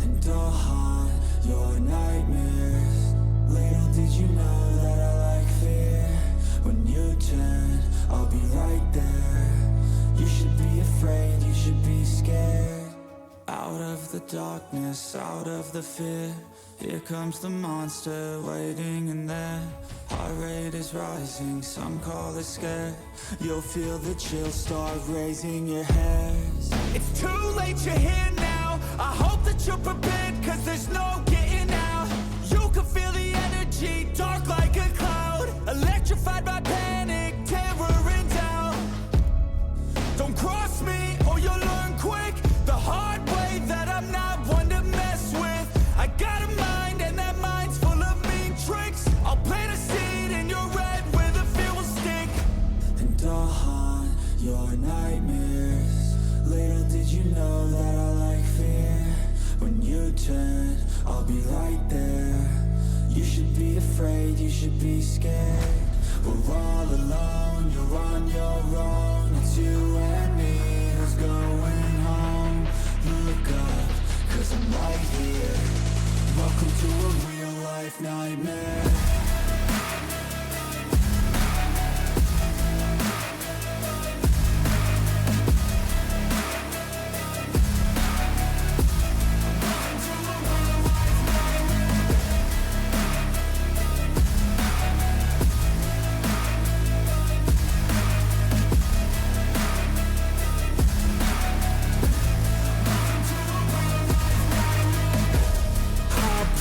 and I'll haunt your nightmares. Little did you know that I like fear. When you turn, I'll be right there. You should be afraid, you should be scared. Out of the darkness, out of the fear, here comes the monster waiting in there. Heart rate is rising, some call it scared. You'll feel the chills start raising your hairs. It's too late, you're here now. I hope that you're prepared, cause there's no getting out. You can feel the energy, dark like a cloud. Electrified by panic, terror and doubt. Don't cross me or you'll learn quick the hard way that I'm not one to mess with. I got a mind and that mind's full of mean tricks. I'll plant a seed in your red where the fear will stick, and I'll haunt your nightmares. Little did you know that I like fear. When you turn, I'll be right there. You should be afraid, you should be scared. We're all alone, you're on your own. It's you and me who's going home. Look up, cause I'm right here. Welcome to a real life nightmare.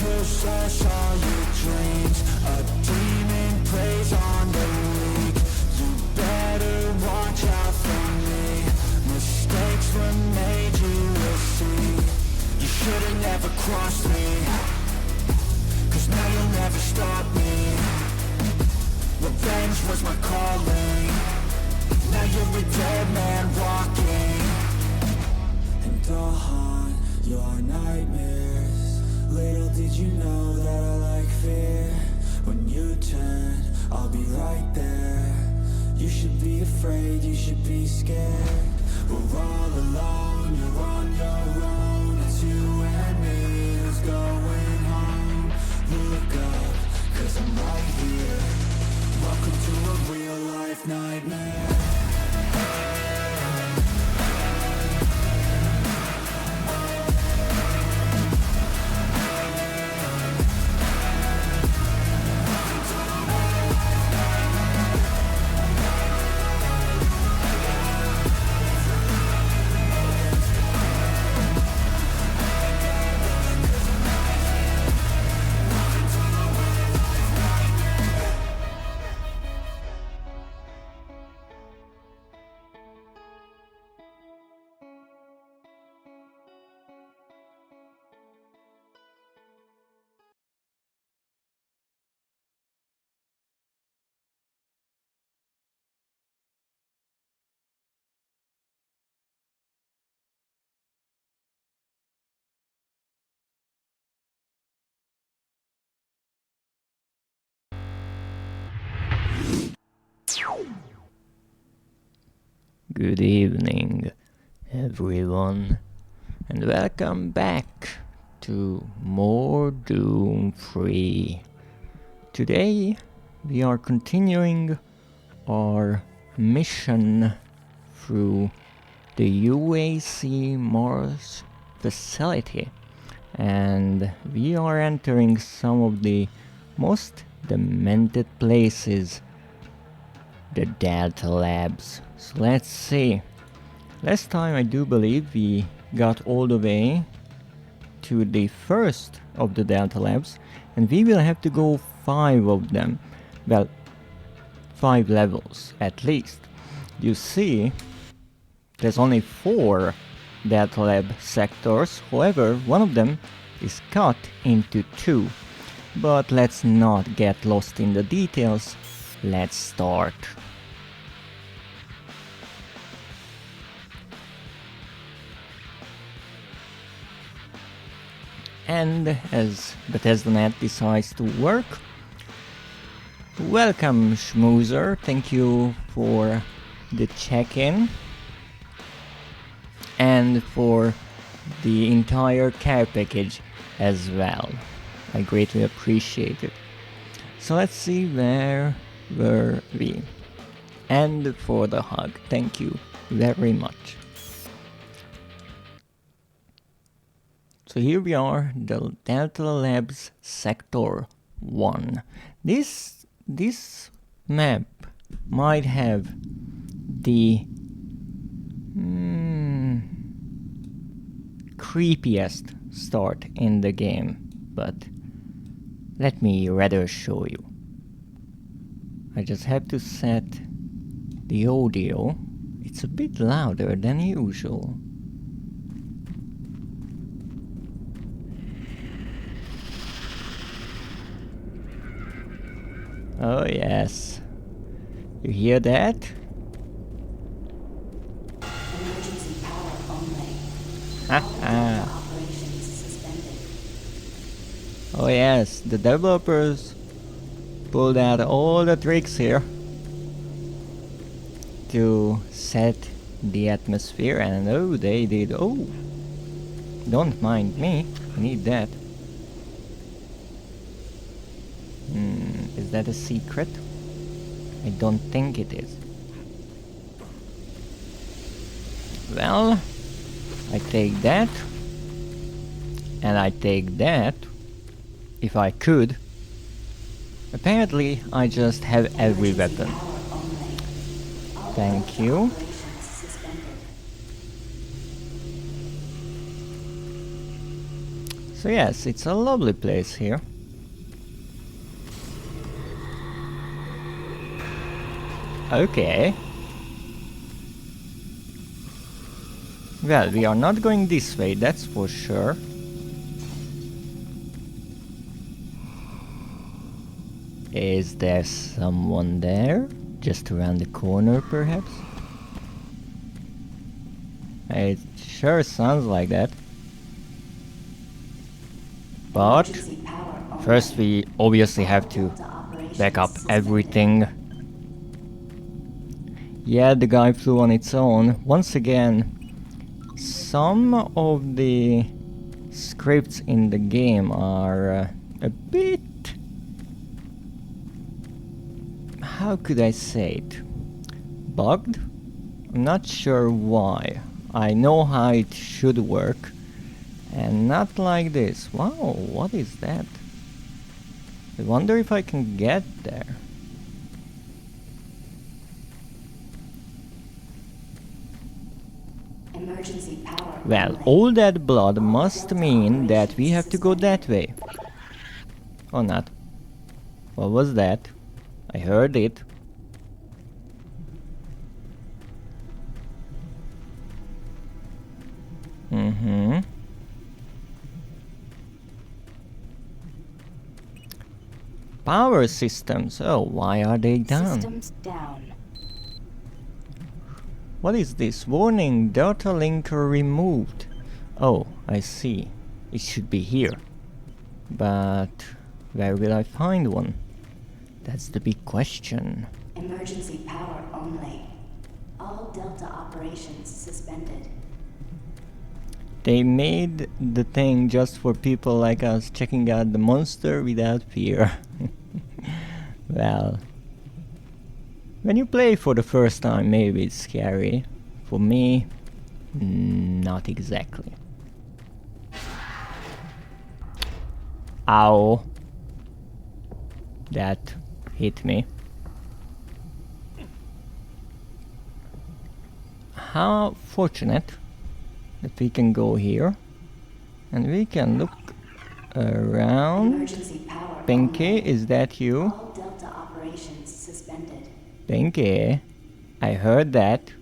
Possess all your dreams. A demon preys on the weak. You better watch out for me. Mistakes were made, you will see. You should've never crossed me, cause now you'll never stop me. Revenge was my calling. Now you're a dead man walking, and I'll haunt your nightmares. Little did you know that I like fear. When you turn, I'll be right there. You should be afraid, you should be scared. We're all alone, you're on your own. It's you and me who's going home. Look up, cause I'm right here. Welcome to a real life nightmare. Good evening, everyone, and welcome back to more Doom 3. Today we are continuing our mission through the UAC Mars facility, and we are entering some of the most demented places, the Delta Labs. So let's see. Last time I do believe we got all the way to the first of the Delta Labs, and we will have to go 5 of them. Well, 5 levels at least. You see, there's only 4 Delta Lab sectors, however, one of them is cut into 2. But let's not get lost in the details, let's start. And as BethesdaNet decides to work, welcome Schmoozer, thank you for the check-in and for the entire care package as well. I greatly appreciate it. So let's see, where were we? And for the hug, thank you very much. So here we are, the Delta Labs Sector 1. This map might have the creepiest start in the game, but let me rather show you. I just have to set the audio. It's a bit louder than usual. Oh yes. You hear that? Emergency power only. Haha. Operations suspended. Oh yes, the developers pulled out all the tricks here to set the atmosphere, and oh, they did. Oh, don't mind me, I need that. Is that a secret? I don't think it is. Well, I take that, and I take that, if I could. Apparently, I just have every weapon. Thank you. Operations suspended. So yes, it's a lovely place here. Okay. Well, we are not going this way, that's for sure. Is there someone there? Just around the corner, perhaps? It sure sounds like that. But Emergency power only. first we obviously have to Delta operations back up suspended. everything. Yeah, the guy flew on its own. Once again, some of the scripts in the game are a bit... how could I say it? Bugged? I'm not sure why. I know how it should work, and not like this. Wow, what is that? I wonder if I can get there. Emergency power Well, only. all that blood must mean that we have to go that way. Or not. What was that? I heard it. Power systems. Oh, why are they down? Systems down. What is this? Warning, data linker removed. Oh, I see. It should be here. But where will I find one? That's the big question. Emergency power only. All Delta operations suspended. They made the thing just for people like us checking out the monster without fear. Well, when you play for the first time, maybe it's scary. For me, not exactly. Ow. That hit me. How fortunate that we can go here and we can look around. Emergency power Pinky, only. is that you? All Delta operations suspended. Pinky, I heard that.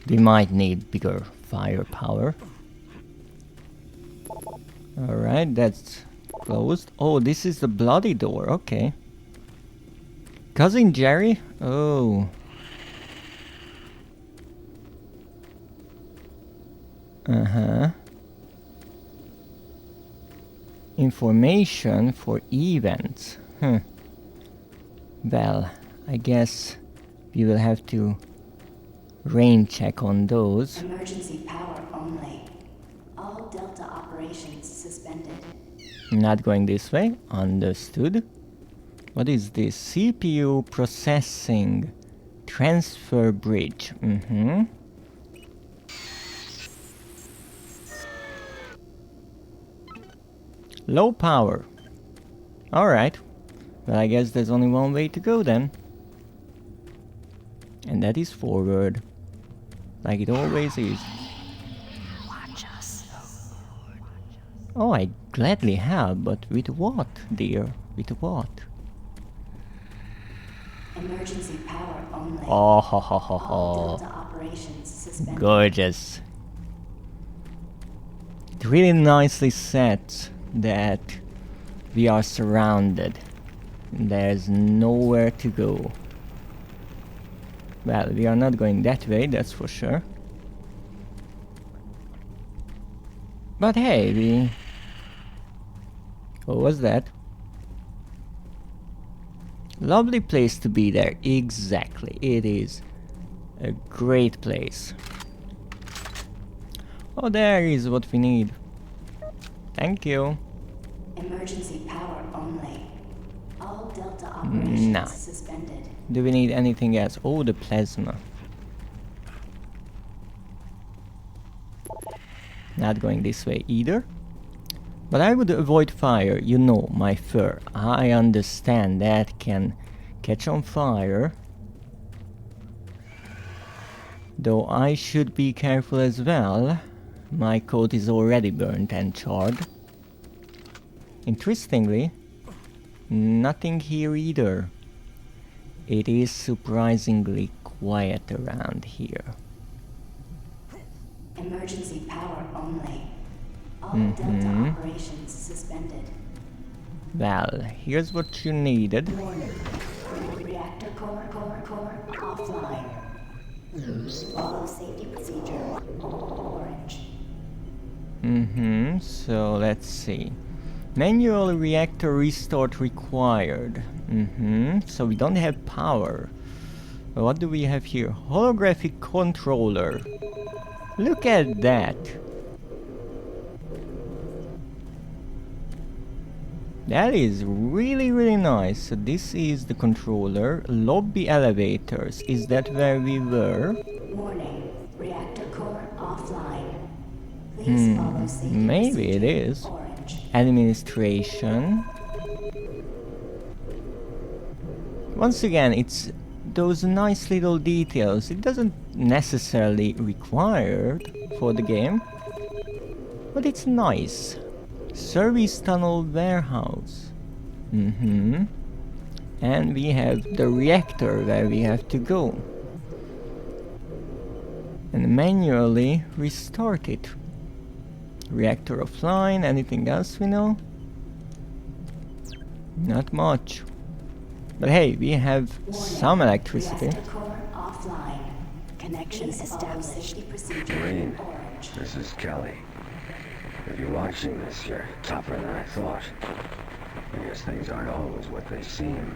We might need bigger firepower. Alright, that's closed. Oh, this is the bloody door, okay. Cousin Jerry? Oh. Uh-huh. Information for events. Well, I guess we will have to rain check on those. Emergency power only. All Delta operations suspended. Not going this way. Understood. What is this? CPU processing transfer bridge. Low power. Alright. Well, I guess there's only one way to go then. And that is forward. Like it always is. Watch us. Oh, I gladly have, but with what, dear? With what? Emergency power only. Oh, ho, ho, ho, All ho. Delta operations suspended. Gorgeous. It really nicely set that we are surrounded. There's nowhere to go. Well, we are not going that way, that's for sure. But hey, we... What was that? Lovely place to be there, exactly. It is a great place. Oh, there is what we need. Thank you. Emergency power only. All Delta operations Nah. suspended. Do we need anything else? Oh, the plasma. Not going this way either. But I would avoid fire. You know, my fur. I understand that can catch on fire. Though I should be careful as well. My coat is already burnt and charred. Interestingly, nothing here either. It is surprisingly quiet around here. Emergency power only. All Delta operations suspended. Well, here's what you needed. Warning. Reactor core offline. Follow safety procedure. Orange. So let's see. Manual reactor restart required. So we don't have power. What do we have here? Holographic controller. Look at that. That is really, really nice. So this is the controller. Lobby elevators. Is that where we were? Warning. Reactor core offline. Please follow safety Maybe it procedure. is. Orange. Administration. Once again, it's those nice little details. It doesn't necessarily required for the game, but it's nice. Service tunnel warehouse. And we have the reactor where we have to go. And manually restart it. Reactor offline. Anything else we know? Not much. But hey, we have some electricity. Reactor core offline. Connection established. Safety procedure. Green, Orange. this is Kelly. If you're watching this, you're tougher than I thought. I guess things aren't always what they seem.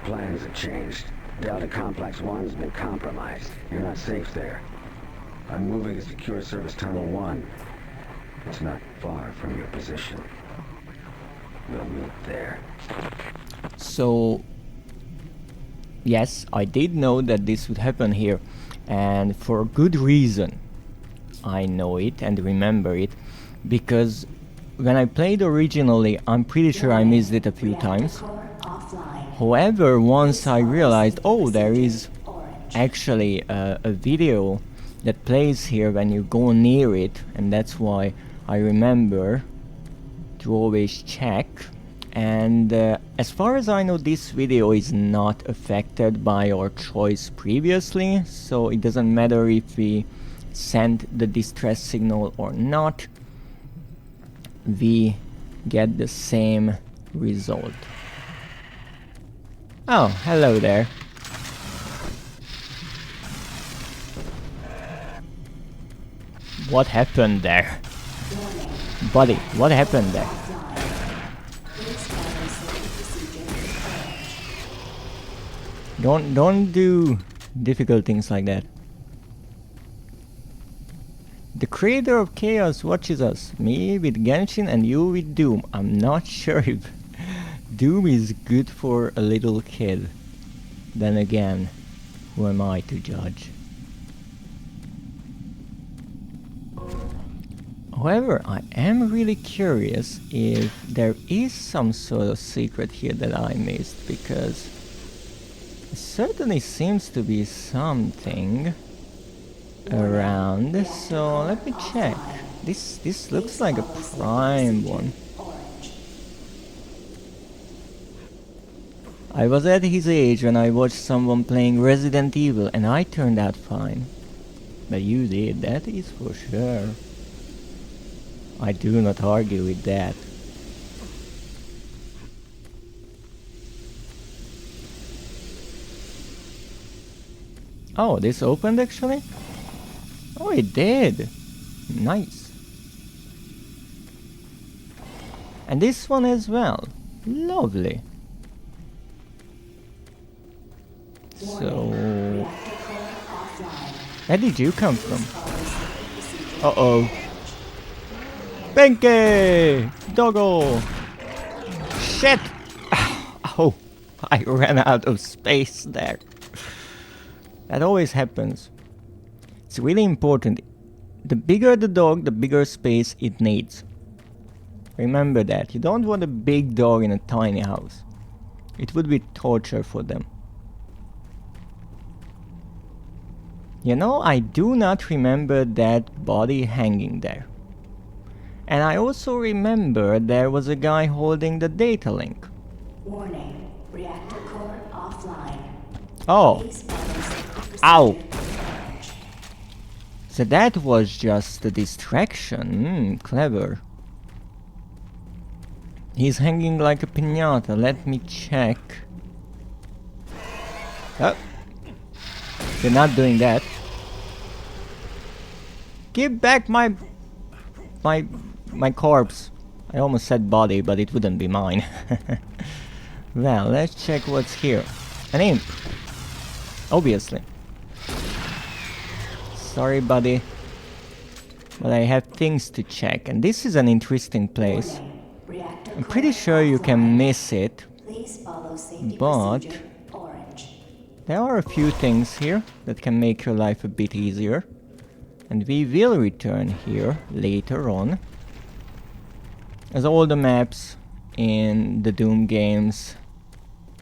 Plans have changed. Delta Complex 1's been compromised. You're not safe there. I'm moving to secure Service Tunnel 1. It's not far from your position. We'll meet there. So, yes, I did know that this would happen here, and for good reason. I know it and remember it, because when I played originally, I'm pretty sure I missed it a few times. Core offline. However, once I realized, oh, there is Orange. actually a video that plays here when you go near it, and that's why I remember to always check. And as far as I know, this video is not affected by our choice previously, so it doesn't matter if we send the distress signal or not, we get the same result. Oh, hello there. What happened there? Buddy, what happened there? Don't do difficult things like that. The creator of Chaos watches us. Me with Genshin and you with Doom. I'm not sure if Doom is good for a little kid. Then again, who am I to judge? However, I am really curious if there is some sort of secret here that I missed, because it certainly seems to be something around. So let me check. This looks like a prime one. I was at his age when I watched someone playing Resident Evil and I turned out fine. But you did, that is for sure. I do not argue with that. Oh, this opened actually? Oh, it did! Nice. And this one as well. Lovely. So... where did you come from? Uh-oh. Benke! Doggo! Shit! Oh, I ran out of space there. That always happens. It's really important. The bigger the dog, the bigger space it needs. Remember that. You don't want a big dog in a tiny house. It would be torture for them. You know, I do not remember that body hanging there. And I also remember there was a guy holding the data link. Warning, reactor core offline. Oh. Please follow safety procedure. Ow. So that was just a distraction. Clever. He's hanging like a piñata. Let me check. Oh. They're not doing that. Give back my corpse. I almost said body, but it wouldn't be mine. Well, let's check what's here. An imp. Obviously. Sorry, buddy. But I have things to check, and this is an interesting place. I'm pretty sure you can miss it, Please follow safety but procedure orange. there are a few things here that can make your life a bit easier. And we will return here later on. As all the maps in the Doom games,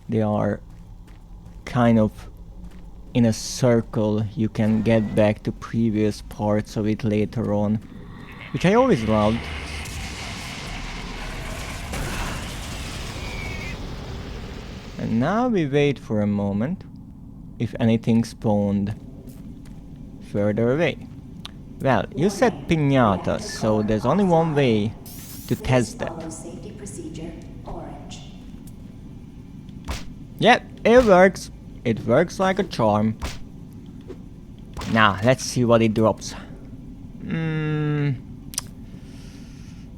they are kind of in a circle. You can get back to previous parts of it later on, which I always loved. And now we wait for a moment if anything spawned further away. Well, you said piñata, so there's only one way to test that. Follow safety procedure orange. Yep, it works. It works like a charm. Now, let's see what it drops.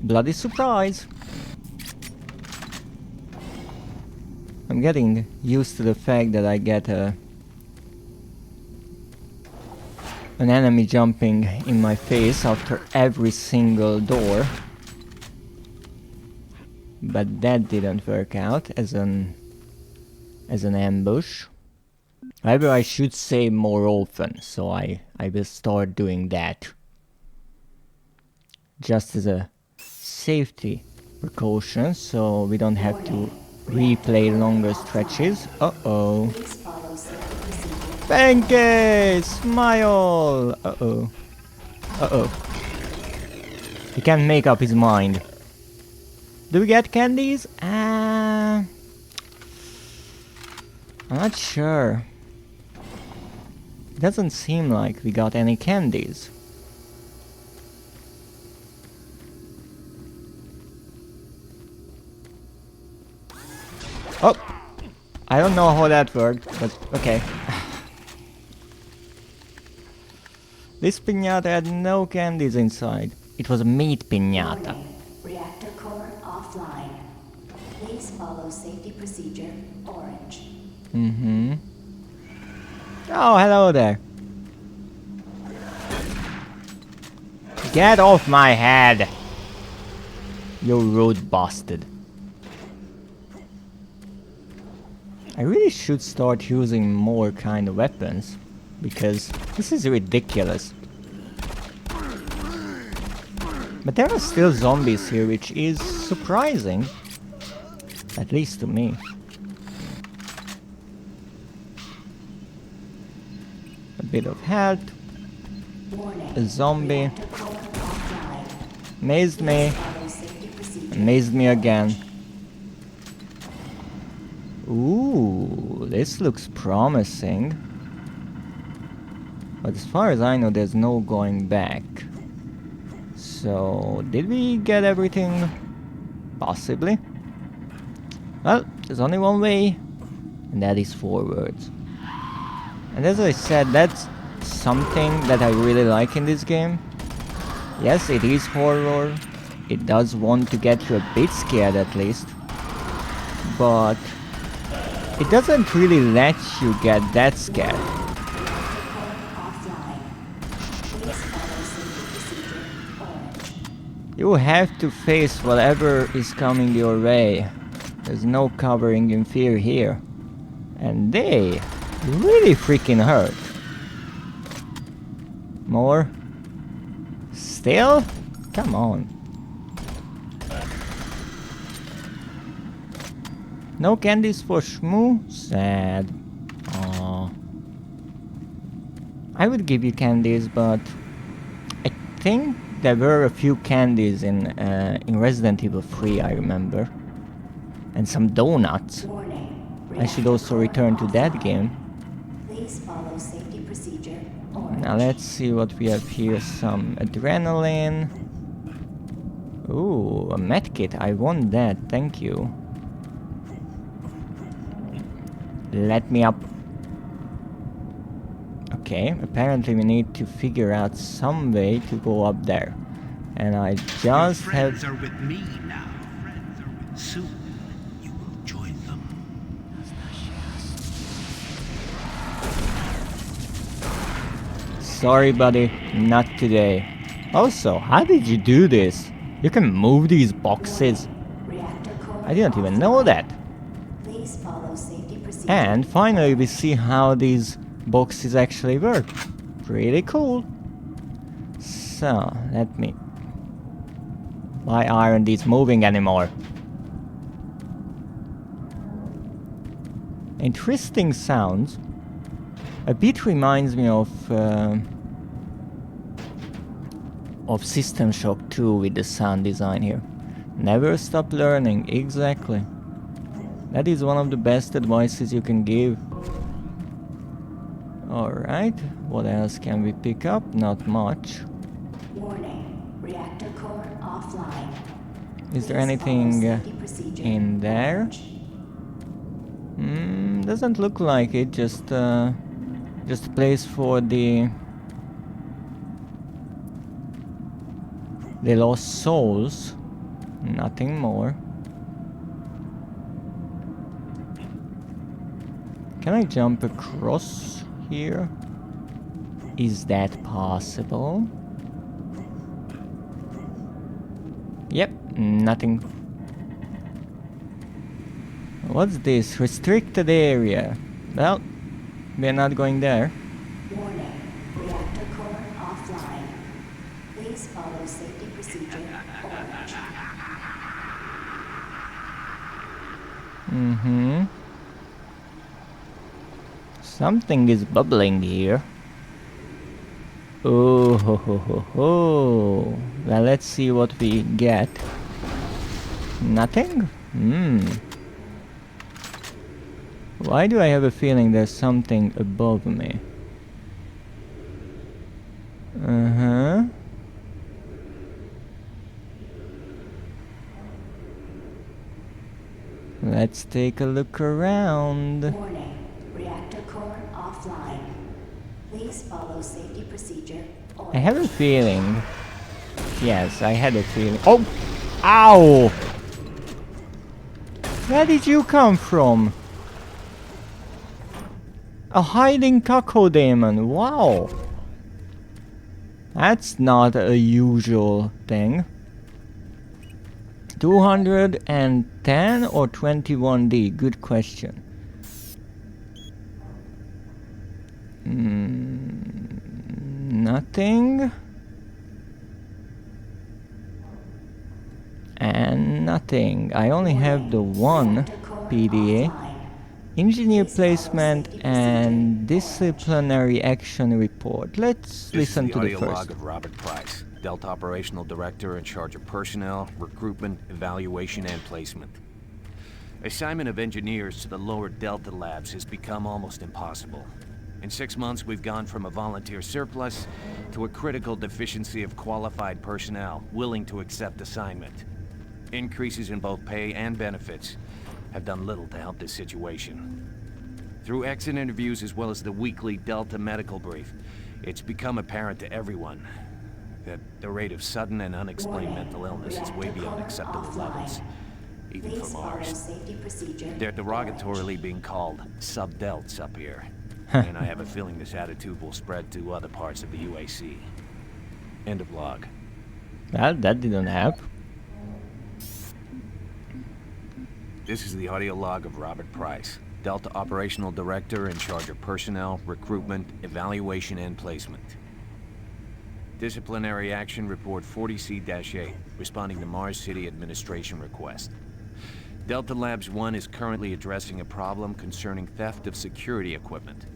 Bloody surprise. I'm getting used to the fact that I get an enemy jumping in my face after every single door. But that didn't work out as an ambush. However, I should say more often, so I will start doing that. Just as a safety precaution, so we don't have to replay longer stretches. Uh-oh. Please follow safety procedure. Benke! Smile! Uh-oh. Uh-oh. He can't make up his mind. Do we get candies? I'm not sure. Doesn't seem like we got any candies. Oh! I don't know how that worked, but okay. This piñata had no candies inside. It was a meat piñata. Warning, reactor core offline. Please follow safety procedure orange. Oh, hello there. Get off my head! You rude bastard. I really should start using more kind of weapons, because this is ridiculous. But there are still zombies here, which is surprising. At least to me. A bit of health. A zombie. Amazed me. Amazed me again. Ooh, this looks promising. But as far as I know, there's no going back. So, did we get everything? Possibly. Well, there's only one way, and that is forwards. And as I said, that's something that I really like in this game. Yes, it is horror. It does want to get you a bit scared at least. But it doesn't really let you get that scared. You have to face whatever is coming your way. There's no covering in fear here. And they really freaking hurt. More? Still? Come on. No candies for Shmoo? Sad. Aww. I would give you candies, but I think there were a few candies in Resident Evil 3, I remember. And some donuts. I should also return to that game. Please follow safety procedure. Now let's see what we have here. Some adrenaline. Ooh, a medkit. I want that. Thank you. Let me up. Okay, apparently we need to figure out some way to go up there. And I just have... Friends are with me now. Friends are with soon. You will join them. Sorry, buddy. Not today. Also, how did you do this? You can move these boxes. I didn't even know that. Please follow safety procedure. And finally we see how these boxes actually work. Pretty cool. So, let me... Why aren't these moving anymore? Interesting sounds. A bit reminds me of System Shock 2 with the sound design here. Never stop learning, exactly. That is one of the best advices you can give. Alright, what else can we pick up? Not much. Warning, reactor core offline. Is there Please anything follow safety procedure. in there? Doesn't look like it, just a place for the lost souls. Nothing more. Can I jump across here? Is that possible? Yep, nothing. What's this? Restricted area. Well, we're not going there. Warning, reactor core offline. Please follow safety procedure. Orange. Mm-hmm. Something is bubbling here. Oh ho ho ho ho. Well, let's see what we get. Nothing? Why do I have a feeling there's something above me? Uh-huh. Let's take a look around. Warning, reactor core offline. Please follow safety procedure. I have a feeling. Yes, I had a feeling. Oh! Ow! Where did you come from? A hiding cacodemon, wow! That's not a usual thing. 210 or 21D? Good question. Nothing. And nothing. I only have the one PDA. Engineer placement and disciplinary action report. Let's listen to the This is the audio first. log of Robert Price, Delta Operational Director in charge of personnel, recruitment, evaluation, and placement. Assignment of engineers to the lower Delta labs has become almost impossible. In 6 months, we've gone from a volunteer surplus to a critical deficiency of qualified personnel willing to accept assignment. Increases in both pay and benefits have done little to help this situation. Through exit interviews as well as the weekly Delta medical brief, it's become apparent to everyone that the rate of sudden and unexplained mental illness is way beyond acceptable levels, even Please for follow Mars. safety procedure. They're derogatorily being called sub-delts up here, and I have a feeling this attitude will spread to other parts of the UAC. End of log. Well, that didn't happen. This is the audio log of Robert Price, Delta Operational Director in charge of personnel, recruitment, evaluation, and placement. Disciplinary Action Report 40C-8, responding to Mars City Administration request. Delta Labs 1 is currently addressing a problem concerning theft of security equipment.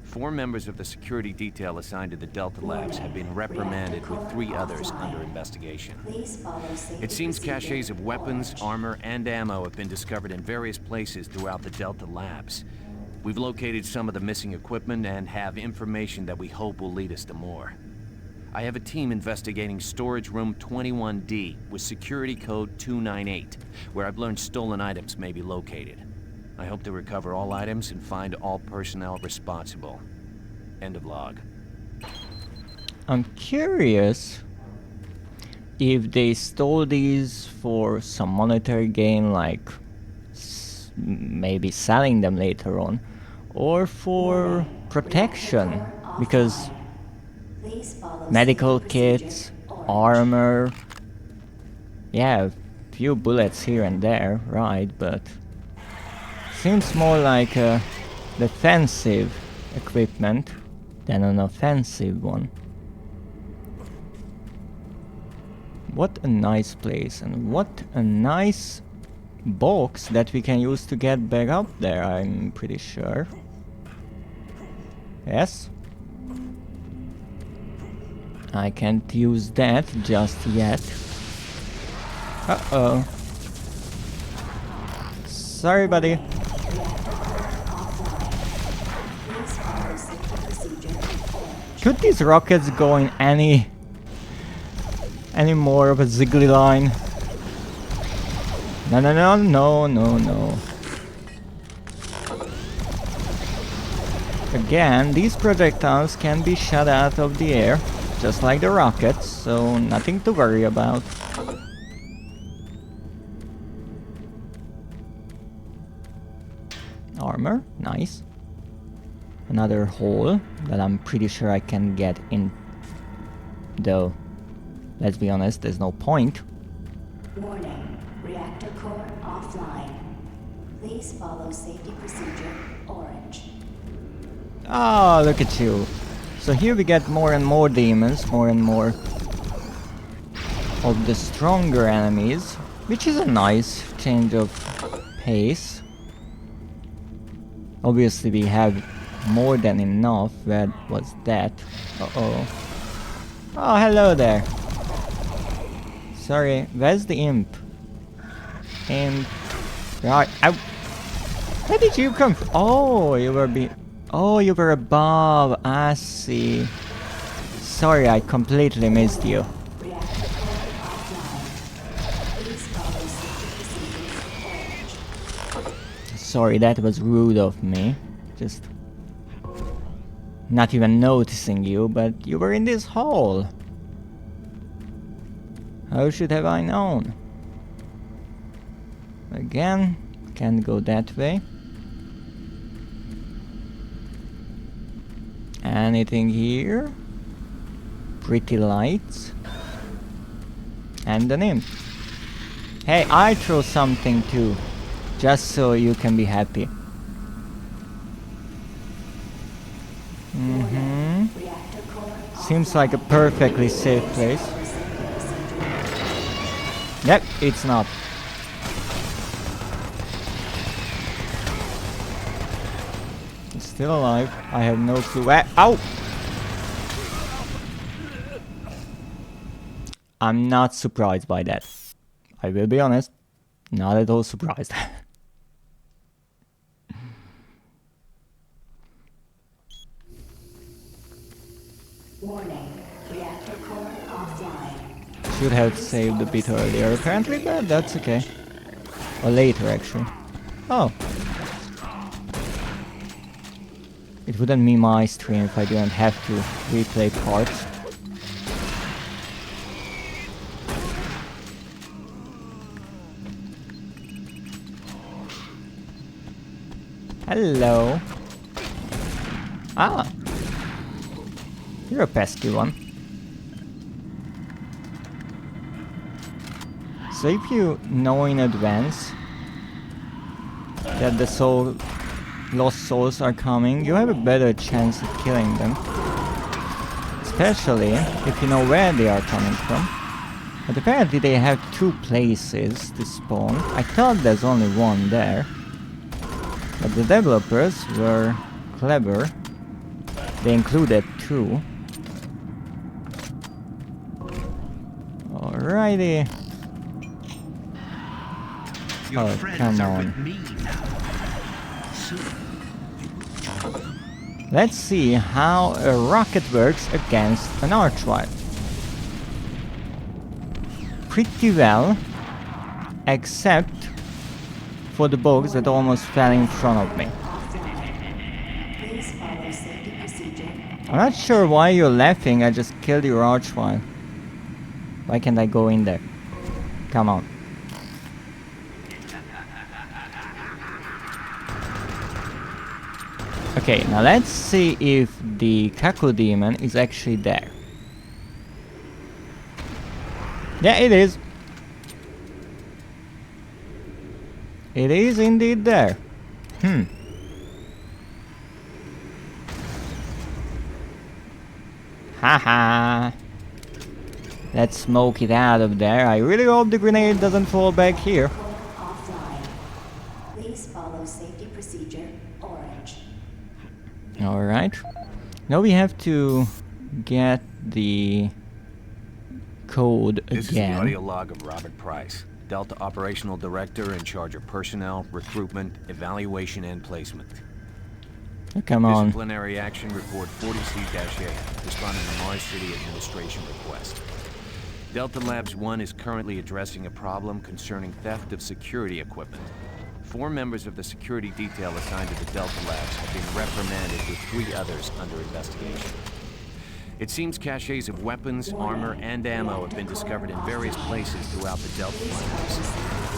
4 members of the security detail assigned to the Delta Labs have been reprimanded with 3 others under investigation. Please follow safety It seems procedure. caches of weapons, armor, and ammo have been discovered in various places throughout the Delta Labs. We've located some of the missing equipment and have information that we hope will lead us to more. I have a team investigating storage room 21D with security code 298, where I've learned stolen items may be located. I hope to recover all items and find all personnel responsible. End of log. I'm curious if they stole these for some monetary gain, like maybe selling them later on, or for protection, because Please follow medical safety kits, procedure. armor, yeah, a few bullets here and there, right, but seems more like a defensive equipment than an offensive one. What a nice place, and what a nice box that we can use to get back up there, I'm pretty sure. Yes? I can't use that just yet. Uh-oh. Sorry, buddy. Please follow safety procedure. Could these rockets go in any more of a ziggly line? No, no, no, no, no, no. Again, these projectiles can be shot out of the air, just like the rockets, so nothing to worry about. Armor, nice. Another hole that I'm pretty sure I can get in. Though, let's be honest, there's no point. Warning, reactor core offline. Please follow safety procedure orange. Oh, look at you. So here we get more and more demons, more and more of the stronger enemies, which is a nice change of pace. Obviously we have more than enough. Where was that? Uh-oh. Oh, hello there. Sorry, where's the imp? Imp. Right, where did you come from? Oh, you were oh, you were above. I see. Sorry, I completely missed you. Reactor core offline. Please follow safety procedures orange. Sorry, that was rude of me. Just not even noticing you, but you were in this hole. How should have I known? Again, can't go that way. Anything here? Pretty lights. And an imp. Hey, I throw something too. Just so you can be happy. Seems like a perfectly safe place. Yep, it's not. It's still alive. I have no clue where. Ow! I'm not surprised by that. I will be honest. Not at all surprised. Warning, reactor core offline. Should have saved a bit earlier apparently, but that's okay. Or later actually. Oh. It wouldn't be my stream if I didn't have to replay parts. Hello. Ah. You're a pesky one. So if you know in advance that the lost souls are coming, you have a better chance of killing them. Especially if you know where they are coming from. But apparently they have 2 places to spawn. I thought there's only one there. But the developers were clever. They included 2. Alrighty. Your Oh, friends come are on. with me now. Soon you will join them. Let's see how a rocket works against an archwile. Pretty well, except for the bugs that almost fell in front of me. Please follow safety procedure. I'm not sure why you're laughing, I just killed your archwile. Why can't I go in there? Come on. Okay, now let's see if the Kaku demon is actually there. Yeah, it is. It is indeed there. Haha. Let's smoke it out of there. I really hope the grenade doesn't fall back here. Offline. Please follow safety procedure orange. Alright. Now we have to get the code This is the again. audio log of Robert Price, Delta Operational Director in charge of personnel, recruitment, evaluation, and placement. Oh, come on. Disciplinary action report 40C-8, responding to Mars City Administration request. Delta Labs 1 is currently addressing a problem concerning theft of security equipment. 4 members of the security detail assigned to the Delta Labs have been reprimanded with 3 others under investigation. It seems caches of weapons, armor, and ammo have been discovered in various places throughout the Delta Labs.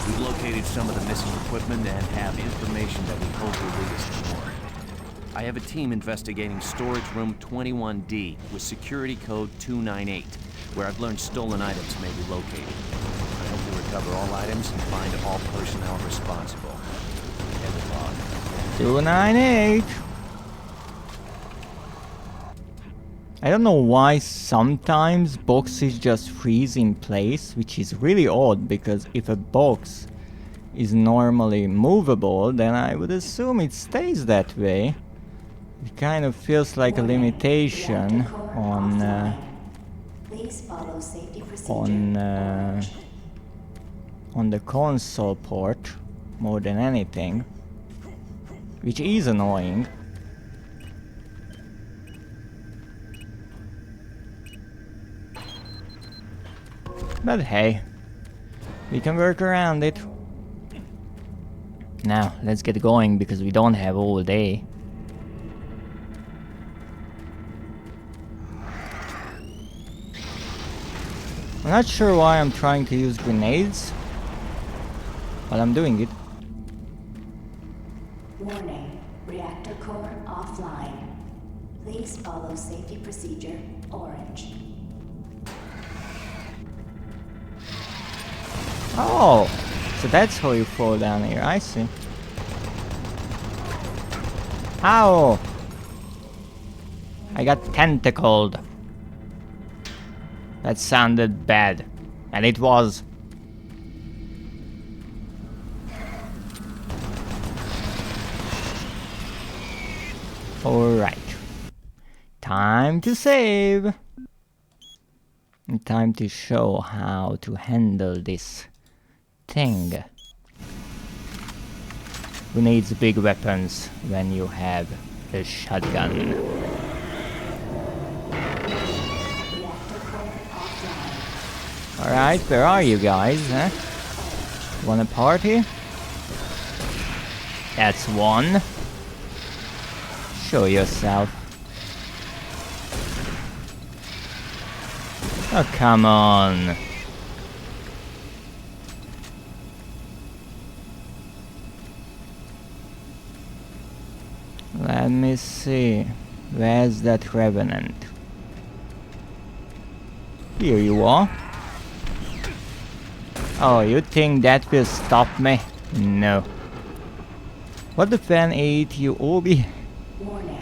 We've located some of the missing equipment and have information that we hope will lead us to more. I have a team investigating storage room 21D with security code 298, where I've learned stolen items may be located. I hope to recover all items and find all personnel responsible. End of log. 298. I don't know why sometimes boxes just freeze in place, which is really odd because if a box is normally movable, then I would assume it stays that way. It kind of feels like a limitation on Please follow safety procedure on the console port more than anything, which is annoying. But hey, we can work around it. Now, let's get going because we don't have all day. I'm not sure why I'm trying to use grenades, but I'm doing it. Warning, reactor core offline. Please follow safety procedure orange. Oh, so that's how you fall down here. I see. Ow! I got tentacled. That sounded bad. And it was. Alright. Time to save. And time to show how to handle this thing. Who needs big weapons when you have a shotgun? Alright, where are you guys, huh? Wanna party? That's one. Show yourself. Oh, come on. Let me see. Where's that revenant? Here you are. Oh, you think that will stop me? No. What the fan ate you, Obi?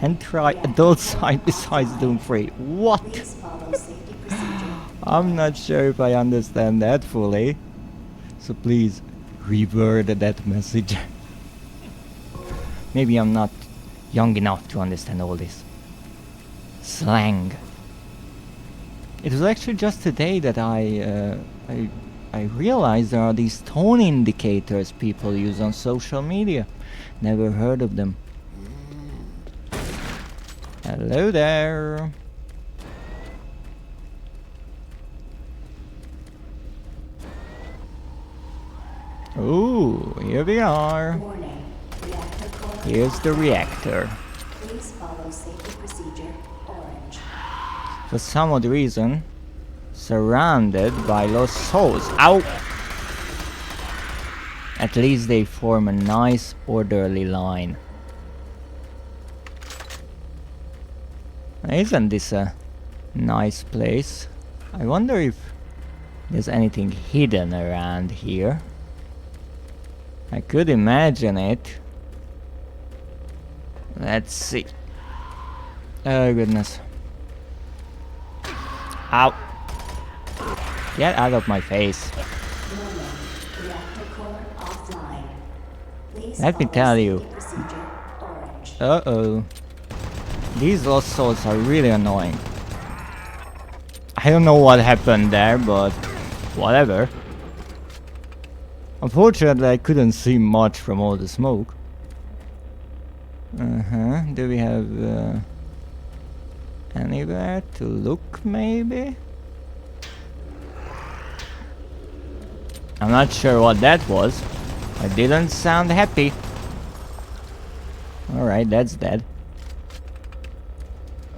And try adult side besides Doom 3. What? Please follow safety procedure. I'm not sure if I understand that fully. So please reword that message. Maybe I'm not young enough to understand all this slang. It was actually just today that I realized there are these tone indicators people use on social media. Never heard of them. Hello there. Ooh, here we are. Warning. Reactor core Here's the reactor. Please follow safety procedure orange. For some odd reason, surrounded by lost souls. Ow! At least they form a nice orderly line. Isn't this a nice place? I wonder if there's anything hidden around here. I could imagine it. Let's see. Oh goodness. Ow! Get out of my face. Warning. Reactor core offline. Please Let me follow tell you. safety procedure orange. Uh-oh. These lost souls are really annoying. I don't know what happened there, but whatever. Unfortunately, I couldn't see much from all the smoke. Do we have anywhere to look, maybe? I'm not sure what that was. It didn't sound happy. Alright, that's dead.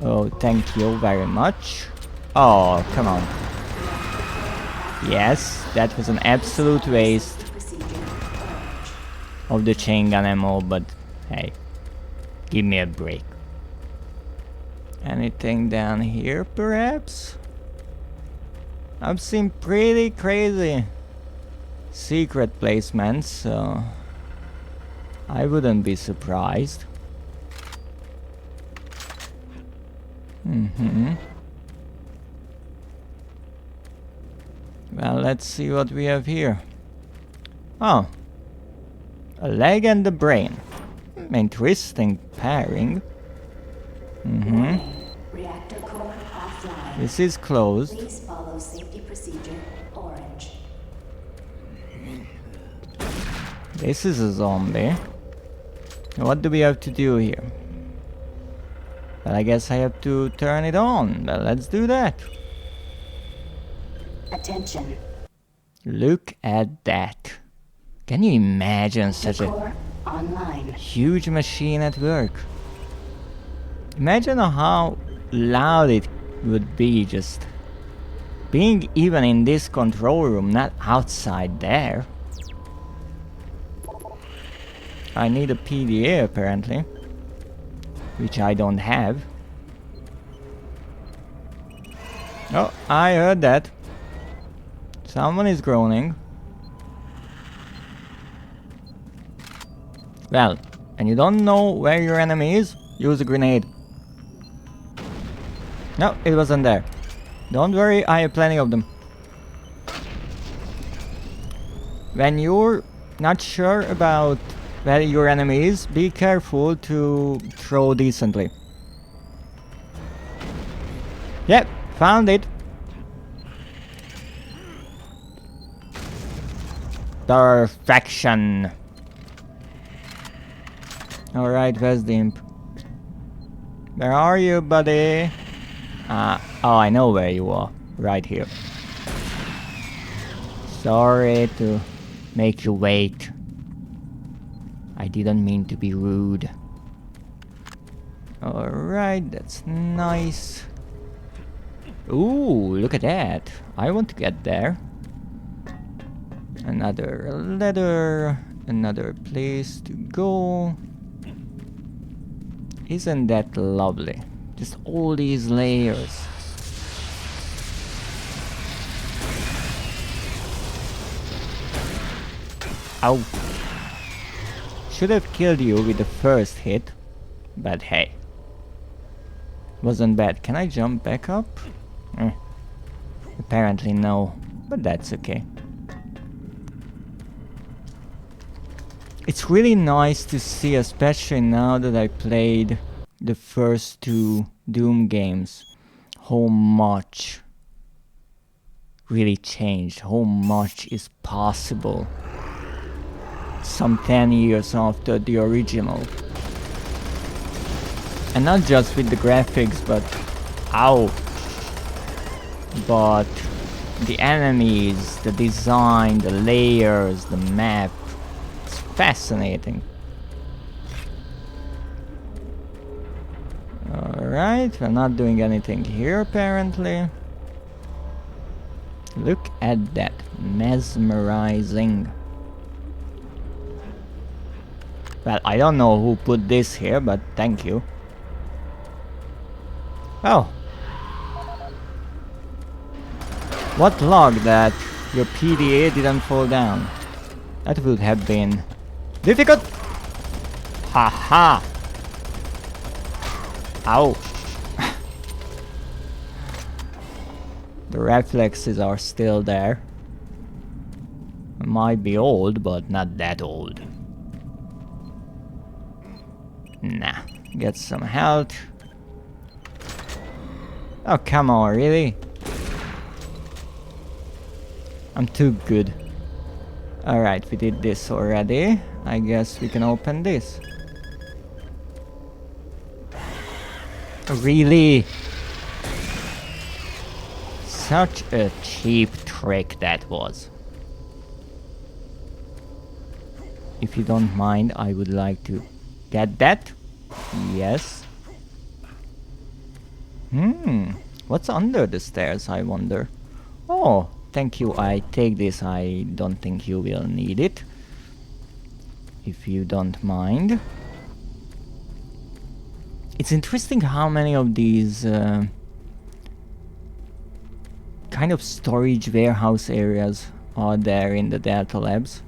Oh, thank you very much. Oh, come on. Yes, that was an absolute waste of the chain gun ammo, but hey, give me a break. Anything down here, perhaps? I've seen pretty crazy secret placements, so I wouldn't be surprised. Well, let's see what we have here. Oh, a leg and a brain. Interesting pairing. Reactor core offline. This is closed. Please follow safety procedure orange. This is a zombie. What do we have to do here? Well, I guess I have to turn it on. Well, let's do that. Attention. Look at that. Can you imagine such a Core online. huge machine at work? Imagine how loud it would be just being even in this control room, not outside there. I need a PDA apparently, which I don't have. Oh, I heard that. Someone is groaning. Well, and you don't know where your enemy is? Use a grenade. No, it wasn't there. Don't worry, I have plenty of them. When you're not sure about where your enemy is, be careful to throw decently. Yep, found it. Perfection. Alright, where's the imp? Where are you, buddy? Oh, I know where you are. Right here. Sorry to make you wait. I didn't mean to be rude. Alright, that's nice. Ooh, look at that. I want to get there. Another ladder. Another place to go. Isn't that lovely? Just all these layers. Ow. Should have killed you with the first hit. But hey. Wasn't bad. Can I jump back up? Apparently no. But that's okay. It's really nice to see, especially now that I played the first two Doom games, how much really changed, how much is possible some 10 years after the original. And not just with the graphics, but but the enemies, the design, the layers, the map. It's fascinating. Alright, we're not doing anything here apparently. Look at that. Mesmerizing. Well, I don't know who put this here, but thank you. Oh. What luck that your PDA didn't fall down. That would have been difficult. Haha. Ow. The reflexes are still there. I might be old, but not that old. Nah. Get some health. Oh, come on, really? I'm too good. Alright, we did this already. I guess we can open this. Really? Such a cheap trick that was. If you don't mind, I would like to get that. Yes. What's under the stairs, I wonder? Oh, thank you. I take this. I don't think you will need it. If you don't mind. It's interesting how many of these kind of storage warehouse areas are there in the Delta Labs.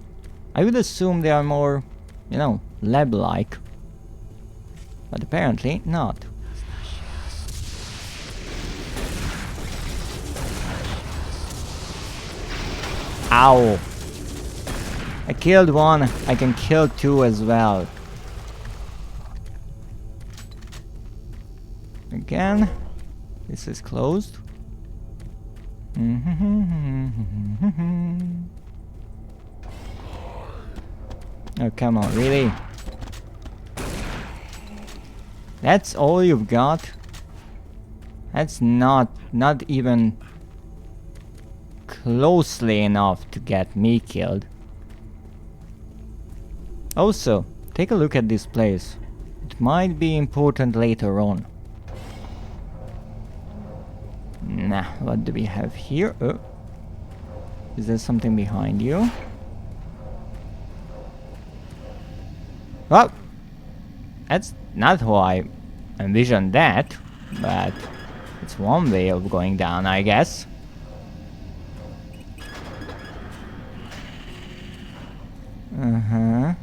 I would assume they are more, you know, lab-like. But apparently not. Ow! I killed one, I can kill two as well. Again, this is closed. Oh, come on, really? That's all you've got? That's not even closely enough to get me killed. Also, take a look at this place. It might be important later on. Nah, what do we have here? Oh. Is there something behind you? Well, that's not how I envisioned that, but It's one way of going down, I guess. Uh-huh.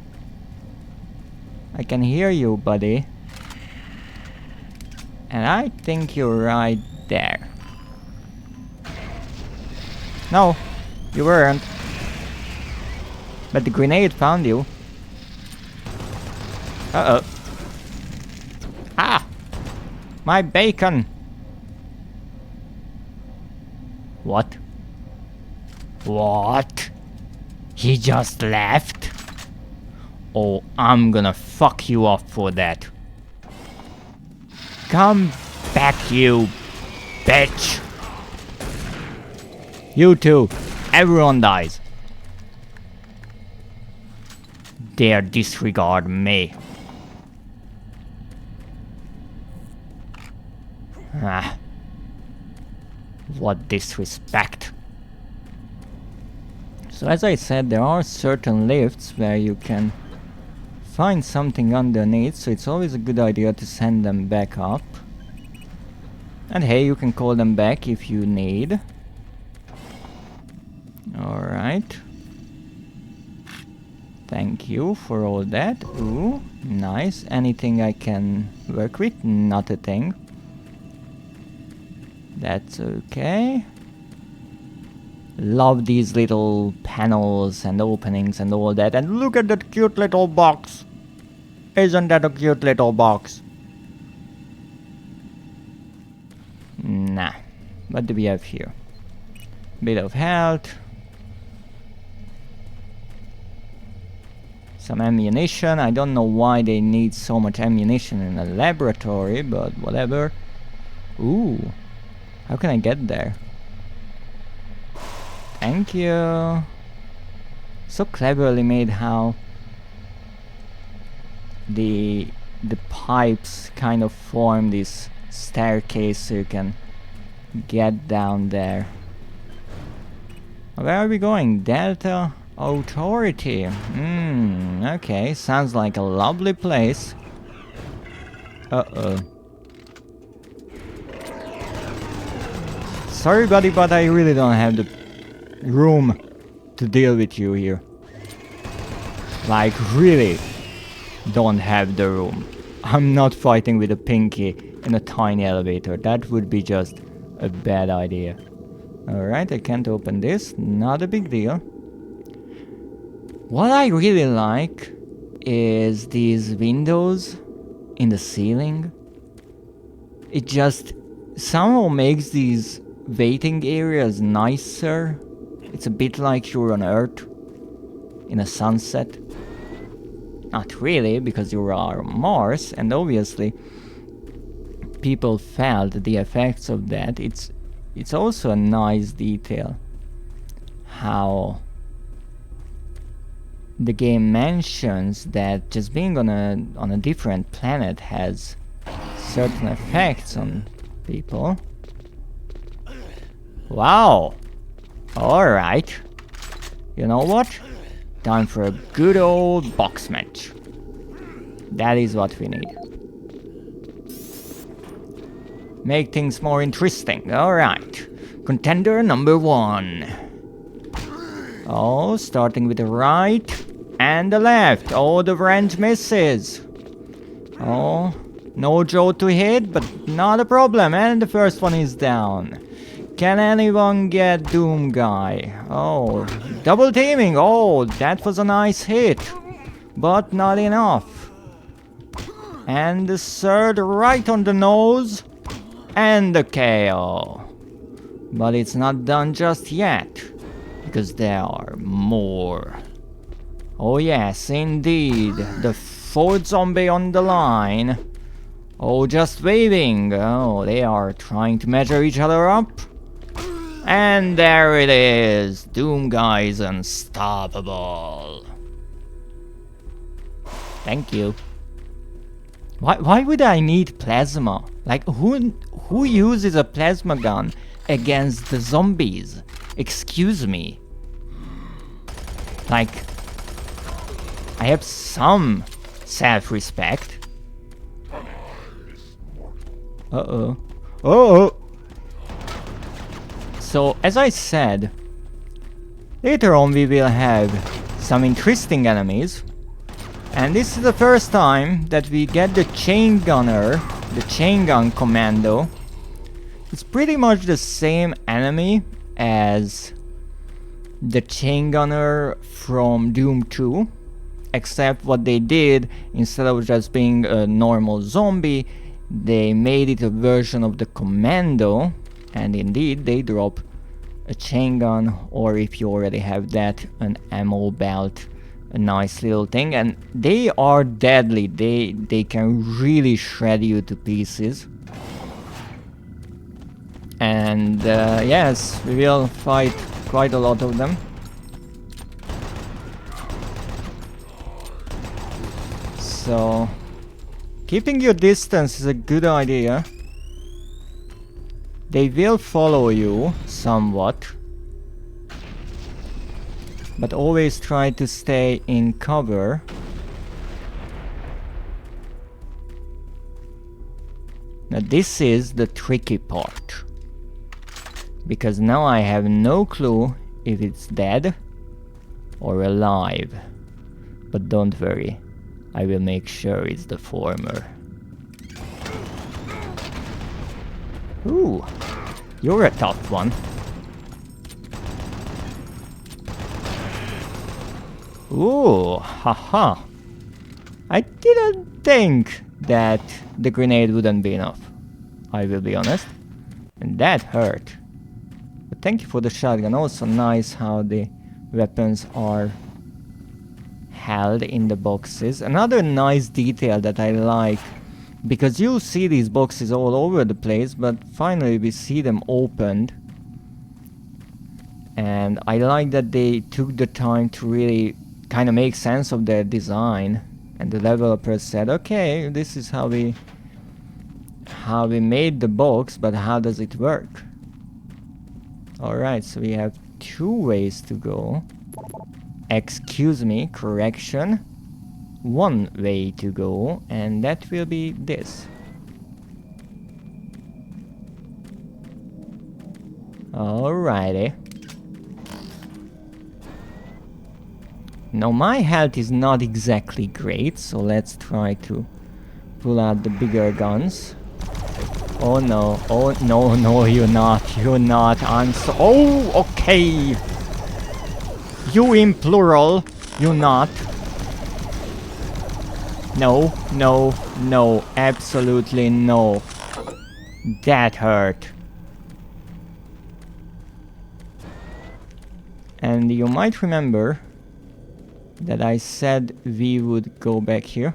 I can hear you, buddy. And I think you're right there. No, you weren't. But the grenade found you. Uh-oh. Ah! My bacon! What? What? He just left? Oh, I'm gonna fuck you up for that. Come back, you bitch! You too. Everyone dies. Dare disregard me. Ah. What disrespect. So as I said, there are certain lifts where you can find something underneath, so it's always a good idea to send them back up. And hey, you can call them back if you need. Alright. Thank you for all that. Ooh, nice. Anything I can work with? Not a thing. That's okay. Love these little panels and openings and all that. And look at that cute little box. Isn't that a cute little box? Nah. What do we have here? Bit of health. Some ammunition. I don't know why they need so much ammunition in a laboratory, but whatever. Ooh. How can I get there? Thank you. So cleverly made how the pipes kind of form this staircase so you can get down there. Where are we going? Delta Authority. Okay, sounds like a lovely place. Uh-oh. Sorry buddy, but I really don't have the room to deal with you here. Like, really don't have the room. I'm not fighting with a pinky in a tiny elevator. That would be just a bad idea. Alright, I can't open this. Not a big deal. What I really like is these windows in the ceiling. It just somehow makes these waiting areas nicer. It's a bit like you're on Earth in a sunset. Not really, because you are on Mars, and obviously people felt the effects of that. It's also a nice detail how the game mentions that just being on a different planet has certain effects on people. Wow! Alright. You know what? Time for a good old box match. That is what we need. Make things more interesting. Alright. Contender number 1. Oh, starting with the right and the left. Oh, the range misses. Oh, no Joe to hit, but not a problem. And the first one is down. Can anyone get Doom Guy? Oh, double teaming. Oh, that was a nice hit, but not enough. And the third right on the nose. And the KO. But it's not done just yet, because there are more. Oh yes, indeed. The fourth zombie on the line. Oh, just waving. Oh, they are trying to measure each other up. And there it is. Doom Guy is unstoppable. Thank you. Why would I need plasma? Like, who uses a plasma gun against the zombies? Excuse me. Like, I have some self-respect. Uh-oh. Uh-oh. So, as I said, later on we will have some interesting enemies. And this is the first time that we get the chain gunner, the chain gun commando. It's pretty much the same enemy as the chain gunner from Doom 2. Except what they did, instead of just being a normal zombie, they made it a version of the commando. And indeed, they drop a chain gun, or if you already have that, an ammo belt. A nice little thing, and they are deadly. They can really shred you to pieces. And yes, we will fight quite a lot of them. So keeping your distance is a good idea. They will follow you somewhat, but always try to stay in cover. Now this is the tricky part, because now I have no clue if it's dead or alive. But don't worry, I will make sure it's the former. Ooh, you're a tough one. Ooh, haha. I didn't think that the grenade wouldn't be enough, I will be honest. And that hurt. But thank you for the shotgun. Also nice how the weapons are held in the boxes. Another nice detail that I like, because you see these boxes all over the place, but finally we see them opened. And I like that they took the time to really kind of make sense of their design, and the developers said, okay, this is how we made the box, but how does it work? Alright, so we have 2 ways to go. Excuse me, correction. 1 way to go, and that will be this. Alrighty. Now my health is not exactly great, so let's try to pull out the bigger guns. Oh no, no, you're not, I'm so... Oh, okay! You in plural, you're not. No, absolutely no. That hurt. And you might remember that I said we would go back here.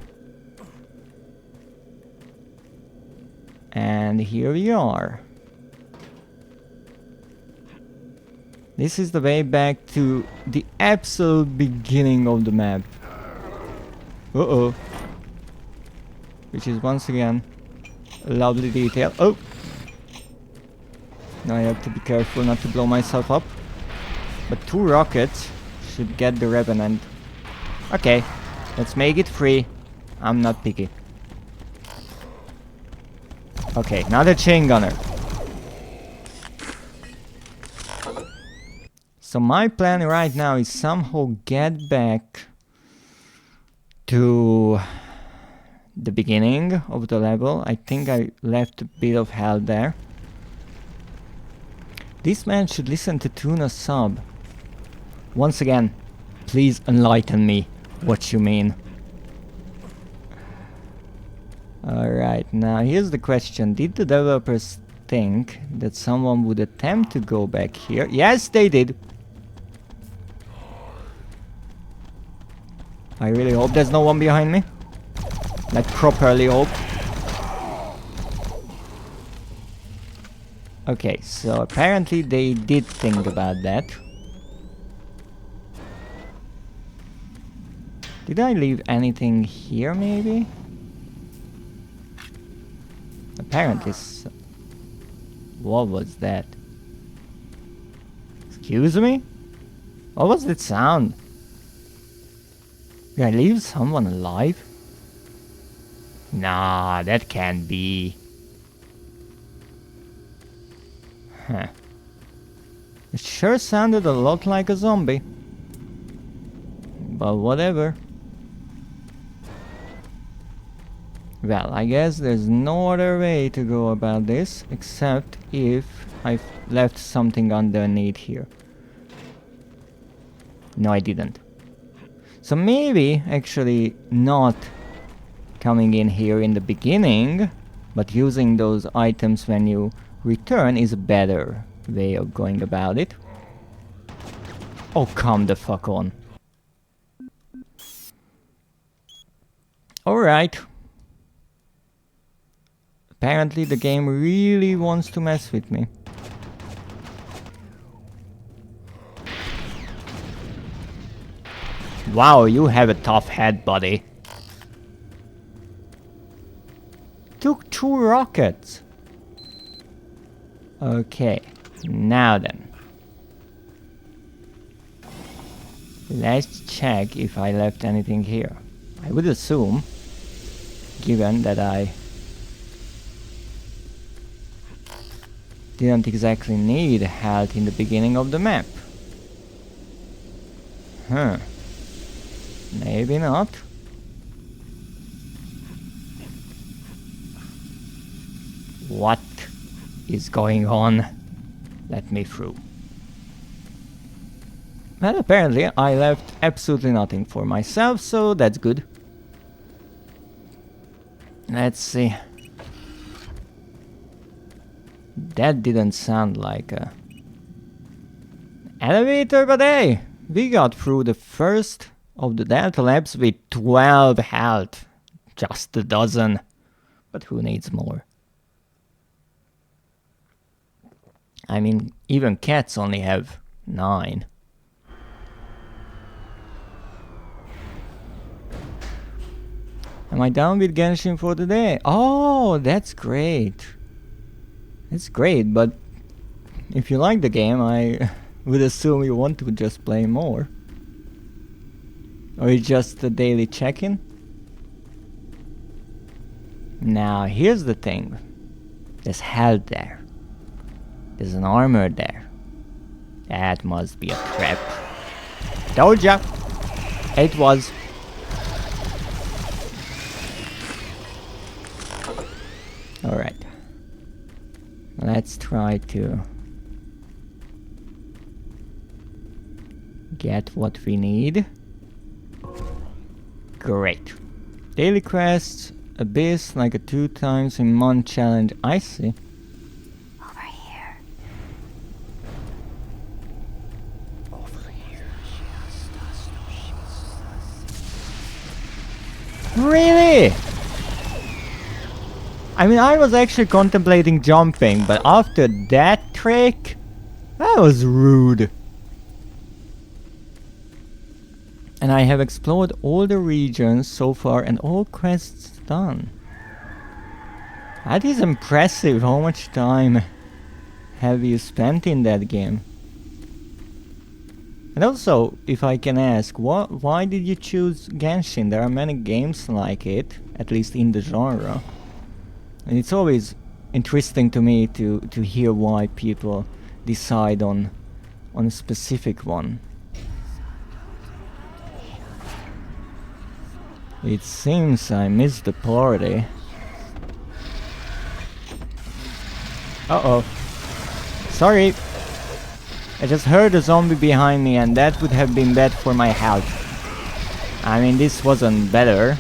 And here we are. This is the way back to the absolute beginning of the map. Uh-oh. Which is once again a lovely detail. Oh! Now I have to be careful not to blow myself up. But 2 rockets should get the Revenant. Okay, let's make it free. I'm not picky. Okay, another chain gunner. So my plan right now is somehow get back to the beginning of the level. I think I left a bit of hell there. This man should listen to Tuna Sub. Once again, please enlighten me what you mean. Alright, now here's the question. Did the developers think that someone would attempt to go back here? Yes, they did. I really hope there's no one behind me. Like, properly hope. Okay, so apparently they did think about that. Did I leave anything here, maybe? Apparently so. What was that? Excuse me? What was that sound? Did I leave someone alive? Nah, that can't be. Huh. It sure sounded a lot like a zombie. But whatever. Well, I guess there's no other way to go about this, except if I've left something underneath here. No, I didn't. So maybe actually not coming in here in the beginning, but using those items when you return is a better way of going about it. Oh, come the fuck on. Alright. Apparently the game really wants to mess with me. Wow, you have a tough head, buddy. Took 2 rockets. Okay, now then. Let's check if I left anything here. I would assume, given that I didn't exactly need health in the beginning of the map. Huh. Maybe not. What is going on? Let me through. Well, apparently I left absolutely nothing for myself, so that's good. Let's see. That didn't sound like a elevator, but hey, we got through the first of the Delta Labs with 12 health. Just a dozen. But who needs more? I mean, even cats only have 9. Am I done with Genshin for the day? Oh, that's great. It's great, but if you like the game, I would assume you want to just play more. Or it's just a daily check-in? Now, here's the thing. There's health there. There's an armor there. That must be a trap. Told ya! It was. Alright. Let's try to get what we need. Great. Daily quests, Abyss, like a 2 times a month challenge. I see. Over here. Over here. Really? I mean, I was actually contemplating jumping, but after that trick, that was rude. And I have explored all the regions so far and all quests done. That is impressive. How much time have you spent in that game? And also, if I can ask, why did you choose Genshin? There are many games like it, at least in the genre. And it's always interesting to me to hear why people decide on a specific one. It seems I missed the party. Uh-oh. Sorry. I just heard a zombie behind me and that would have been bad for my health. I mean, this wasn't better.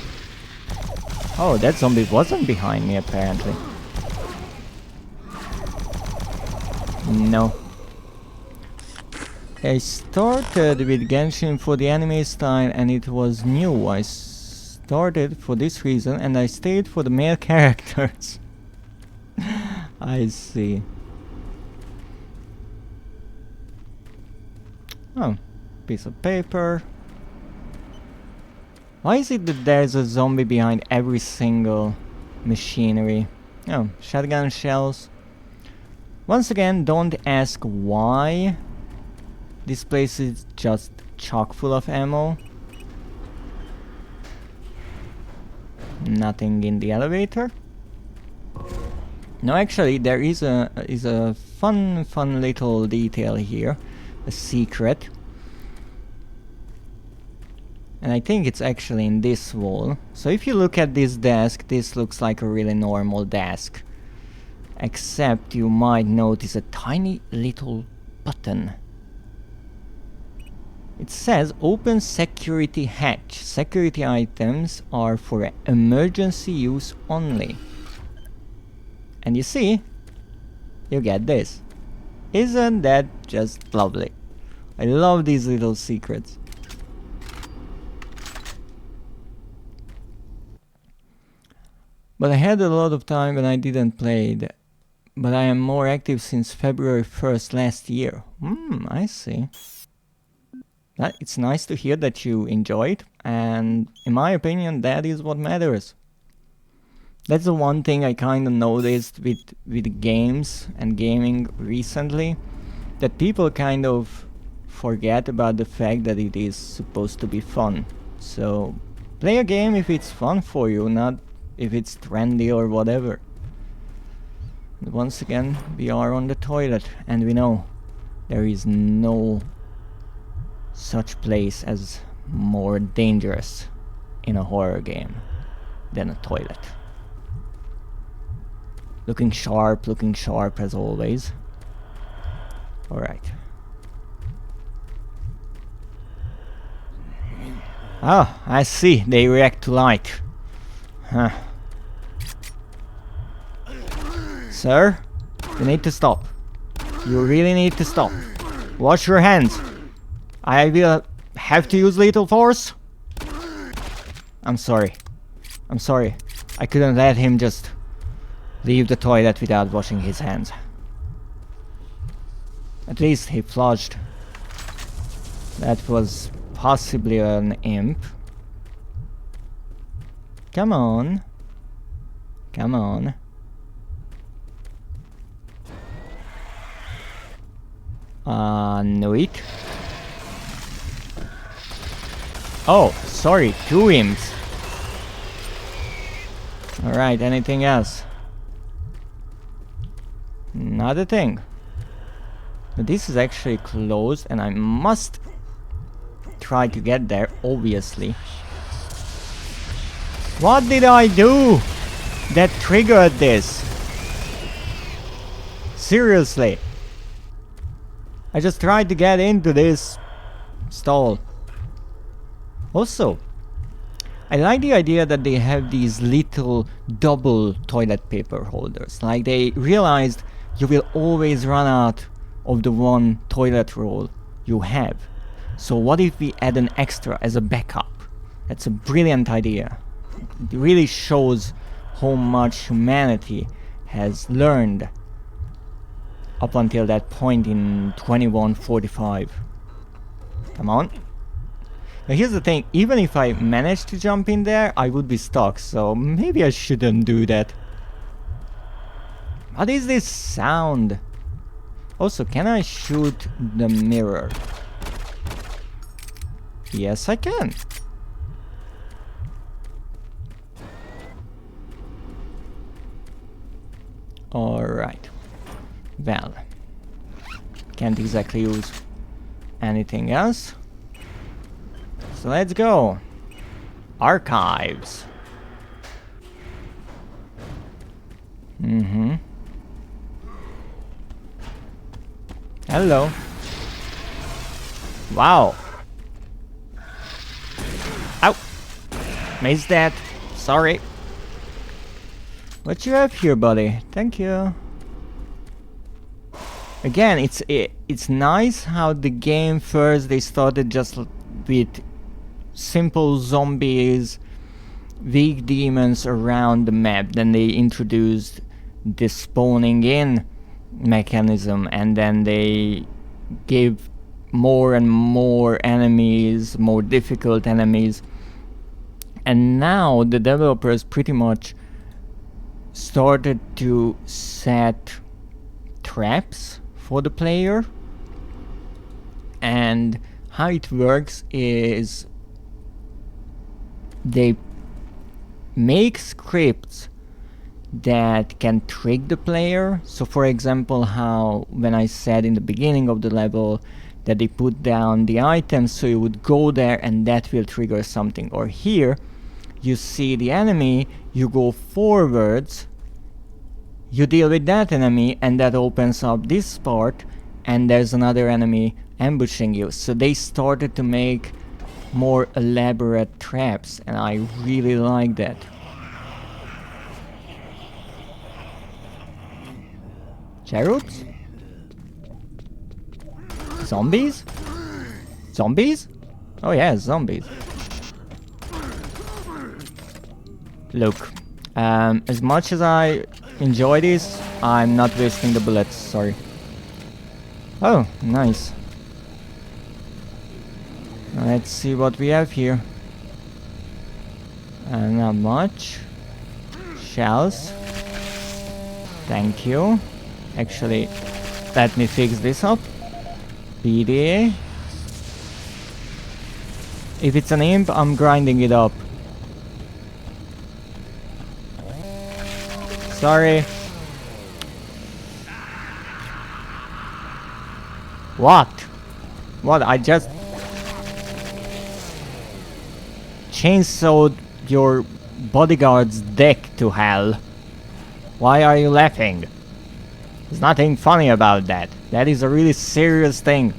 Oh, that zombie wasn't behind me apparently. No. I started with Genshin for the anime style and it was new. I started for this reason and I stayed for the male characters. I see. Oh, piece of paper. Why is it that there's a zombie behind every single machinery? Oh, shotgun shells. Once again, don't ask why. This place is just chock full of ammo. Nothing in the elevator. No, actually, there is a fun little detail here, a secret. And I think it's actually in this wall. So if you look at this desk, this looks like a really normal desk. Except you might notice a tiny little button. It says open security hatch. Security items are for emergency use only. And you see, you get this. Isn't that just lovely? I love these little secrets. But I had a lot of time and I didn't play it. But I am more active since February 1st last year. I see. It's nice to hear that you enjoy it, and in my opinion that is what matters. That's the one thing I kinda noticed with games and gaming recently, that people kind of forget about the fact that it is supposed to be fun. So play a game if it's fun for you, not if it's trendy or whatever. And once again, we are on the toilet, and we know there is no such place as more dangerous in a horror game than a toilet. Looking sharp as always. Alright. Oh, I see, they react to light. Huh. Sir, you need to stop. You really need to stop. Wash your hands. I will have to use lethal force. I'm sorry. I'm sorry. I couldn't let him just leave the toilet without washing his hands. At least he flushed. That was possibly an imp. Come on. Come on. No it. Oh, sorry, 2 imps. Alright, anything else? Not a thing. But this is actually closed and I must try to get there, obviously. What did I do that triggered this? Seriously. I just tried to get into this stall. Also, I like the idea that they have these little double toilet paper holders. Like they realized you will always run out of the one toilet roll you have. So what if we add an extra as a backup? That's a brilliant idea. It really shows how much humanity has learned up until that point in 2145. Come on. Now here's the thing, even if I managed to jump in there, I would be stuck, so maybe I shouldn't do that. What is this sound? Also, can I shoot the mirror? Yes, I can. Alright. Well, can't exactly use anything else. So let's go. Archives. Hello. Wow. Ow. Missed that. Sorry. What you have here, buddy? Thank you. Again, it's nice how the game first they started just with simple zombies, weak demons around the map. Then they introduced the spawning in mechanism, and then they gave more and more enemies, more difficult enemies. And now the developers pretty much started to set traps for the player. And how it works is they make scripts that can trick the player. So for example, how when I said in the beginning of the level that they put down the items so you would go there and that will trigger something, or here you see the enemy, you go forwards, you deal with that enemy, and that opens up this part and there's another enemy ambushing you. So they started to make more elaborate traps, and I really like that. Cherubs? Zombies? Zombies? Oh yeah, zombies. Look, as much as I enjoy this, I'm not wasting the bullets, sorry. Oh, nice. Let's see what we have here. Not much. Shells. Thank you. Actually, let me fix this up. PDA. If it's an imp, I'm grinding it up. Sorry. What? What? I just chainsawed your bodyguard's dick to hell. Why are you laughing? There's nothing funny about that. That is a really serious thing.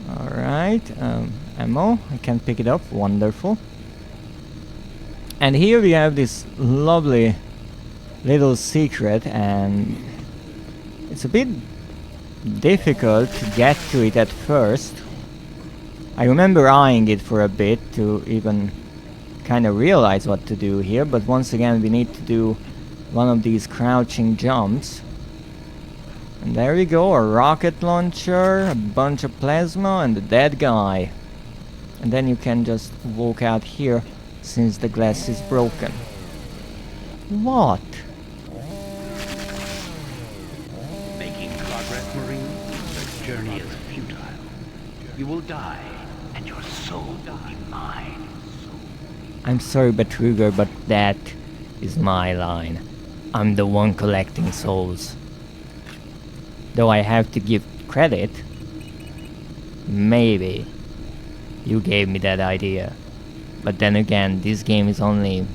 Alright, ammo. I can pick it up. Wonderful. And here we have this lovely little secret, and it's a bit difficult to get to it at first. I remember eyeing it for a bit to even kind of realize what to do here, but once again we need to do one of these crouching jumps. And there we go, a rocket launcher, a bunch of plasma, and a dead guy. And then you can just walk out here since the glass is broken. What? Making progress, Marine? The journey is futile. You will die, and your soul will be mine. I'm sorry, Betruger, but that is my line. I'm the one collecting souls. Though I have to give credit, maybe you gave me that idea. But then again, this game is only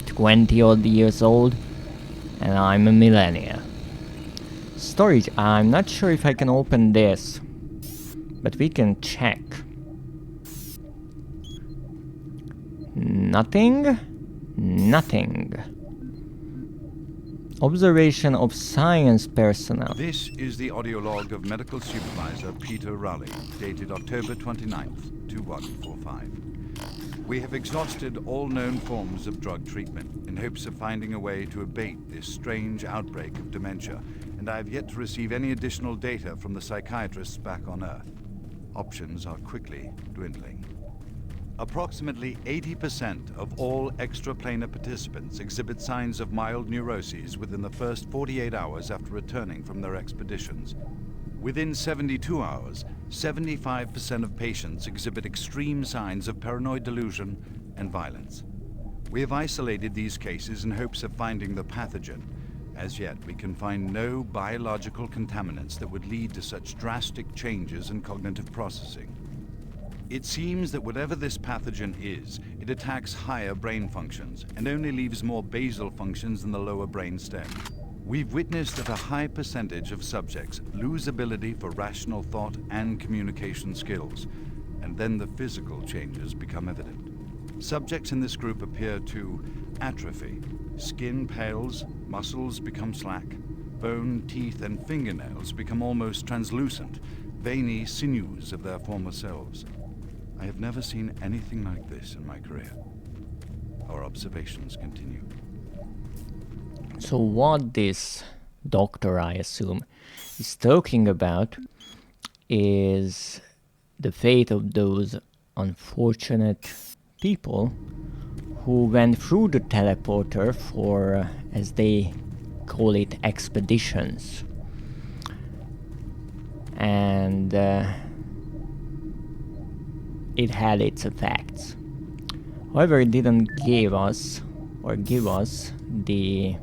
20 odd years old, and I'm a millennia. Storage, I'm not sure if I can open this, but we can check. Nothing. Nothing. Observation of science personnel. This is the audio log of Medical Supervisor Peter Raleigh, dated October 29th, 2145. We have exhausted all known forms of drug treatment in hopes of finding a way to abate this strange outbreak of dementia, and I have yet to receive any additional data from the psychiatrists back on Earth. Options are quickly dwindling. Approximately 80% of all extraplanar participants exhibit signs of mild neuroses within the first 48 hours after returning from their expeditions. Within 72 hours, 75% of patients exhibit extreme signs of paranoid delusion and violence. We have isolated these cases in hopes of finding the pathogen. As yet, we can find no biological contaminants that would lead to such drastic changes in cognitive processing. It seems that whatever this pathogen is, it attacks higher brain functions and only leaves more basal functions in the lower brain stem. We've witnessed that a high percentage of subjects lose ability for rational thought and communication skills, and then the physical changes become evident. Subjects in this group appear to atrophy. Skin pales, muscles become slack, bone, teeth, and fingernails become almost translucent, veiny sinews of their former selves. I have never seen anything like this in my career. Our observations continue. So what this doctor, I assume, is talking about is the fate of those unfortunate people who went through the teleporter for, as they call it, expeditions. And it had its effects. However, it didn't give us or give us the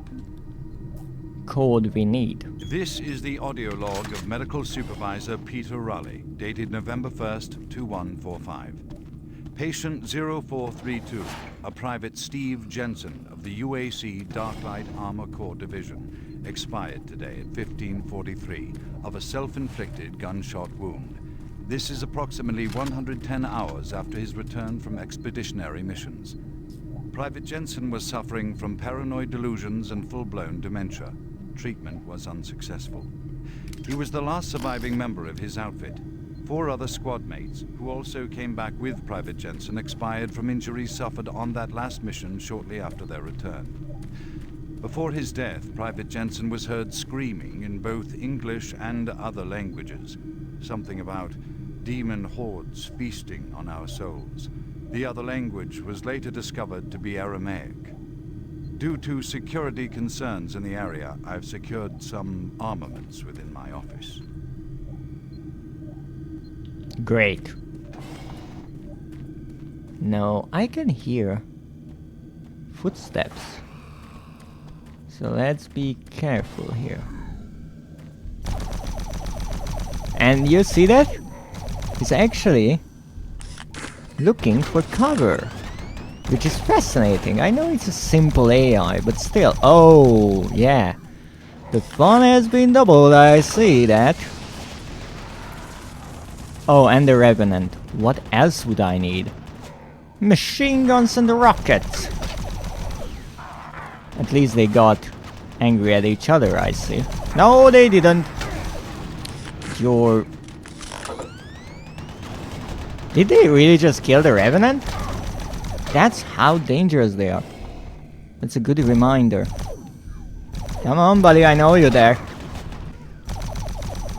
code we need. This is the audio log of Medical Supervisor Peter Raleigh, dated November 1st, 2145. Patient 0432, a Private Steve Jensen of the UAC Darklight Armor Corps Division, expired today at 1543 of a self-inflicted gunshot wound. This is approximately 110 hours after his return from expeditionary missions. Private Jensen was suffering from paranoid delusions and full-blown dementia. Treatment was unsuccessful. He was the last surviving member of his outfit. 4 other squad mates, who also came back with Private Jensen, expired from injuries suffered on that last mission shortly after their return. Before his death, Private Jensen was heard screaming in both English and other languages, something about demon hordes feasting on our souls. The other language was later discovered to be Aramaic. Due to security concerns in the area, I've secured some armaments within my office. Great. Now I can hear footsteps. So let's be careful here. And you see that? He's actually looking for cover, which is fascinating. I know it's a simple AI, but still. Oh, yeah. The fun has been doubled, I see that. Oh, and the Revenant. What else would I need? Machine guns and rockets. At least they got angry at each other, I see. No, they didn't. Did they really just kill the Revenant? That's how dangerous they are. That's a good reminder. Come on, buddy, I know you're there.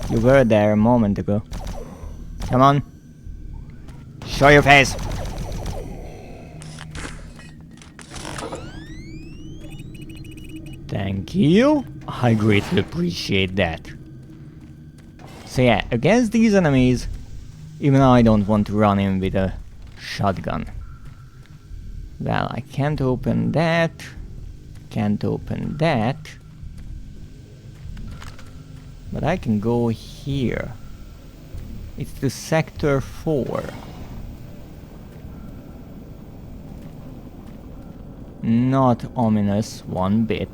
You were there a moment ago. Come on. Show your face. Thank you. I greatly appreciate that. So yeah, against these enemies, even I don't want to run in with a shotgun. Well, I can't open that. Can't open that. But I can go here. It's to Sector 4. Not ominous one bit.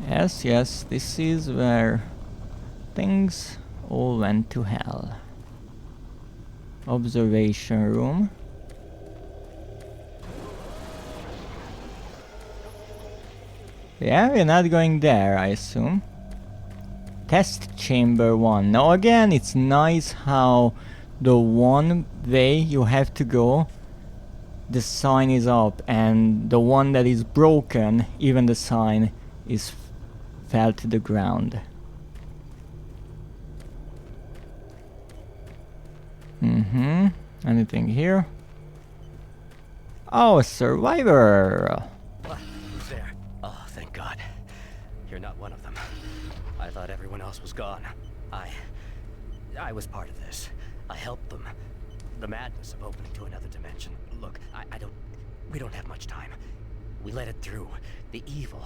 Yes, yes, this is where things all went to hell. Observation room. Yeah, we're not going there, I assume. Test chamber 1. Now again, it's nice how the one way you have to go, the sign is up, and the one that is broken, even the sign is fell to the ground. Anything here? Oh, a survivor! Who's there? Oh, thank God. You're not one of them. I thought everyone else was gone. I was part of this. I helped them. The madness of opening to another dimension. Look, we don't have much time. We let it through. The evil,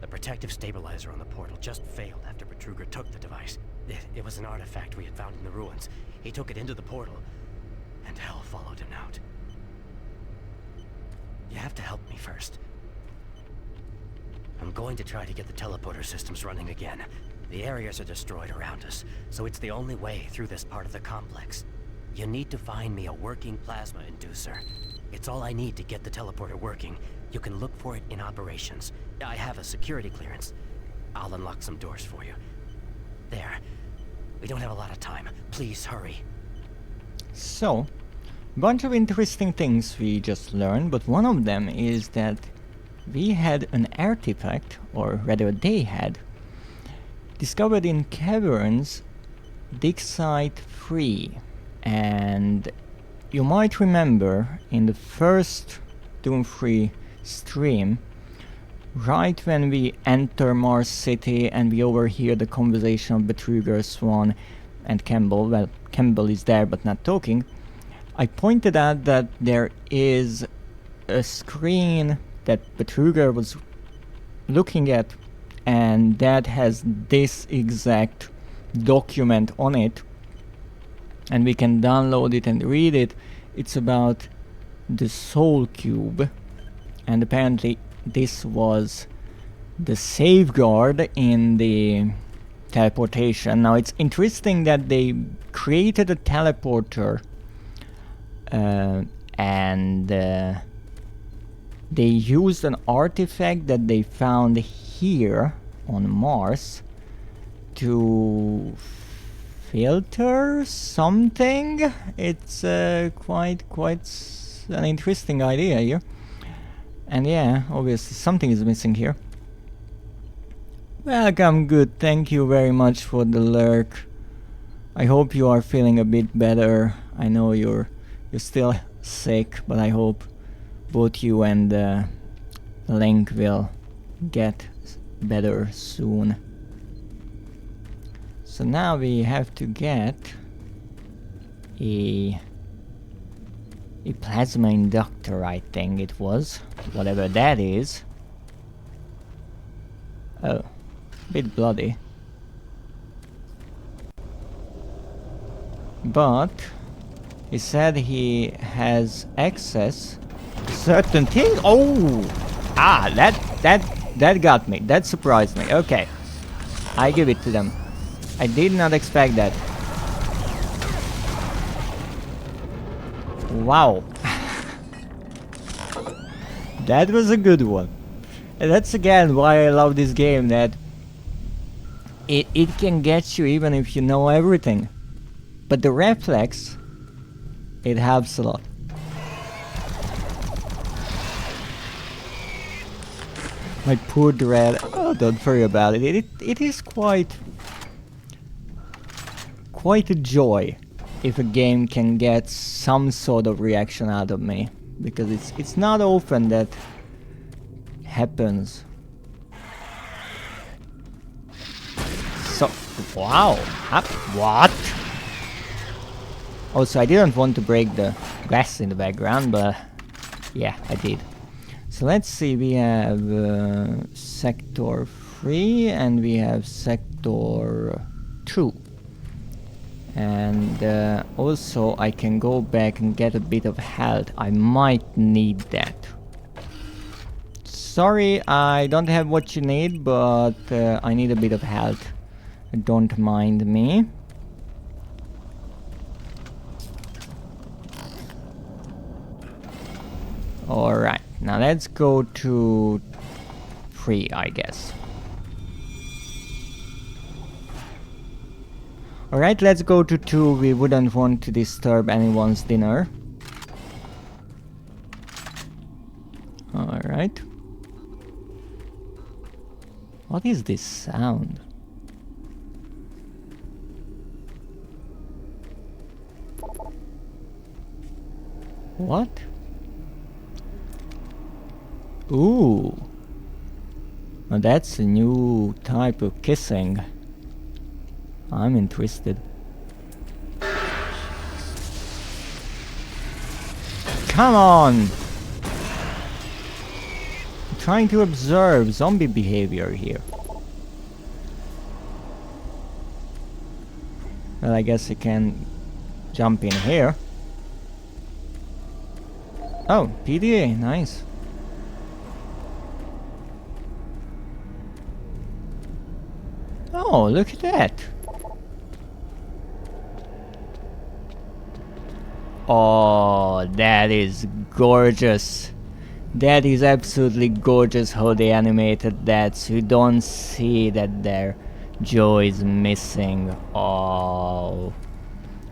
the protective stabilizer on the portal just failed after Betruger took the device. It was an artifact we had found in the ruins. He took it into the portal, and hell followed him out. You have to help me first. I'm going to try to get the teleporter systems running again. The areas are destroyed around us, so it's the only way through this part of the complex. You need to find me a working plasma inducer. It's all I need to get the teleporter working. You can look for it in operations. I have a security clearance. I'll unlock some doors for you. There. We don't have a lot of time. Please hurry. So, bunch of interesting things we just learned, but one of them is that we had an artifact, or rather they had, discovered in caverns dig site 3. And you might remember in the first Doom 3 stream, right when we enter Mars City and we overhear the conversation of Betruger, Swan and Campbell, well, Campbell is there but not talking, I pointed out that there is a screen that Betruger was looking at, and that has this exact document on it, and we can download it and read it. It's about the Soul Cube, and apparently this was the safeguard in the teleportation. Now it's interesting that they created a teleporter and they used an artifact that they found here on Mars to filter something. It's quite an interesting idea here. And yeah, obviously something is missing here. Welcome, good. Thank you very much for the lurk. I hope you are feeling a bit better. I know you're still sick, but I hope both you and Link will get better soon. So now we have to get a plasma inductor, I think it was, whatever that is. Oh, bit bloody. But he said he has access to certain things. Oh, that got me. That surprised me. Okay, I give it to them. I did not expect that. Wow. That was a good one. And that's again why I love this game, that it can get you even if you know everything. But the reflex, it helps a lot. My poor Dread. Oh, don't worry about it. It is quite a joy if a game can get some sort of reaction out of me, because it's not often that happens. So, wow. What? Also, I didn't want to break the glass in the background, but yeah, I did. So let's see, we have Sector 3 and we have Sector 2. And also I can go back and get a bit of health. I might need that. Sorry, I don't have what you need, but I need a bit of health. Don't mind me. Alright, now let's go to 3, I guess. Alright, let's go to 2. We wouldn't want to disturb anyone's dinner. Alright. What is this sound? What? Ooh. Well, that's a new type of kissing. I'm interested. Come on! I'm trying to observe zombie behavior here. Well, I guess I can jump in here. Oh, PDA, nice. Oh, look at that. Oh, that is gorgeous. That is absolutely gorgeous how they animated that, so you don't see that their jaw is missing. Oh.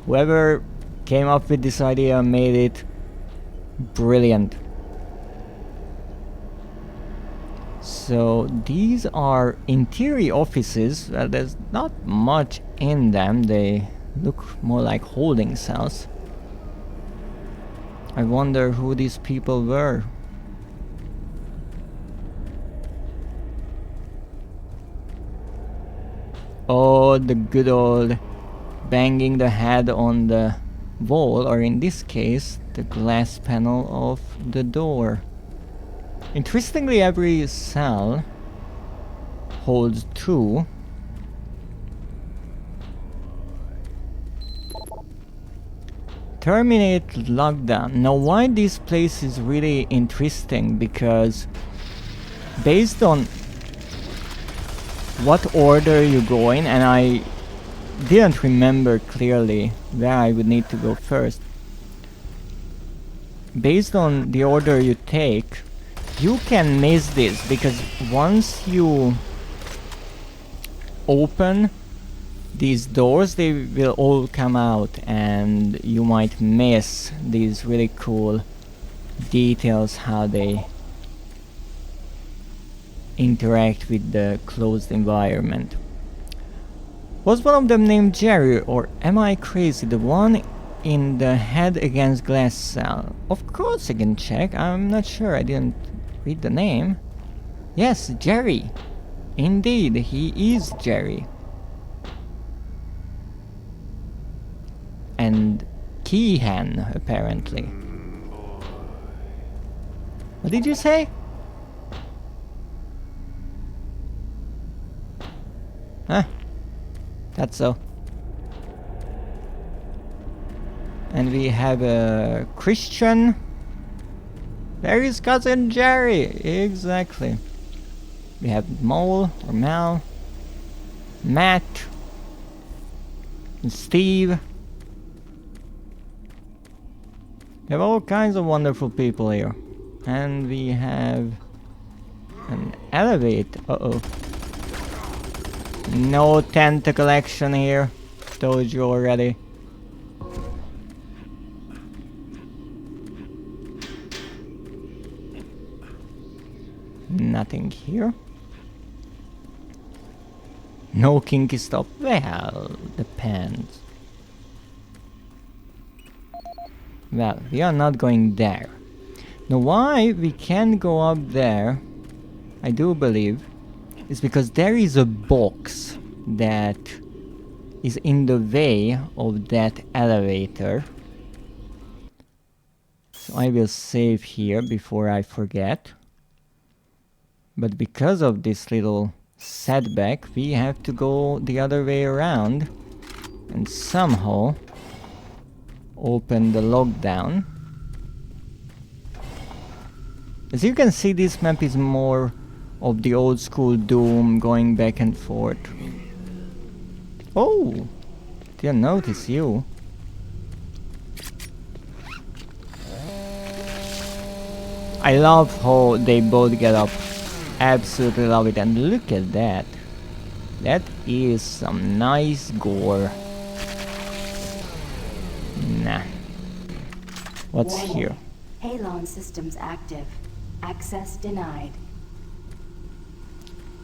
Whoever came up with this idea made it brilliant. So these are interior offices. Well, there's not much in them. They look more like holding cells. I wonder who these people were. Oh, the good old banging the head on the wall, or in this case, the glass panel of the door. Interestingly, every cell holds 2. Terminate lockdown. Now, why this place is really interesting, because based on what order you go in, and I didn't remember clearly where I would need to go first. Based on the order you take, you can miss this, because once you open these doors, they will all come out, and you might miss these really cool details, how they interact with the closed environment. Was one of them named Jerry, or am I crazy? The one in the head against glass cell. Of course I can check, I'm not sure, I didn't read the name. Yes, Jerry. Indeed, he is Jerry. And Keehan, apparently. What did you say? Huh? That's so. And we have a Christian. There is cousin Jerry. Exactly. We have Mole or Mal, Matt, and Steve. We have all kinds of wonderful people here. And we have an elevator. Uh-oh. No tentacle action here. Told you already. Nothing here. No kinky stop. Well, depends. Well, we are not going there. Now, why we can't go up there, I do believe, is because there is a box that is in the way of that elevator. So I will save here before I forget. But because of this little setback, we have to go the other way around and somehow open the lockdown. As you can see, this map is more of the old school Doom, going back and forth. Oh! Didn't notice you. I love how they both get up. Absolutely love it, and look at that. That is some nice gore. Nah. What's Warning. here? Halon systems active. Access denied.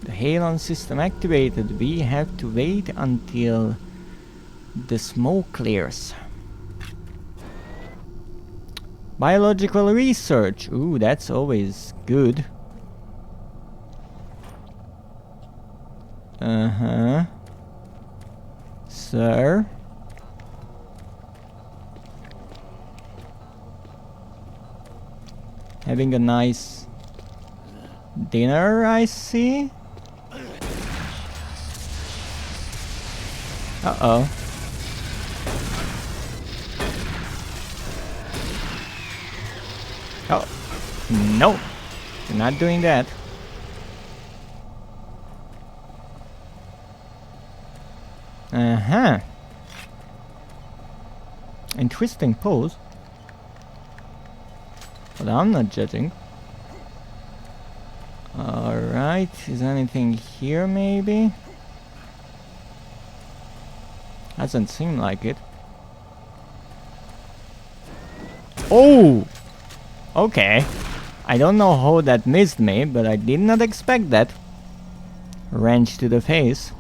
The Halon system activated. We have to wait until the smoke clears. Biological research. Ooh, that's always good. Uh-huh. Sir? Having a nice dinner, I see. Uh-oh. Oh. No. You're not doing that. Uh-huh. Interesting pose. But I'm not judging. Alright, is anything here maybe? Doesn't seem like it. Oh! Okay. I don't know how that missed me, but I did not expect that. Wrench to the face.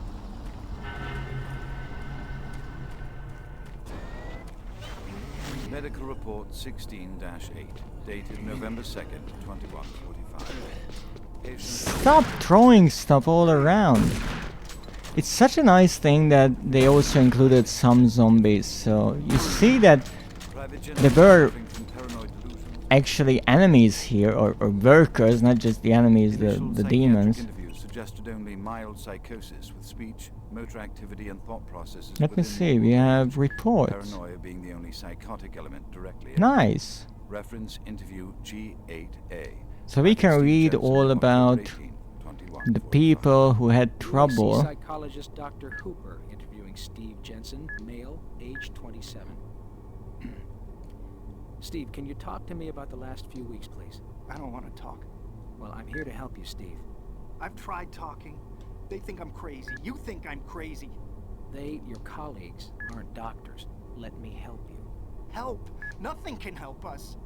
Medical report 16-8, dated November 2nd, 2145. Stop throwing stuff all around. It's such a nice thing that they also included some zombies. So you see that there were actually enemies here, or workers, not just the enemies, the demons. Interviews suggested only mild psychosis with speech, motor activity, and thought processes. Let me see, we have reports. Paranoia being the only psychotic element directly. Nice. Reference interview G8A. So we can read all about the people who had trouble. Psychologist Dr. Hooper interviewing Steve Jensen, male, age 27. Steve, can you talk to me about the last few weeks, please? I don't want to talk. Well, I'm here to help you, Steve. I've tried talking. They think I'm crazy. You think I'm crazy. They, your colleagues, aren't doctors. Let me help you. Help? Nothing can help us.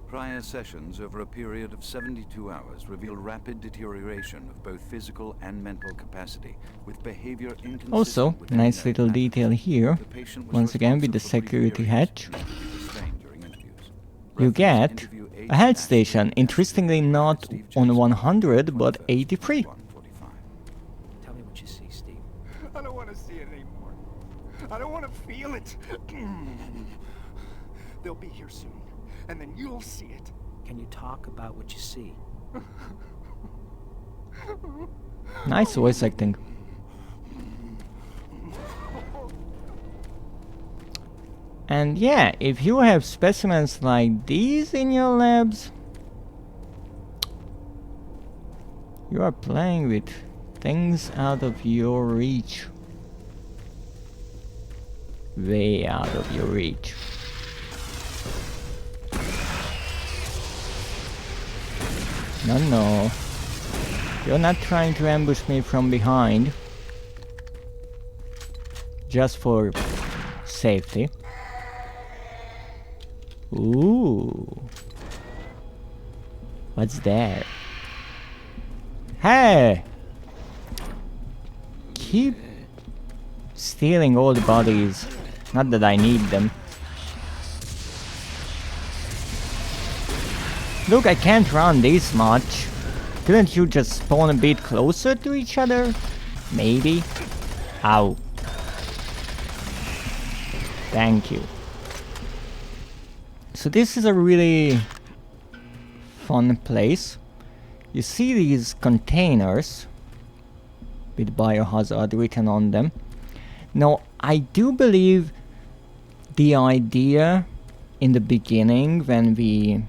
Prior sessions over a period of 72 hours reveal rapid deterioration of both physical and mental capacity, with behavior inconsistent Also, with nice ordinary little matter. detail here. The patient was Once again with the responsive for brief security hatch. periods, needing to be restrained during interviews. You Reference get interview a health H- station, interestingly not Steve on Jensen, 100 but 21st, 83. 21:45. Tell me what you see, Steve. I don't want to see it anymore. I don't want to feel it. They'll be here soon, and then you'll see it. Can you talk about what you see? Nice voice acting. And yeah, if you have specimens like these in your labs, you are playing with things out of your reach. Way out of your reach. No, no. You're not trying to ambush me from behind. Just for safety. Ooh. What's that? Hey! Keep stealing all the bodies. Not that I need them. Look, I can't run this much. Couldn't you just spawn a bit closer to each other? Maybe? Ow. Thank you. So this is a really fun place. You see these containers with biohazard written on them. Now, I do believe the idea in the beginning when we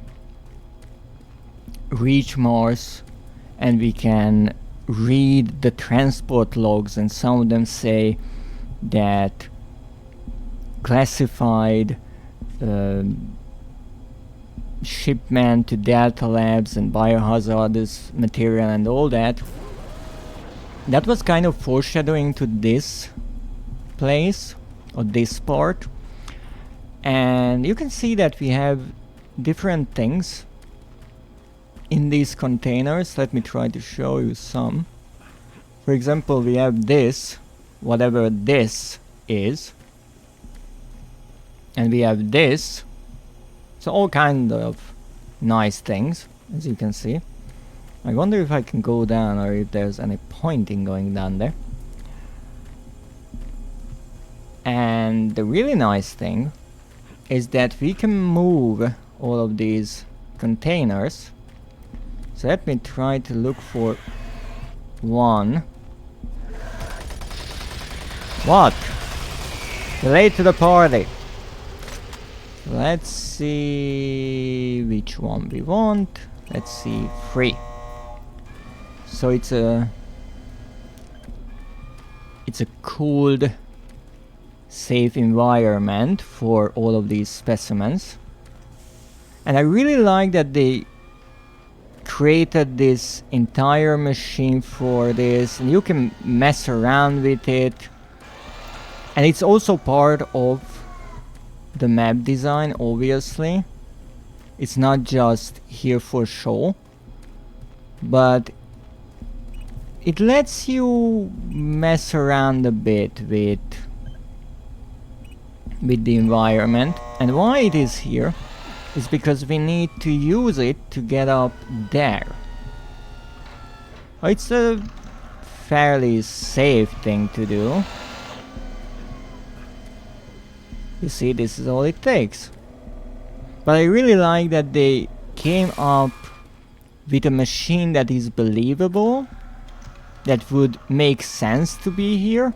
reach Mars and we can read the transport logs, and some of them say that classified shipment to Delta Labs and biohazardous material and all that. That was kind of foreshadowing to this place or this part. And you can see that we have different things in these containers. Let me try to show you some. For example, we have this, whatever this is, and we have this. So all kind of nice things, as you can see. I wonder if I can go down or if there's any point in going down there. And the really nice thing is that we can move all of these containers. So let me try to look for one. What? Late to the party. Let's see which one we want. Let's see 3. So it's a cooled, safe environment for all of these specimens. And I really like that they created this entire machine for this, and you can mess around with it. And it's also part of the map design, obviously. It's not just here for show, but it lets you mess around a bit with the environment. And why it is here is because we need to use it to get up there. It's a fairly safe thing to do. You see, this is all it takes. But I really like that they came up with a machine that is believable, that would make sense to be here,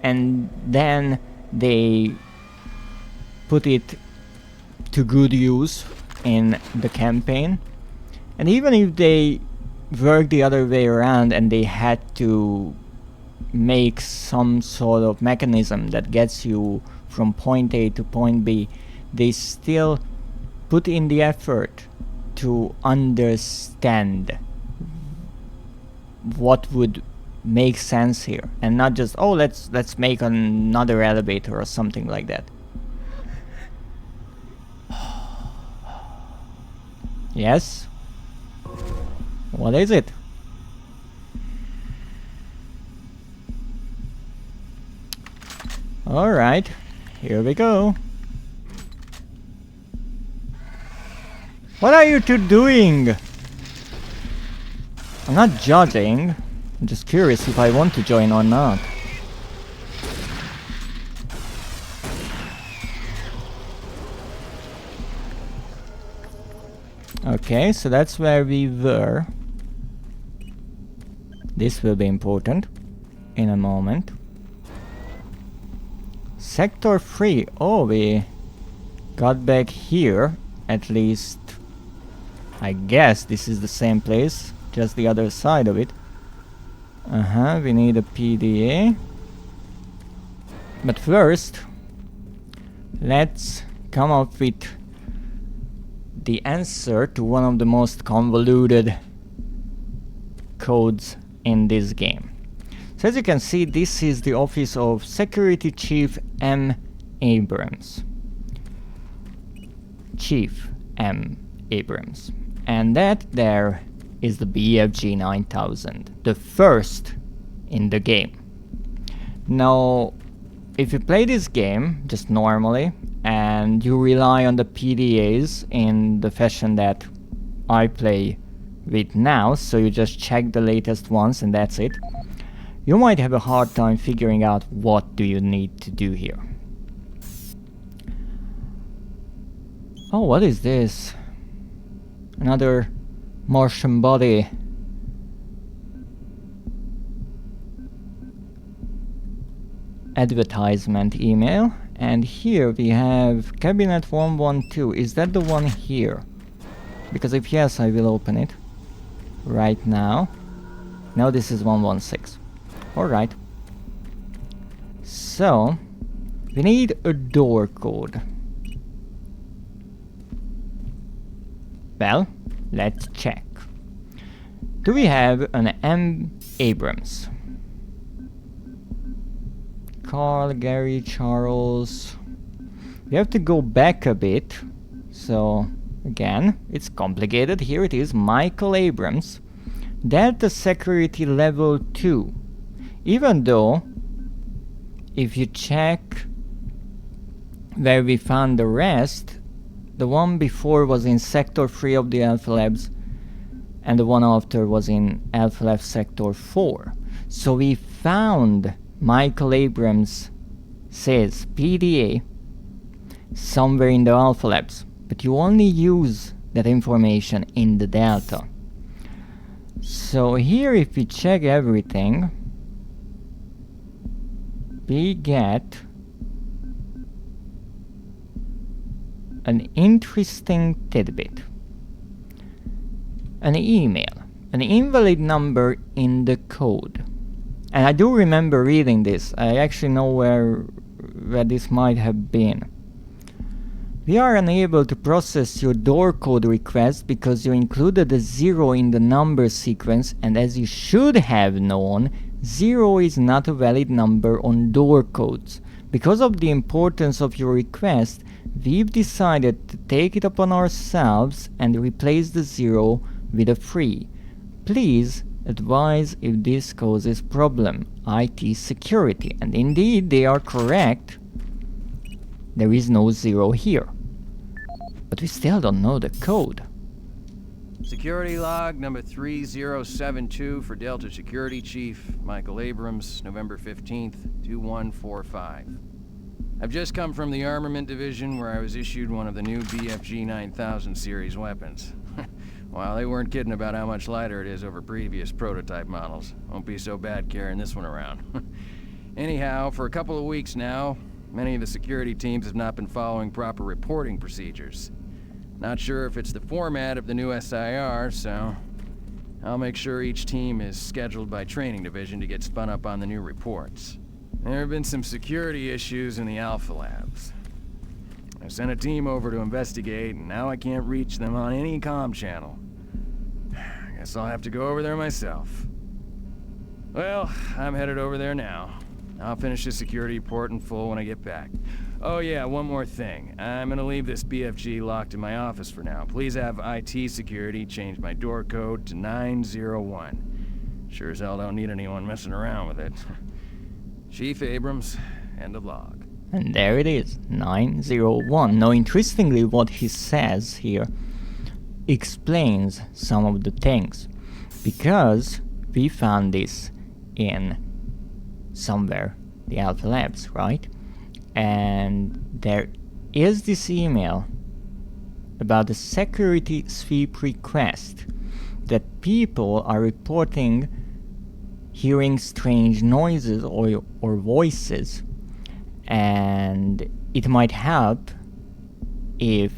and then they put it to good use in the campaign. And even if they work the other way around and they had to make some sort of mechanism that gets you from point A to point B, they still put in the effort to understand what would make sense here, and not just, oh, let's make another elevator or something like that. Yes? What is it? Alright, here we go. What are you two doing? I'm not judging. I'm just curious if I want to join or not. Okay, so that's where we were. This will be important in a moment. Sector 3. Oh, we got back here. At least, I guess this is the same place, just the other side of it. We need a PDA. But first, let's come up with the answer to one of the most convoluted codes in this game. So as you can see, this is the office of Security Chief M. Abrams. Chief M. Abrams. And that there is the BFG 9000, the first in the game. Now, if you play this game just normally, and you rely on the PDAs in the fashion that I play with now, so you just check the latest ones and that's it, you might have a hard time figuring out what do you need to do here. Oh, what is this? Another Martian body. Advertisement email. And here we have Cabinet 112. Is that the one here? Because if yes, I will open it right now. No, this is 116. Alright. So, we need a door code. Well, let's check. Do we have an M. Abrams? Carl, Gary, Charles. We have to go back a bit. So, again, it's complicated. Here it is, Michael Abrams. Delta Security Level 2. Even though, if you check where we found the rest, the one before was in Sector 3 of the Alpha Labs, and the one after was in Alpha Lab Sector 4. So we found Michael Abrams says PDA somewhere in the Alpha Labs, but you only use that information in the Delta. So here, if we check everything, we get an interesting tidbit. An email. An invalid number in the code. And I do remember reading this. I actually know where this might have been. We are unable to process your door code request because you included a 0 in the number sequence, and as you should have known, 0 is not a valid number on door codes. Because of the importance of your request, we've decided to take it upon ourselves and replace the 0 with a 3. Please advise if this causes problem. IT security. And indeed, they are correct. There is no 0 here. But we still don't know the code. Security log number 3072 for Delta Security Chief Michael Abrams, November 15th, 2145. I've just come from the Armament Division where I was issued one of the new BFG 9000 series weapons. Well, they weren't kidding about how much lighter it is over previous prototype models. Won't be so bad carrying this one around. Anyhow, for a couple of weeks now, many of the security teams have not been following proper reporting procedures. Not sure if it's the format of the new SIR, so I'll make sure each team is scheduled by training division to get spun up on the new reports. There have been some security issues in the Alpha Labs. I sent a team over to investigate, and now I can't reach them on any comm channel. Guess I'll have to go over there myself. Well, I'm headed over there now. I'll finish the security report in full when I get back. Oh yeah, one more thing. I'm gonna leave this BFG locked in my office for now. Please have IT security change my door code to 901. Sure as hell don't need anyone messing around with it. Chief Abrams, end of log. And there it is, 901. Now interestingly, what he says here explains some of the things. Because we found this in somewhere, the Alpha Labs, right? And there is this email about the security sweep request that people are reporting hearing strange noises or voices, and it might help if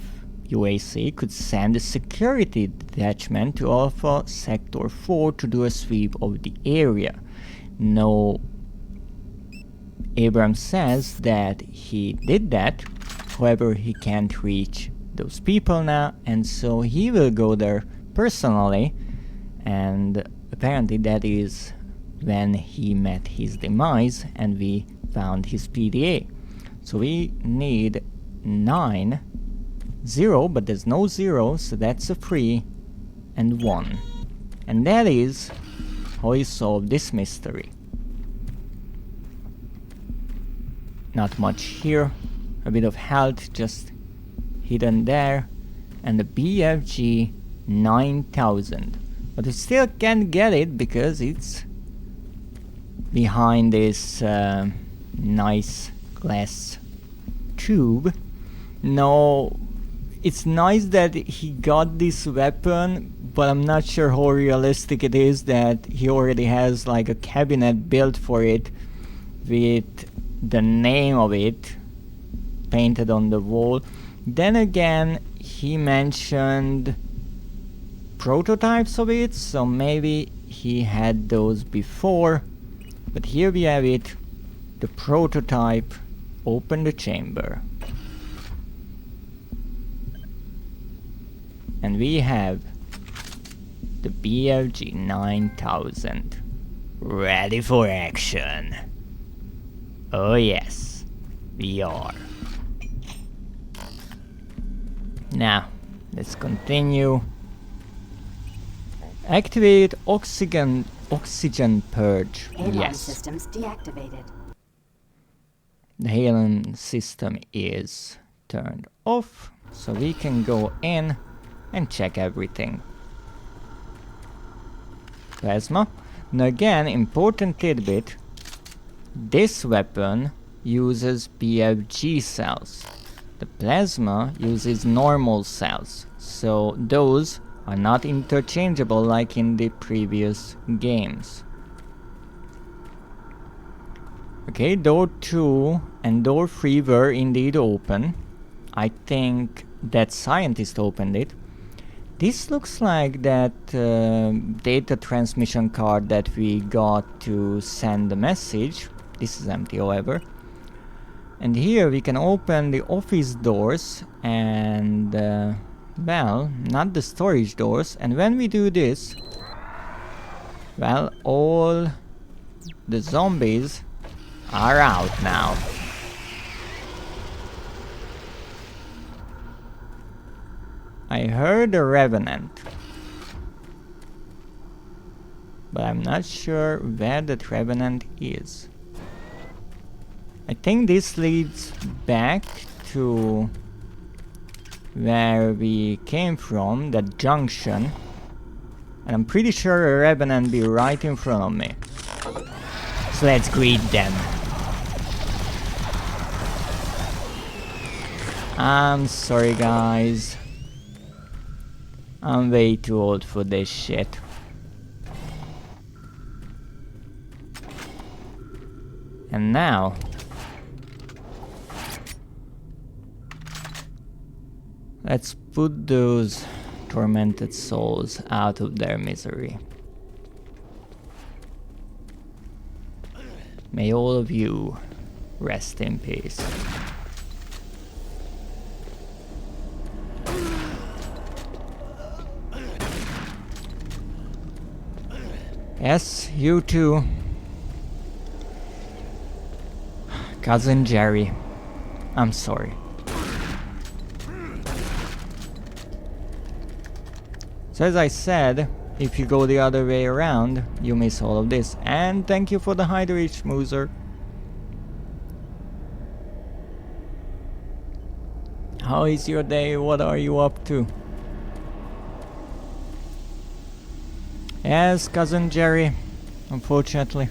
UAC could send a security detachment to Alpha Sector 4 to do a sweep of the area. Now, Abrams says that he did that, however he can't reach those people now, and so he will go there personally, and apparently that is when he met his demise and we found his PDA. So we need 9, 0, but there's no 0, so that's a 3 and 1. And that is how you solve this mystery. Not much here, a bit of health just hidden there, and the BFG 9000. But we still can't get it because it's behind this nice glass tube. Now, it's nice that he got this weapon, but I'm not sure how realistic it is that he already has like a cabinet built for it with the name of it painted on the wall. Then again, he mentioned prototypes of it, so maybe he had those before. But here we have it, the prototype. Open the chamber. And we have the BFG 9000 ready for action. Oh yes, we are. Now, let's continue. Activate oxygen purge. Halon yes. systems deactivated. The Halon system is turned off, so we can go in and check everything. Plasma. Now again, important tidbit. This weapon uses BFG cells. The plasma uses normal cells, so those are not interchangeable like in the previous games. Okay, door 2 and door 3 were indeed open. I think that scientist opened it. This looks like that data transmission card that we got to send the message. This is empty, however. And here we can open the office doors and, well, not the storage doors. And when we do this, well, all the zombies are out now. I heard a revenant, but I'm not sure where that revenant is. I think this leads back to where we came from, that junction, and I'm pretty sure a revenant be right in front of me. So let's greet them. I'm sorry, guys. I'm way too old for this shit. And now... let's put those tormented souls out of their misery. May all of you rest in peace. Yes, you too. Cousin Jerry, I'm sorry. So as I said, if you go the other way around, you miss all of this. And thank you for the hydration, Schmoozer. How is your day? What are you up to? Yes, Cousin Jerry, unfortunately.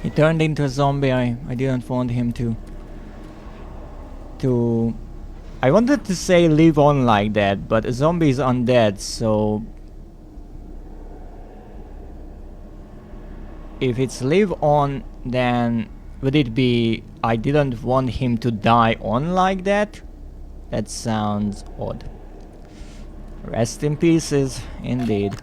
He turned into a zombie. I didn't want him to... I wanted to say live on like that, but a zombie is undead, so... if it's live on, then would it be I didn't want him to die on like that? That sounds odd. Rest in pieces, indeed.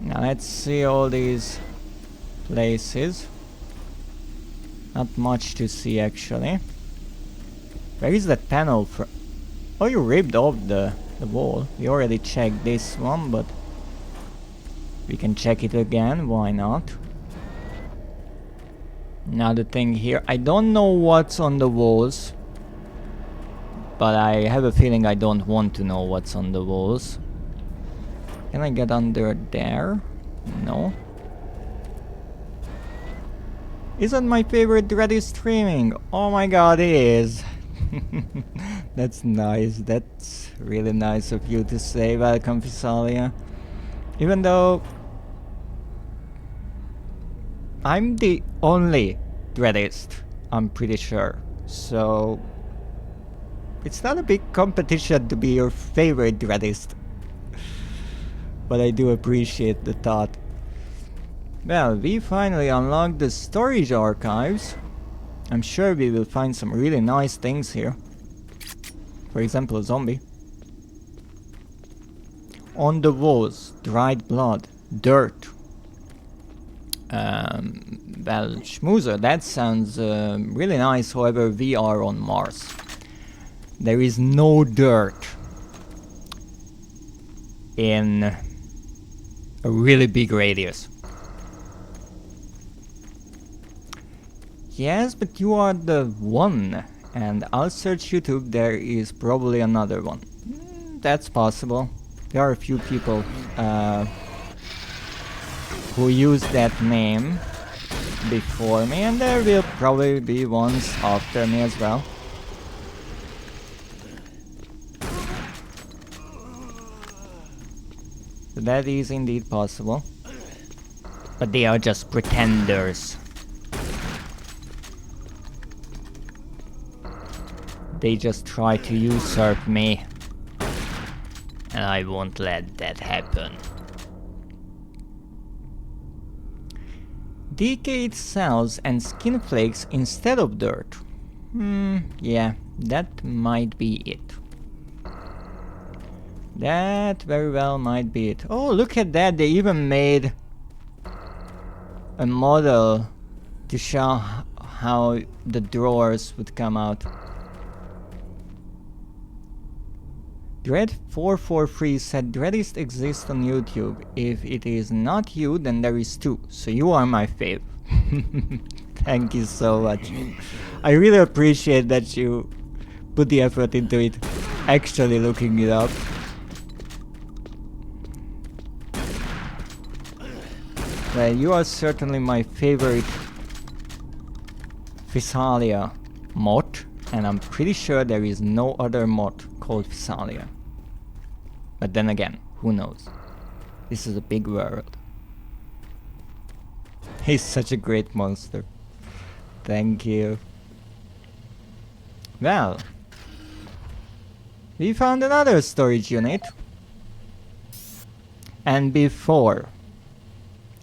Now let's see all these places. Not much to see actually. Where is that panel from? Oh, you ripped off the wall. We already checked this one, but we can check it again, why not? Another thing here, I don't know what's on the walls, but I have a feeling I don't want to know what's on the walls. Can I get under there? No. Isn't my favorite Dreadist streaming? Oh my god, it is. That's nice. That's really nice of you to say. Welcome, Visalia. Even though I'm the only Dreadist, I'm pretty sure. So it's not a big competition to be your favorite Dreadist. But I do appreciate the thought. Well, we finally unlocked the storage archives. I'm sure we will find some really nice things here. For example, a zombie. On the walls, dried blood, dirt. Well, Schmoozer, that sounds really nice, however, we are on Mars. There is no dirt in a really big radius. Yes, but you are the one, and I'll search YouTube, there is probably another one. That's possible. There are a few people who use that name before me, and there will probably be ones after me as well. So that is indeed possible. But they are just pretenders. They just try to usurp me. And I won't let that happen. Decayed cells and skin flakes instead of dirt. Yeah, that might be it. That very well might be it. Oh, look at that, they even made a model to show how the drawers would come out. Dread443 said Dreadist exists on YouTube. If it is not you, then there is two. So you are my fave. Thank you so much. I really appreciate that you put the effort into it, actually looking it up. Well, you are certainly my favorite Visalia mod, and I'm pretty sure there is no other mod called Visalia. But then again, who knows? This is a big world. He's such a great monster. Thank you. Well, we found another storage unit. And before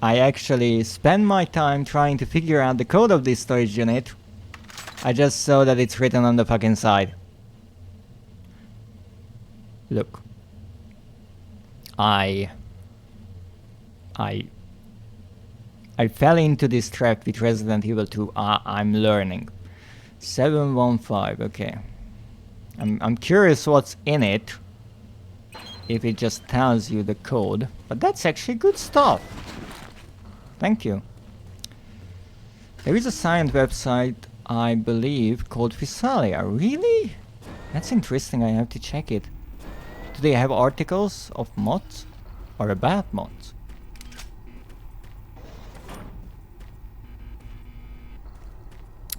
I actually spend my time trying to figure out the code of this storage unit, I just saw that it's written on the fucking side. Look. I fell into this trap with Resident Evil 2. I'm learning. 715, okay. I'm curious what's in it. If it just tells you the code. But that's actually good stuff. Thank you. There is a science website, I believe, called Physalia. Really? That's interesting, I have to check it. Do they have articles of mods? Or about mods?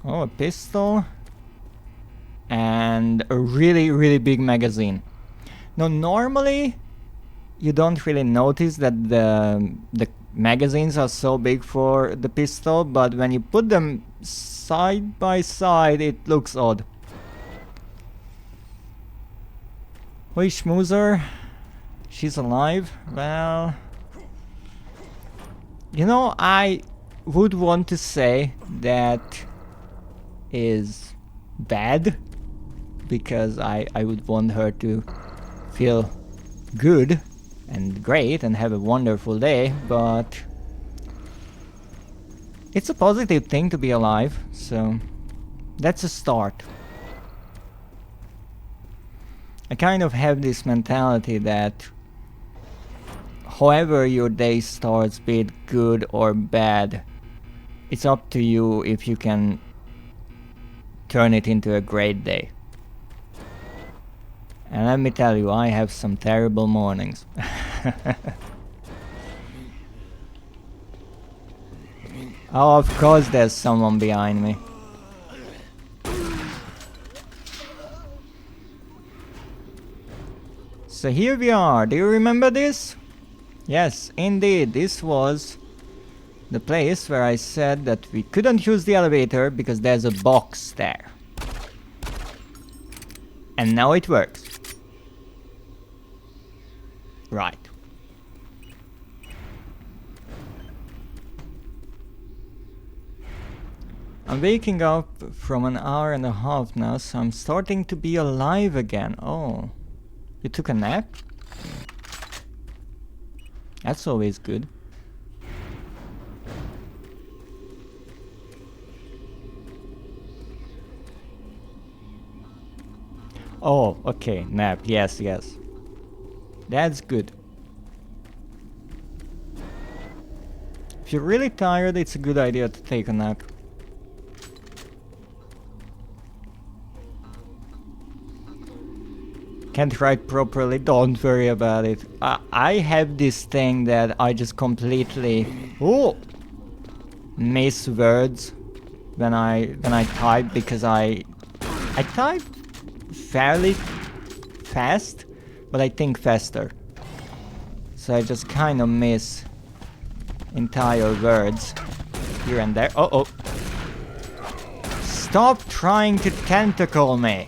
Oh, a pistol. And a really, really big magazine. Now, normally, you don't really notice that the magazines are so big for the pistol, but when you put them side by side, it looks odd. Hoi Schmoozer, she's alive. Well, you know, I would want to say that is bad, because I would want her to feel good and great and have a wonderful day, but it's a positive thing to be alive, so that's a start. I kind of have this mentality that however your day starts, be it good or bad, it's up to you if you can turn it into a great day. And let me tell you, I have some terrible mornings. Oh, of course there's someone behind me. So here we are. Do you remember this? Yes, indeed. This was the place where I said that we couldn't use the elevator because there's a box there. And now it works. Right. I'm waking up from an hour and a half now, so I'm starting to be alive again. Oh. You took a nap? That's always good. Oh, okay, nap. Yes, yes. That's good. If you're really tired, it's a good idea to take a nap. Can't write properly, don't worry about it. I have this thing that I just completely miss words when I type, because I type fairly fast, but I think faster. So I just kind of miss entire words here and there. Oh. Stop trying to tentacle me.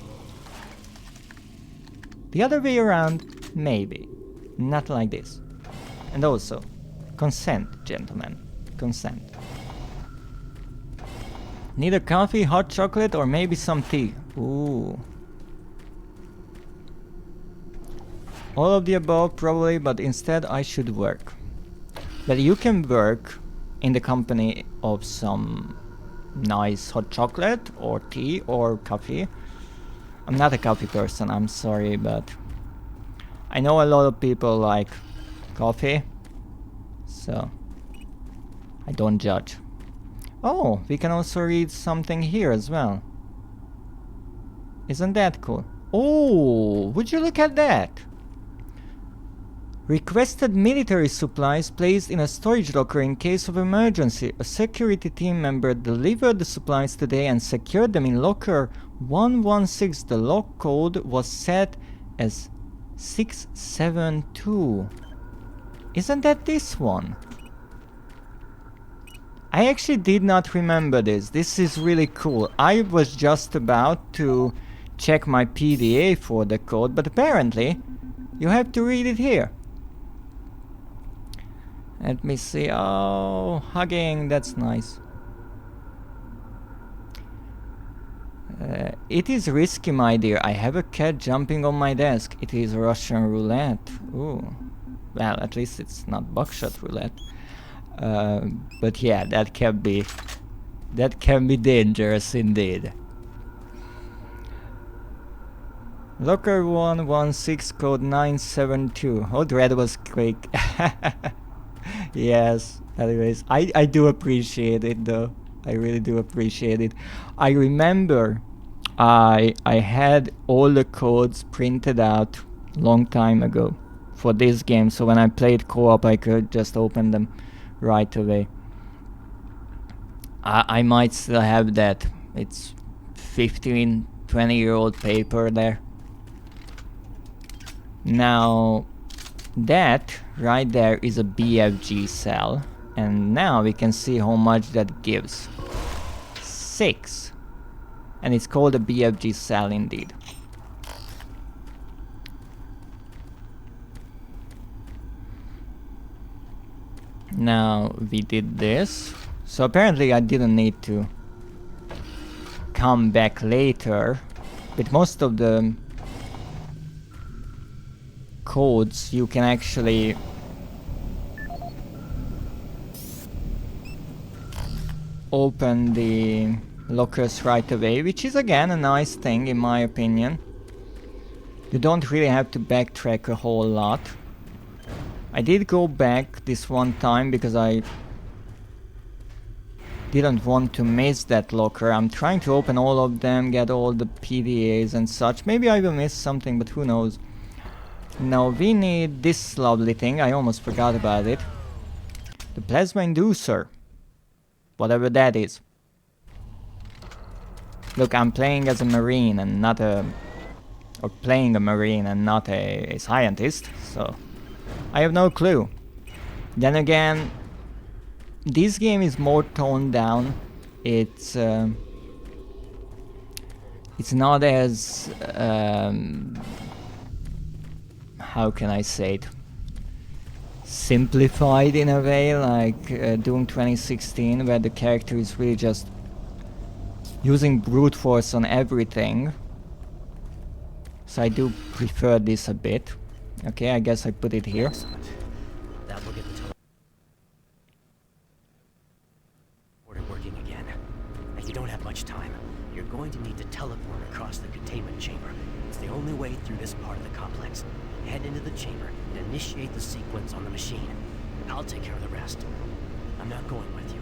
The other way around, maybe. Not like this. And also, consent, gentlemen. Consent. Need a coffee, hot chocolate, or maybe some tea. Ooh. All of the above, probably, but instead I should work. But you can work in the company of some nice hot chocolate, or tea, or coffee. I'm not a coffee person, I'm sorry, but I know a lot of people like coffee, so I don't judge. Oh, we can also read something here as well. Isn't that cool? Oh, would you look at that? Requested military supplies placed in a storage locker in case of emergency. A security team member delivered the supplies today and secured them in locker 116. The lock code was set as 672. Isn't that this one? I actually did not remember this. This is really cool. I was just about to check my PDA for the code, but apparently you have to read it here. Let me see. Oh, hugging, that's nice. It is risky, my dear. I have a cat jumping on my desk. It is Russian roulette. Ooh. Well, at least it's not buckshot roulette. But yeah, that can be dangerous indeed. Locker 116 code 972. Oh, Dread was quick. Yes. Anyways, I do appreciate it though. I really do appreciate it. I remember I had all the codes printed out long time ago for this game, so when I played co-op I could just open them right away. I might still have that. It's 15-20-year-old paper there. Now that right there is a BFG cell, and now we can see how much that gives. 6. And it's called a BFG cell indeed. Now we did this, so apparently I didn't need to come back later. With most of the codes you can actually open the lockers right away, which is again a nice thing in my opinion. You don't really have to backtrack a whole lot. I did go back this one time because I didn't want to miss that locker. I'm trying to open all of them, get all the PDAs and such. Maybe I will miss something, but who knows. Now we need this lovely thing. I almost forgot about it. The plasma inducer. Whatever that is. Look, I'm playing as a marine and not a... or playing a marine and not a scientist, so... I have no clue. Then again, this game is more toned down. It's not as... how can I say it? Simplified in a way, like Doom 2016, where the character is really just using brute force on everything. So I do prefer this a bit. Okay, I guess I put it here. That will get the teleporter working again. And you don't have much time. You're going to need to teleport across the containment chamber. It's the only way through this part of the complex. Head into the chamber and initiate the sequence on the machine. I'll take care of the rest. I'm not going with you.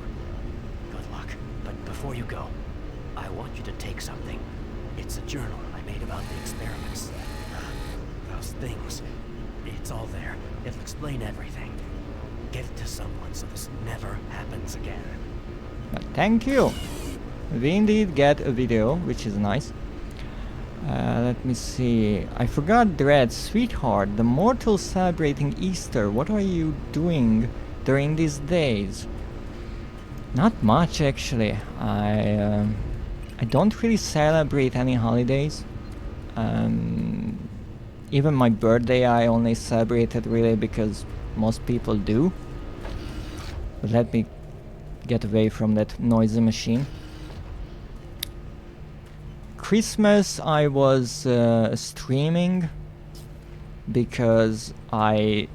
Good luck. But before you go, I want you to take something. It's a journal I made about the experiments. Those things. It's all there. It'll explain everything. Give it to someone so this never happens again. Thank you. We indeed get a video, which is nice. Let me see. I forgot Dread. Sweetheart, the mortals celebrating Easter. What are you doing during these days? Not much, actually. I don't really celebrate any holidays. Even my birthday I only celebrated really because most people do. But let me get away from that noisy machine. Christmas I was streaming because I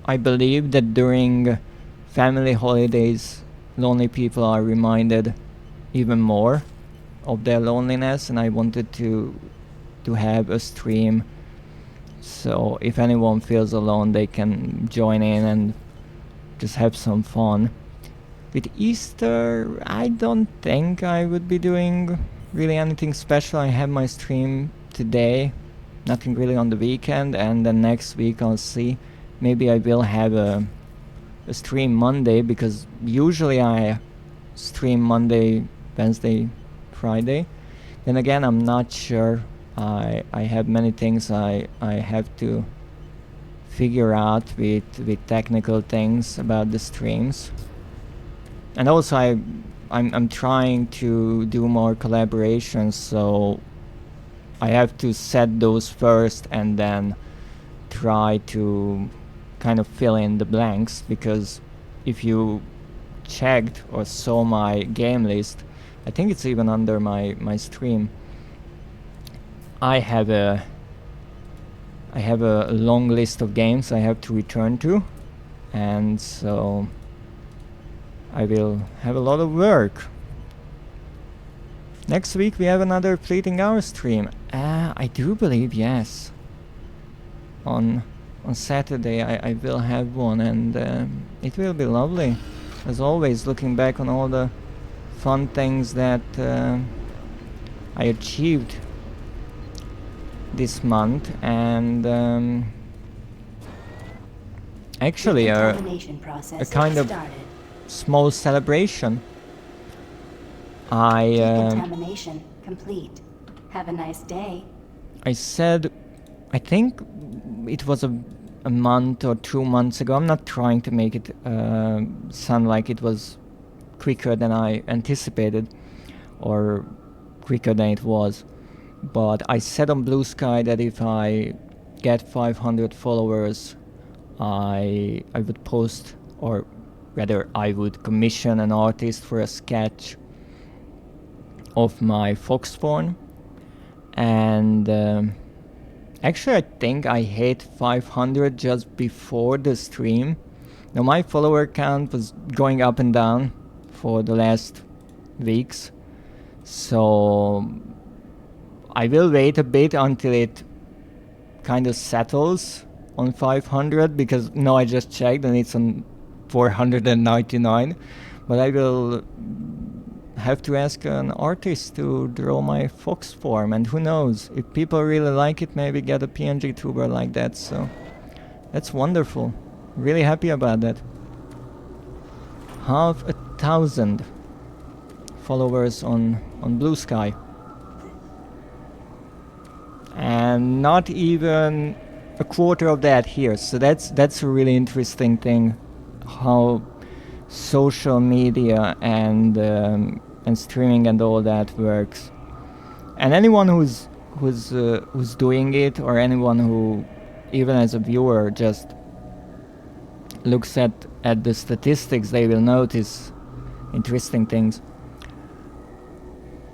believe that during family holidays lonely people are reminded even more of their loneliness, and I wanted to have a stream so if anyone feels alone they can join in and just have some fun. With Easter I don't think I would be doing really anything special. I have my stream today, nothing really on the weekend, and then next week I'll see. Maybe I will have a stream Monday, because usually I stream Monday, Wednesday, Friday. Then again, I'm not sure. I have many things I have to figure out with technical things about the streams. And also I'm trying to do more collaborations, so I have to set those first and then try to kind of fill in the blanks, because if you checked or saw my game list, I think it's even under my stream, I have a long list of games I have to return to, and so I will have a lot of work. Next week we have another Fleeting Hour stream. I do believe, yes. On Saturday I will have one, and it will be lovely. As always, looking back on all the fun things that I achieved this month, and actually a kind of small celebration. Decontamination complete. Have a nice day. I said, I think it was a month or 2 months ago. I'm not trying to make it sound like it was quicker than I anticipated or quicker than it was, but I said on Blue Sky that if I get 500 followers, I would post, or rather I would commission an artist for a sketch of my fox form. And actually I think I hit 500 just before the stream. Now my follower count was going up and down for the last weeks, so I will wait a bit until it kind of settles on 500, because now I just checked and it's on 499, but I will have to ask an artist to draw my fox form, and who knows, if people really like it, maybe get a PNG tuber like that. So that's wonderful, really happy about that. 500 followers on Blue Sky, and not even a quarter of that here. So that's a really interesting thing, how social media and streaming and all that works. And anyone who's doing it, or anyone who even as a viewer just looks at the statistics, they will notice interesting things.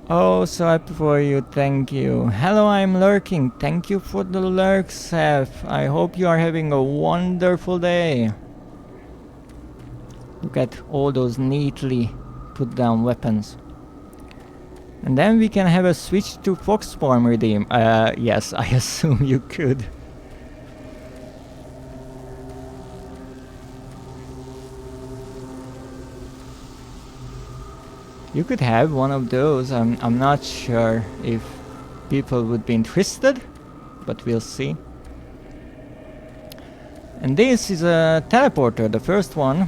Oh, so happy for you, thank you. Hello, I'm lurking. Thank you for the lurk, Seth. I hope you are having a wonderful day. Look at all those neatly put down weapons. And then we can have a switch to fox form redeem. Yes, I assume you could. You could have one of those. I'm not sure if people would be interested, but we'll see. And this is a teleporter, the first one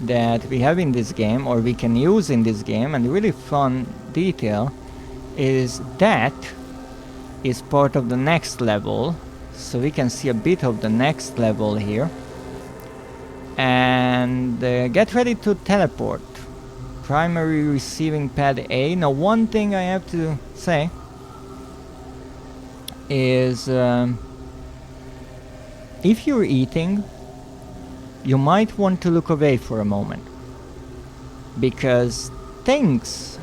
that we have in this game, or we can use in this game. And the really fun detail is that is part of the next level, so we can see a bit of the next level here. And get ready to teleport. Primary receiving pad A. Now one thing I have to say is if you're eating, you might want to look away for a moment, because things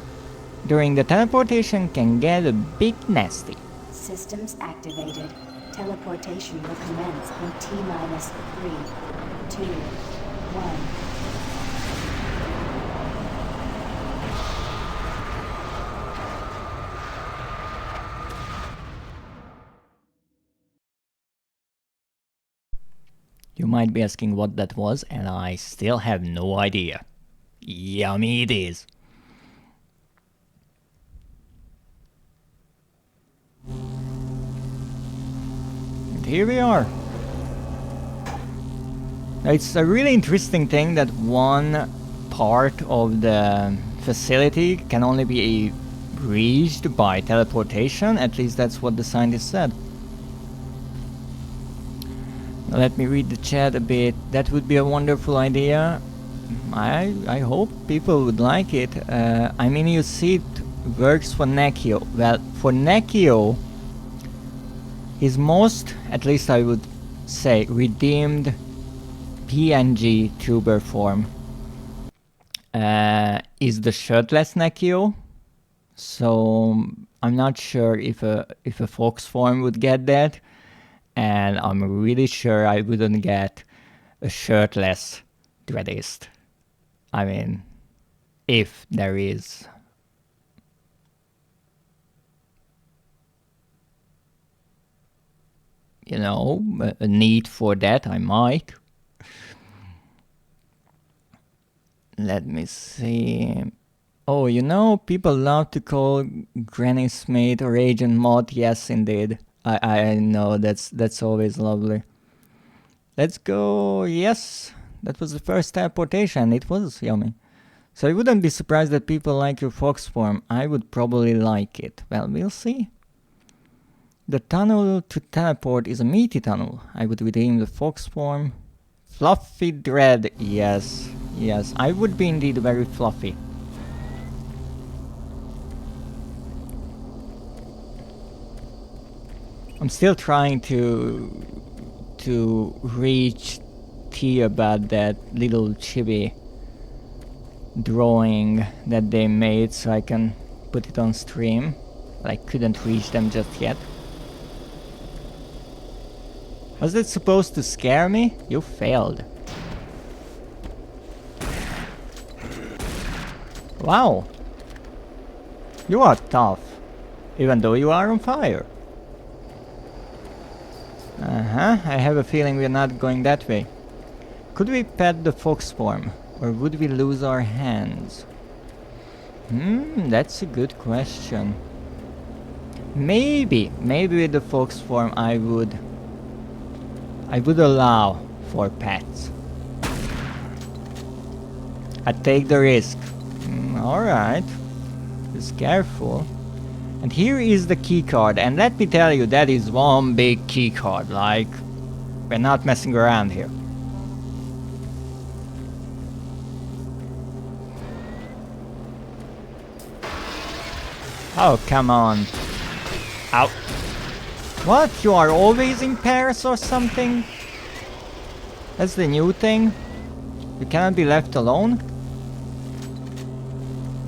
during the teleportation can get a bit nasty. Systems activated. Teleportation will commence in T-minus 3, 2, 1. You might be asking what that was, and I still have no idea. Yummy it is. And here we are. Now, it's a really interesting thing that one part of the facility can only be reached by teleportation. At least that's what the scientist said. Now let me read the chat a bit. That would be a wonderful idea. I hope people would like it. I mean, you see, it works for Nekio. Well, for Nekio, his most, at least I would say, redeemed PNG tuber form is the shirtless Nekio. So I'm not sure if a fox form would get that, and I'm really sure I wouldn't get a shirtless Dreadist. I mean, if there is. You know, a need for that, I might. Let me see. Oh, you know, people love to call Granny's Maid or Agent Mod. Yes, indeed. I know, that's always lovely. Let's go. Yes, that was the first teleportation. It was yummy. So I wouldn't be surprised that people like your fox form. I would probably like it. Well, we'll see. The tunnel to teleport is a meaty tunnel. I would redeem the fox form. Fluffy Dread. Yes, yes. I would be indeed very fluffy. I'm still trying to reach T about that little chibi drawing that they made so I can put it on stream. But I couldn't reach them just yet. Was it supposed to scare me? You failed. Wow. You are tough, even though you are on fire. I have a feeling we're not going that way. Could we pet the fox form, or would we lose our hands? That's a good question. Maybe with the fox form I would allow for pets. I'd take the risk. Alright. Just careful. And here is the key card, and let me tell you, that is one big key card. Like, we're not messing around here. Oh, come on. Ow. What? You are always in pairs or something? That's the new thing? You cannot be left alone?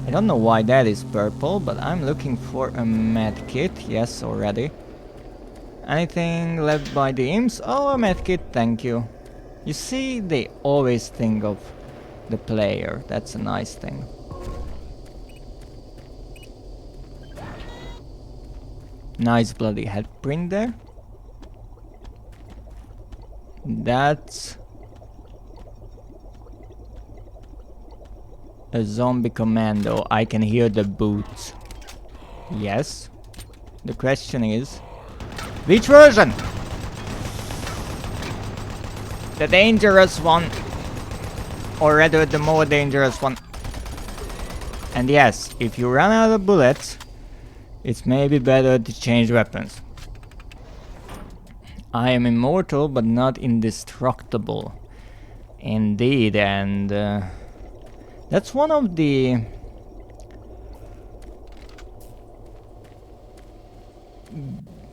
I don't know why that is purple, but I'm looking for a medkit. Yes, already. Anything left by the imps? Oh, a medkit, thank you. You see, they always think of the player. That's a nice thing. Nice bloody headprint there. That's a zombie commando. I can hear the boots. Yes. The question is, which version? The dangerous one, or rather the more dangerous one. And yes, if you run out of bullets, it's maybe better to change weapons. I am immortal but not indestructible. Indeed, and that's one of the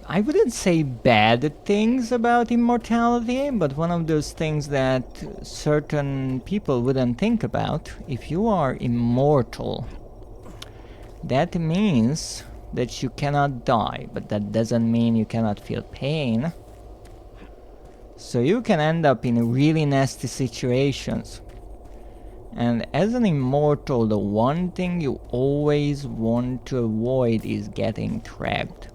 I wouldn't say bad things about immortality, but one of those things that certain people wouldn't think about. If you are immortal, that means that you cannot die, but that doesn't mean you cannot feel pain. So you can end up in really nasty situations. And as an immortal, the one thing you always want to avoid is getting trapped.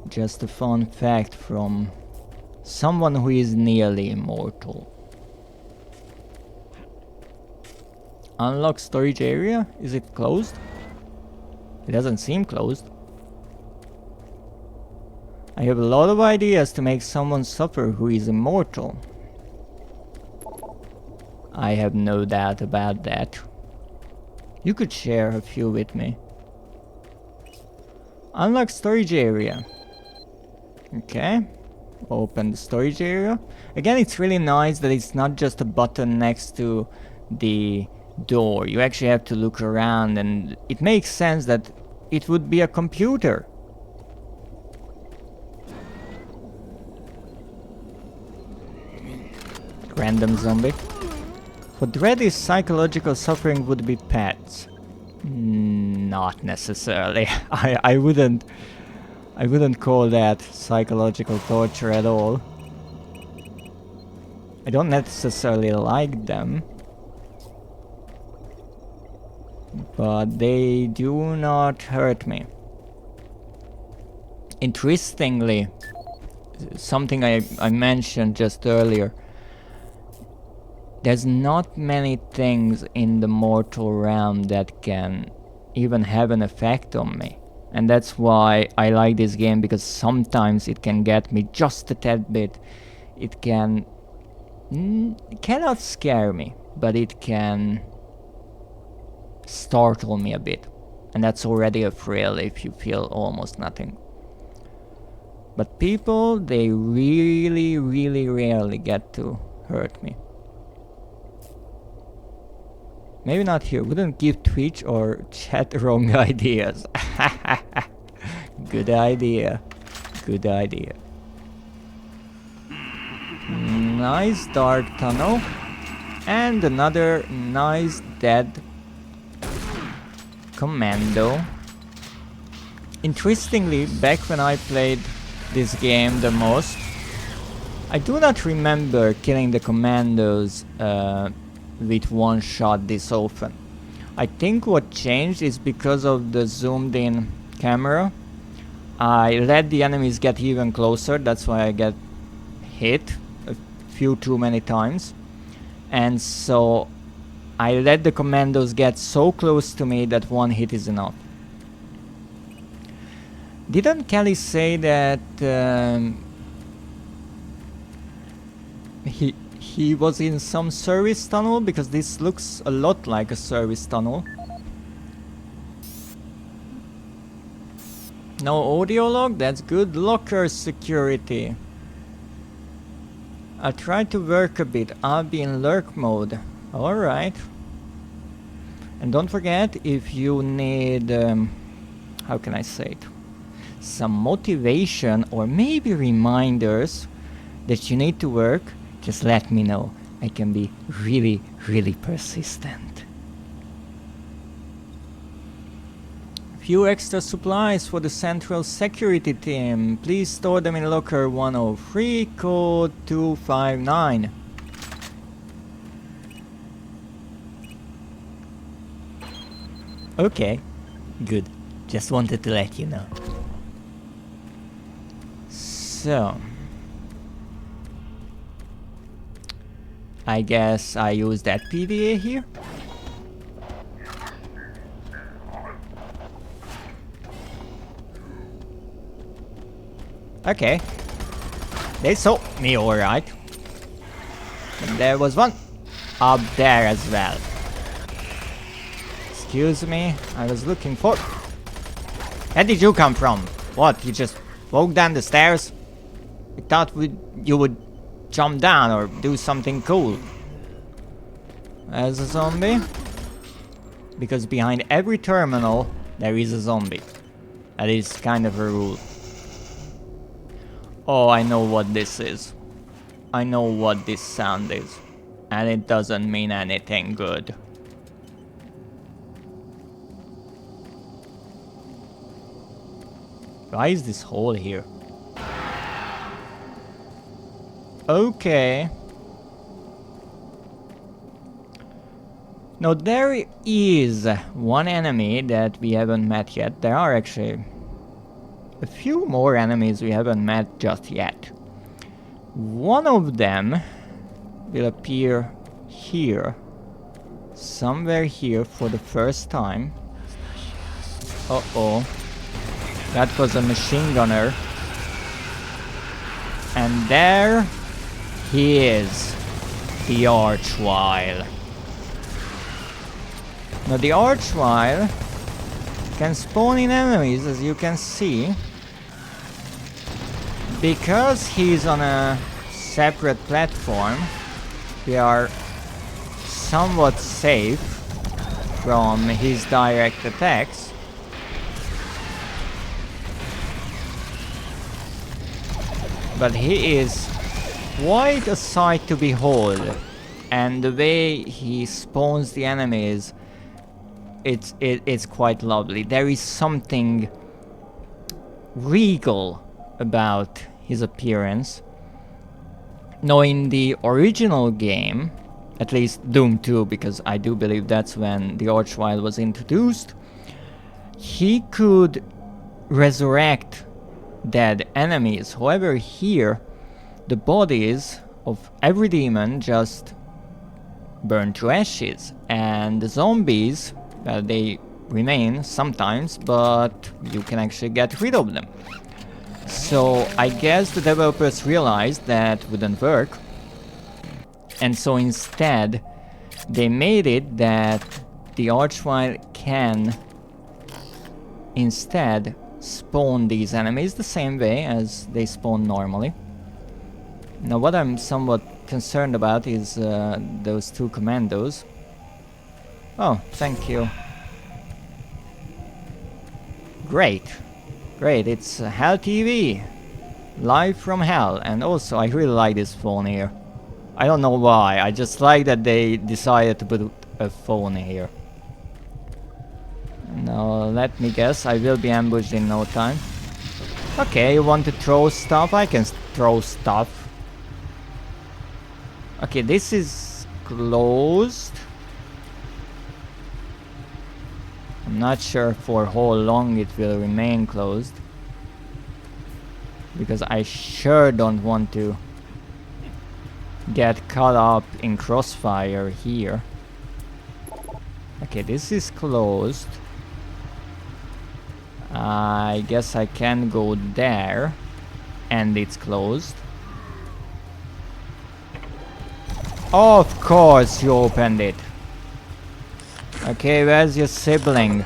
Just a fun fact from someone who is nearly immortal. Unlock storage area? Is it closed? It doesn't seem closed. I have a lot of ideas to make someone suffer who is immortal. I have no doubt about that. You could share a few with me. Unlock storage area. Okay. open the storage area. Again, it's really nice that it's not just a button next to the door. You actually have to look around, and it makes sense that it would be a computer. Random zombie. For Dreadist, psychological suffering would be pets. Not necessarily. I wouldn't call that psychological torture at all. I don't necessarily like them, but they do not hurt me. Interestingly, something I mentioned just earlier, there's not many things in the mortal realm that can even have an effect on me. And that's why I like this game, because sometimes it can get me just a tad bit. It can... it cannot scare me, but it can startle me a bit. And that's already a thrill if you feel almost nothing. But people, they really, really rarely get to hurt me. Maybe not here. Wouldn't give Twitch or chat wrong ideas. Good idea. Good idea. Nice dark tunnel. And another nice dead commando. Interestingly, back when I played this game the most, I do not remember killing the commandos with one shot this often. I think what changed is because of the zoomed in camera. I let the enemies get even closer, that's why I get hit a few too many times. And so I let the commandos get so close to me that one hit is enough. Didn't Kelly say that he was in some service tunnel? Because this looks a lot like a service tunnel. No audio log? That's good. Locker security. I'll try to work a bit. I'll be in lurk mode. Alright. And don't forget, if you need... how can I say it? Some motivation or maybe reminders that you need to work, just let me know. I can be really, really persistent. Few extra supplies for the central security team. Please store them in locker 103, code 259. Okay, good. Just wanted to let you know. So... I guess I use that PDA here. Okay. They saw me alright. And there was one up there as well. Excuse me, I was looking for... Where did you come from? What, you just walked down the stairs? I thought you would jump down or do something cool. There's a zombie. Because behind every terminal there is a zombie. That is kind of a rule. Oh, I know what this is. I know what this sound is. And it doesn't mean anything good. Why is this hole here? Okay. Now there is one enemy that we haven't met yet. There are actually a few more enemies we haven't met just yet. One of them will appear here. Somewhere here for the first time. Uh-oh. That was a machine gunner. And there he is. The Archvile. Now the Archvile can spawn in enemies, as you can see. because he's on a separate platform, we are somewhat safe from his direct attacks. But he is quite a sight to behold, and the way he spawns the enemies, it's quite lovely. There is something regal about his appearance. Now in the original game, at least Doom 2, because I do believe that's when the Archvile was introduced, he could resurrect dead enemies. However, here the bodies of every demon just burn to ashes, and the zombies, well, they remain sometimes, but you can actually get rid of them. So I guess the developers realized that wouldn't work, and so instead they made it that the Archvile can instead spawn these enemies the same way as they spawn normally. Now what I'm somewhat concerned about is those two commandos. Oh, thank you. Great. Great, it's Hell TV. Live from Hell. And also, I really like this phone here. I don't know why, I just like that they decided to put a phone here. Now, let me guess, I will be ambushed in no time. Okay, you want to throw stuff? I can throw stuff. Okay, this is closed. I'm not sure for how long it will remain closed, because I sure don't want to get caught up in crossfire here. Okay, this is closed. I guess I can go there, and it's closed. Of course you opened it. Okay, where's your sibling?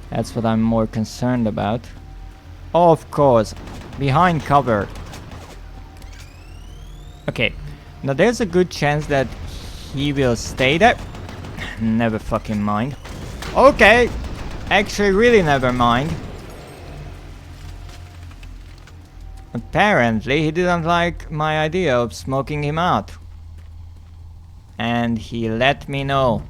That's what I'm more concerned about. Of course, behind cover. Okay, now there's a good chance that he will stay there. Never fucking mind. Okay, actually really never mind. Apparently he didn't like my idea of smoking him out. And he let me know.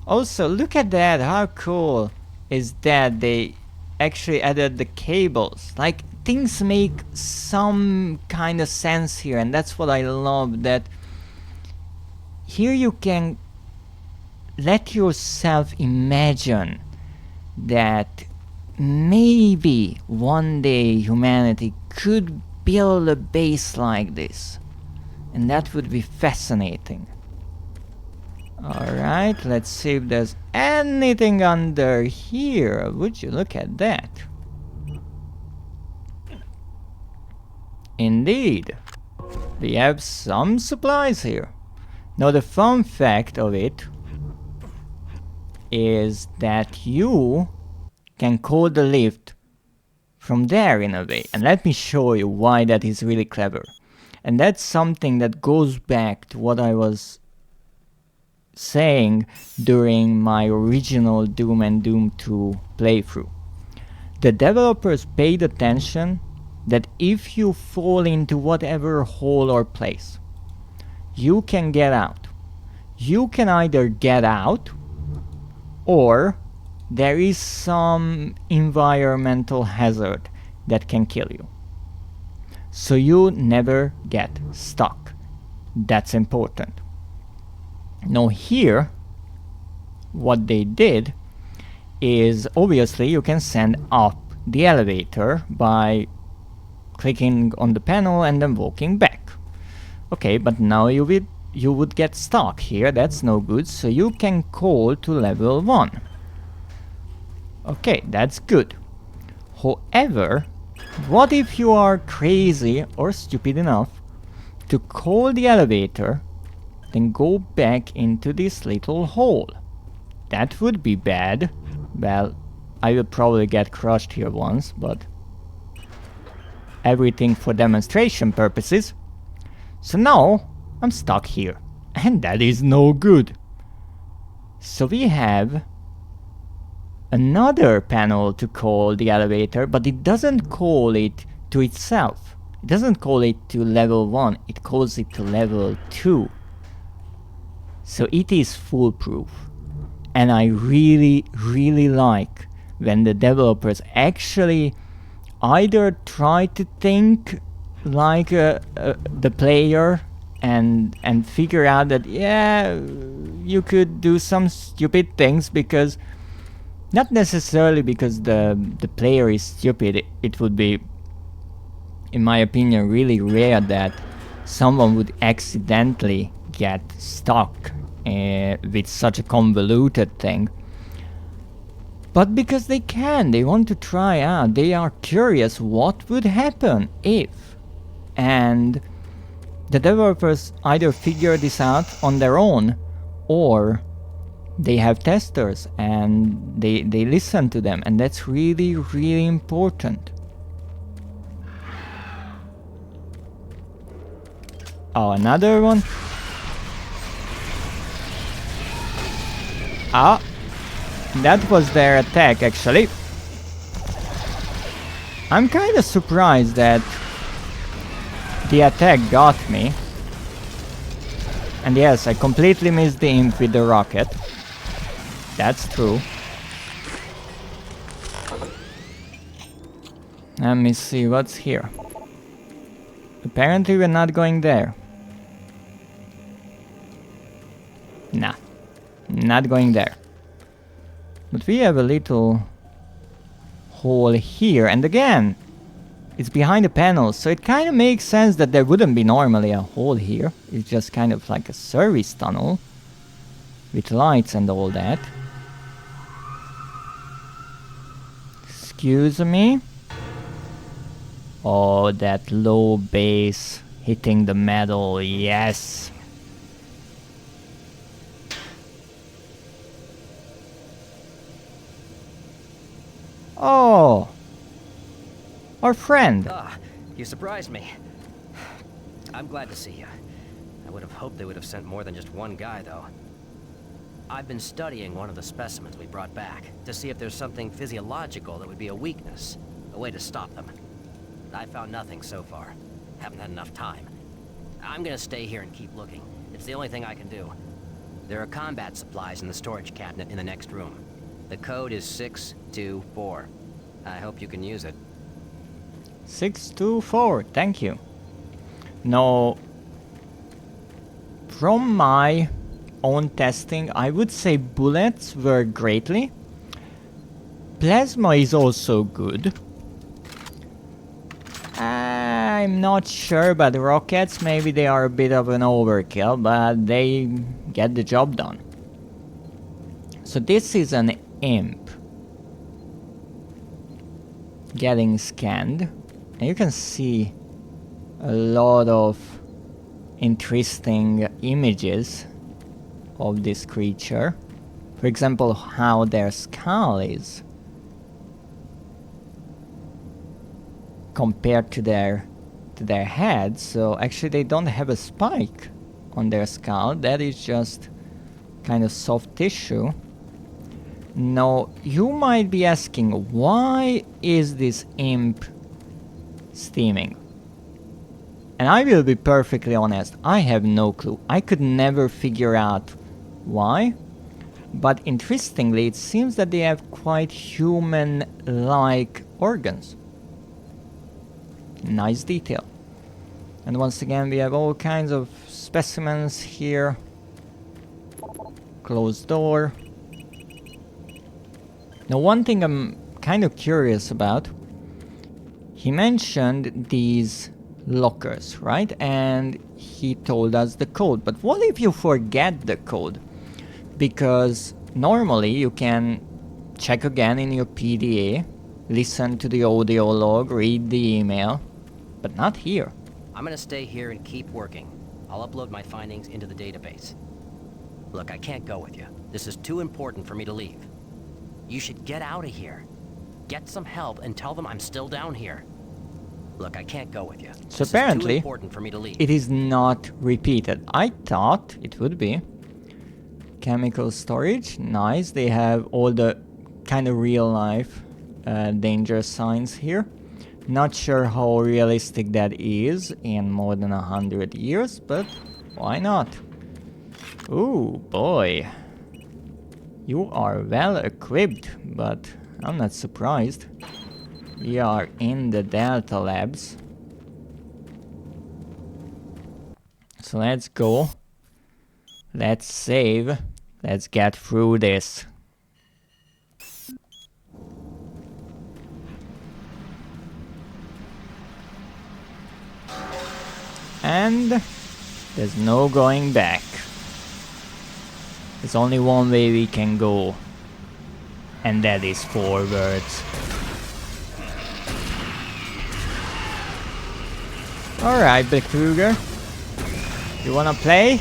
Also, look at that, how cool is that they actually added the cables. Like, things make some kind of sense here, and that's what I love, that here you can let yourself imagine that maybe one day humanity could build a base like this, and that would be fascinating. Alright, let's see if there's anything under here. Would you look at that? Indeed, we have some supplies here. Now the fun fact of it is that you can call the lift from there in a way. And let me show you why that is really clever. And that's something that goes back to what I was saying during my original Doom and Doom 2 playthrough. The developers paid attention that if you fall into whatever hole or place, you can get out. You can either get out, or there is some environmental hazard that can kill you. So you never get stuck. That's important. Now here, what they did is, obviously you can send up the elevator by clicking on the panel and then walking back. Okay, but now you would get stuck here, that's no good, so you can call to level 1. Okay, that's good. However, what if you are crazy or stupid enough to call the elevator, then go back into this little hole? That would be bad. Well, I will probably get crushed here once, but everything for demonstration purposes. So now I'm stuck here, and that is no good. So we have another panel to call the elevator, but it doesn't call it to itself. It doesn't call it to level 1, it calls it to level 2. So it is foolproof. And I really, really like when the developers actually either try to think like the player and figure out that, yeah, you could do some stupid things, because not necessarily because the player is stupid. It would be, in my opinion, really rare that someone would accidentally get stuck with such a convoluted thing. But because they can, they want to try out, they are curious what would happen if. And the developers either figure this out on their own, or they have testers and they listen to them, and that's really, really important. Oh, another one? Ah, that was their attack actually. I'm kinda surprised that the attack got me. And yes, I completely missed the imp with the rocket. That's true. Let me see what's here. Apparently we're not going there. Nah, not going there. But we have a little hole here, and again, it's behind the panel, so it kind of makes sense that there wouldn't be normally a hole here. It's just kind of like a service tunnel with lights and all that. Excuse me? Oh, that low bass hitting the metal, yes! Oh! Our friend! Ah, you surprised me. I'm glad to see you. I would have hoped they would have sent more than just one guy, though. I've been studying one of the specimens we brought back to see if there's something physiological that would be a weakness, a way to stop them. I found nothing so far. Haven't had enough time. I'm gonna stay here and keep looking. It's the only thing I can do. There are combat supplies in the storage cabinet in the next room. The code is 624. I hope you can use it. 624, thank you. Now, from my own testing, I would say bullets work greatly. Plasma is also good. I'm not sure about the rockets, maybe they are a bit of an overkill, but they get the job done. So this is an imp getting scanned, and you can see a lot of interesting images of this creature. For example, how their skull is compared to their head. So actually they don't have a spike on their skull, that is just kind of soft tissue. Now you might be asking, why is this imp steaming? And I will be perfectly honest, I have no clue. I could never figure out why. But interestingly, it seems that they have quite human-like organs. Nice detail. And once again, we have all kinds of specimens here. Closed door. Now, one thing I'm kind of curious about. He mentioned these lockers, right? And he told us the code. But what if you forget the code? Because normally you can check again in your PDA, listen to the audio log, read the email, but not here. I'm gonna stay here and keep working. I'll upload my findings into the database. Look, I can't go with you. This is too important for me to leave. You should get out of here. Get some help and tell them I'm still down here. Look, I can't go with you. So This is too apparently, important for me to leave. it is not repeated. I thought it would be. Chemical storage, nice. They have all the kind of real life danger signs here. Not sure how realistic that is in more than 100 years, but why not? Ooh, boy. You are well equipped, but I'm not surprised. We are in the Delta Labs. So let's go. Let's save. Let's get through this. And there's no going back. There's only one way we can go, and that is forwards. Alright, Big Kruger. You wanna play?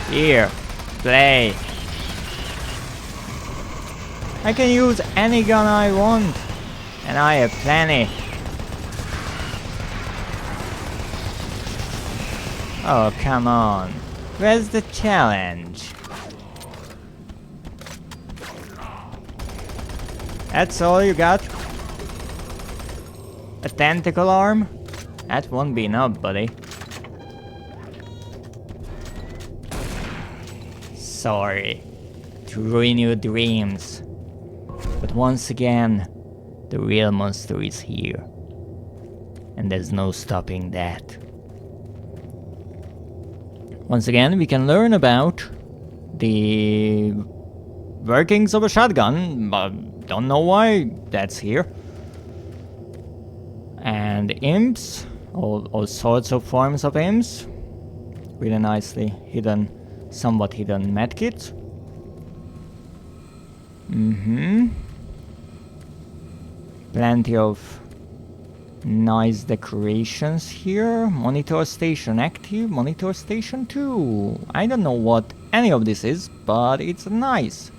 Here, play. I can use any gun I want, and I have plenty. Oh, come on. Where's the challenge? That's all you got? A tentacle arm? That won't be enough, buddy. Sorry to ruin your dreams. But once again, the real monster is here. And there's no stopping that. Once again, we can learn about the workings of a shotgun, but don't know why that's here. And imps, all sorts of forms of imps. Really nicely hidden, somewhat hidden medkits. Plenty of nice decorations here. Monitor station active, monitor station 2. I don't know what any of this is, but it's nice.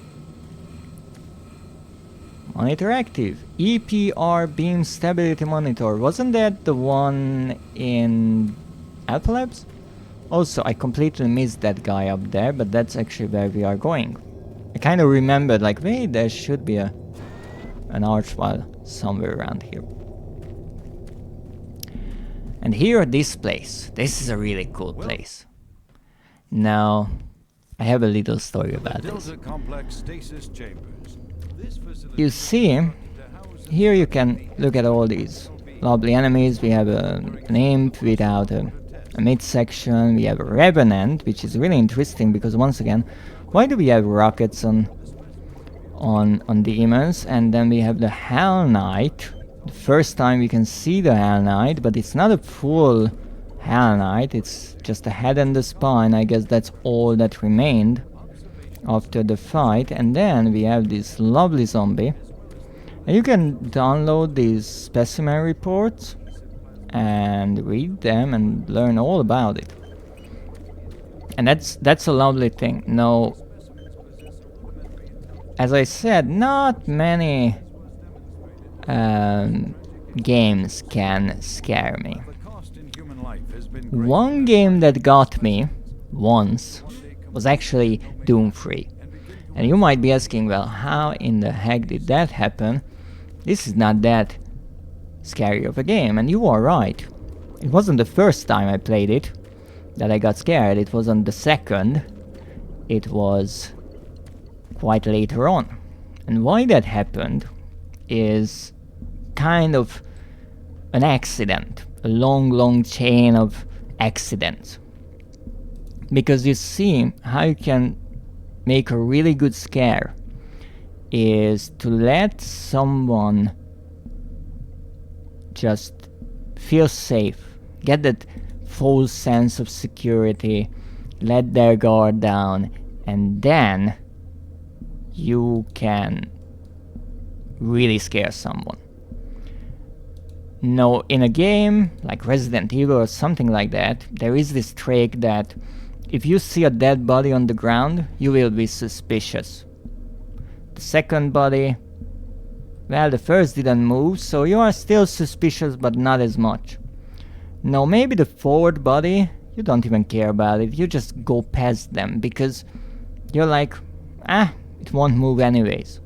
Monitor active. EPR beam stability monitor. Wasn't that the one in Alpha Labs? Also, I completely missed that guy up there, but that's actually where we are going. I kind of remembered, like, wait, there should be an archvile somewhere around here. And here, this place. This is a really cool place. Now, I have a little story about this. You see, here you can look at all these lovely enemies. We have an imp without a midsection. We have a revenant, which is really interesting because once again, why do we have rockets on demons? And then we have the Hell Knight. The first time we can see the Hell Knight, but it's not a full Hell Knight. It's just a head and the spine. I guess that's all that remained after the fight. And then we have this lovely zombie. And you can download these specimen reports and read them and learn all about it. And that's a lovely thing. Now, as I said, not many games can scare me. One game that got me once was actually Doom 3. And you might be asking, well, how in the heck did that happen? This is not that scary of a game, and you are right. It wasn't the first time I played it that I got scared. It wasn't the second. It was quite later on. And why that happened is kind of an accident. A long chain of accidents. Because you see, how you can make a really good scare is to let someone just feel safe. Get that false sense of security. Let their guard down. And then you can really scare someone. No, in a game like Resident Evil or something like that, there is this trick that if you see a dead body on the ground, you will be suspicious. The second body, well, the first didn't move, so you are still suspicious, but not as much. Now, maybe the fourth body, you don't even care about it. You just go past them, because you're like, it won't move anyways.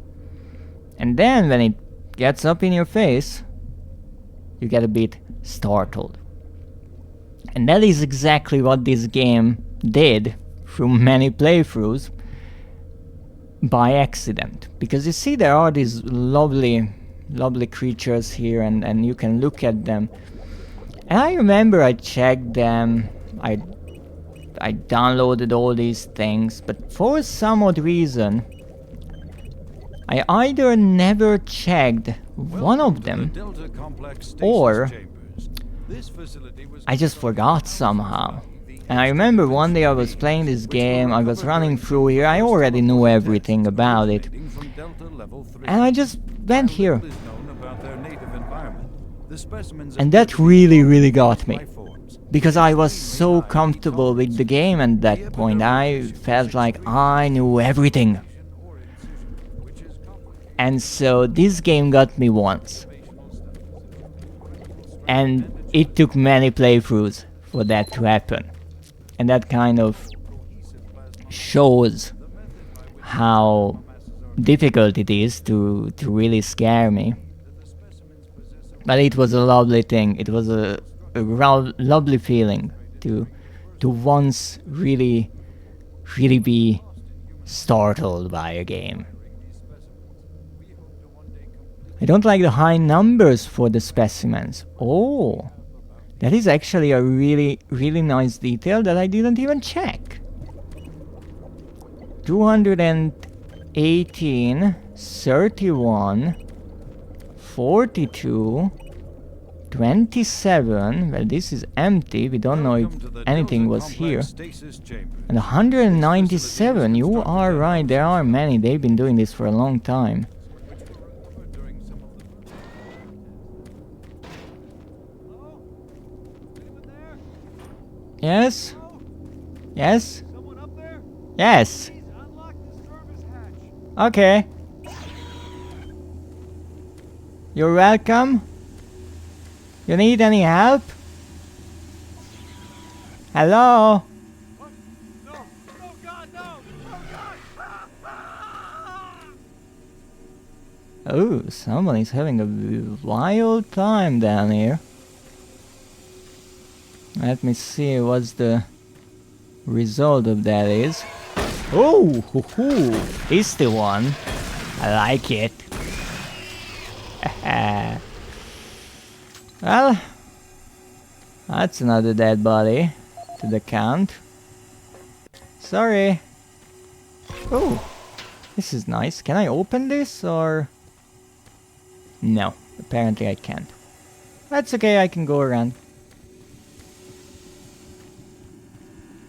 And then, when it gets up in your face, you get a bit startled. And that is exactly what this game did through many playthroughs by accident. Because you see there are these lovely creatures here, and you can look at them. And I remember I checked them, I downloaded all these things, but for some odd reason I either never checked one of them, or I just forgot somehow. And I remember one day I was playing this game, I was running through here, I already knew everything about it. And I just went here. And that really got me. Because I was so comfortable with the game at that point, I felt like I knew everything. And so this game got me once. And it took many playthroughs for that to happen. And that kind of shows how difficult it is to really scare me. But it was a lovely thing. It was a lovely feeling to once really be startled by a game. I don't like the high numbers for the specimens. Oh, that is actually a really nice detail that I didn't even check. 218, 31, 42, 27, well this is empty, we don't know if anything was here. And 197, you are right, there are many, they've been doing this for a long time. Yes? Yes? Yes! Okay. You're welcome. You need any help? Hello? Oh, someone is having a wild time down here. Let me see what's the result of that is. Oh, it's the one. I like it. Well, that's another dead body to the count. Sorry. Oh, this is nice. Can I open this or? No, apparently I can't. That's okay, I can go around.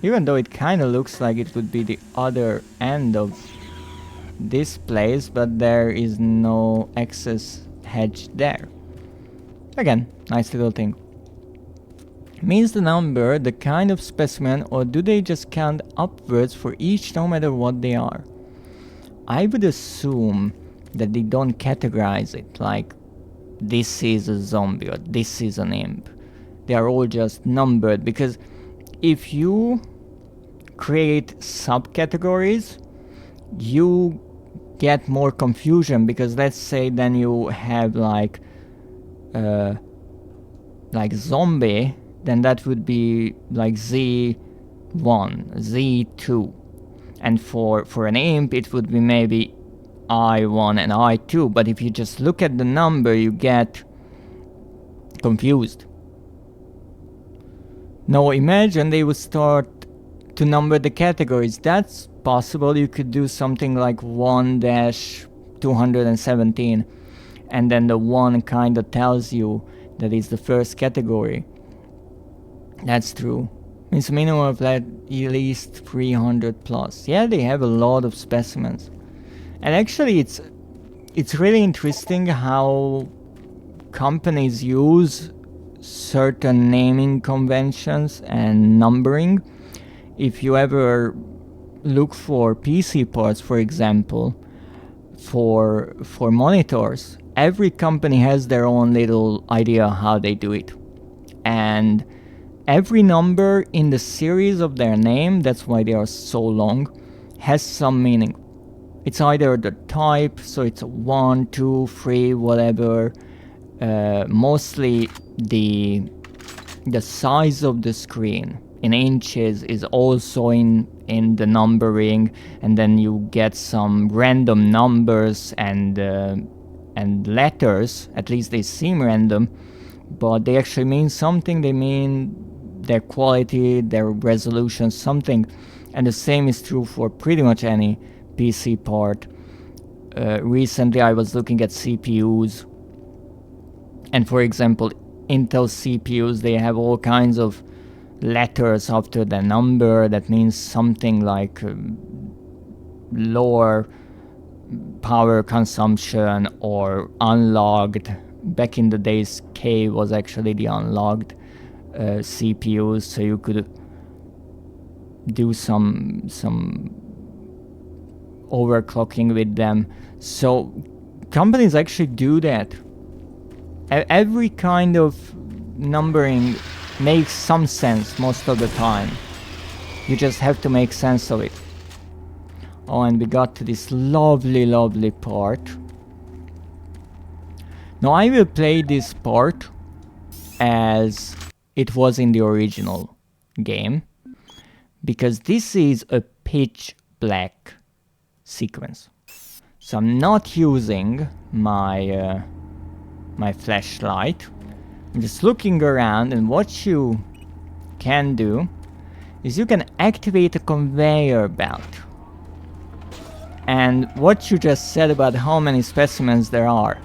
Even though it kinda looks like it would be the other end of this place, but there is no access hedge there. Again, nice little thing. Means the number, the kind of specimen, or do they just count upwards for each no matter what they are? I would assume that they don't categorize it like this is a zombie or this is an imp. They are all just numbered, because if you create subcategories, you get more confusion, because let's say then you have like zombie, then that would be like Z1, Z2, and for an imp it would be maybe I1 and I2, but if you just look at the number you get confused. Now imagine they would start to number the categories. That's possible. You could do something like 1-217, and then the 1 kinda tells you that is the first category. That's true. It's a minimum of at least 300 plus. Yeah, they have a lot of specimens. And actually it's really interesting how companies use certain naming conventions and numbering. If you ever look for PC parts, for example, for monitors. Every company has their own little idea how they do it. And every number in the series of their name, that's why they are so long, has some meaning. It's either the type, so it's a 1, 2, 3, whatever. Mostly the size of the screen in inches is also in the numbering, and then you get some random numbers and letters. At least they seem random, but they actually mean something. They mean their quality, their resolution, something. And the same is true for pretty much any PC part. Recently I was looking at CPUs, and for example Intel CPUs, they have all kinds of letters after the number that means something like lower power consumption or unlocked. Back in the days, K was actually the unlocked CPUs, so you could do some overclocking with them. So companies actually do that. Every kind of numbering makes some sense most of the time. You just have to make sense of it. Oh, and we got to this lovely part. Now I will play this part as it was in the original game, because this is a pitch black sequence. So I'm not using my my flashlight. I'm just looking around, and what you can do is you can activate a conveyor belt. And what you just said about how many specimens there are,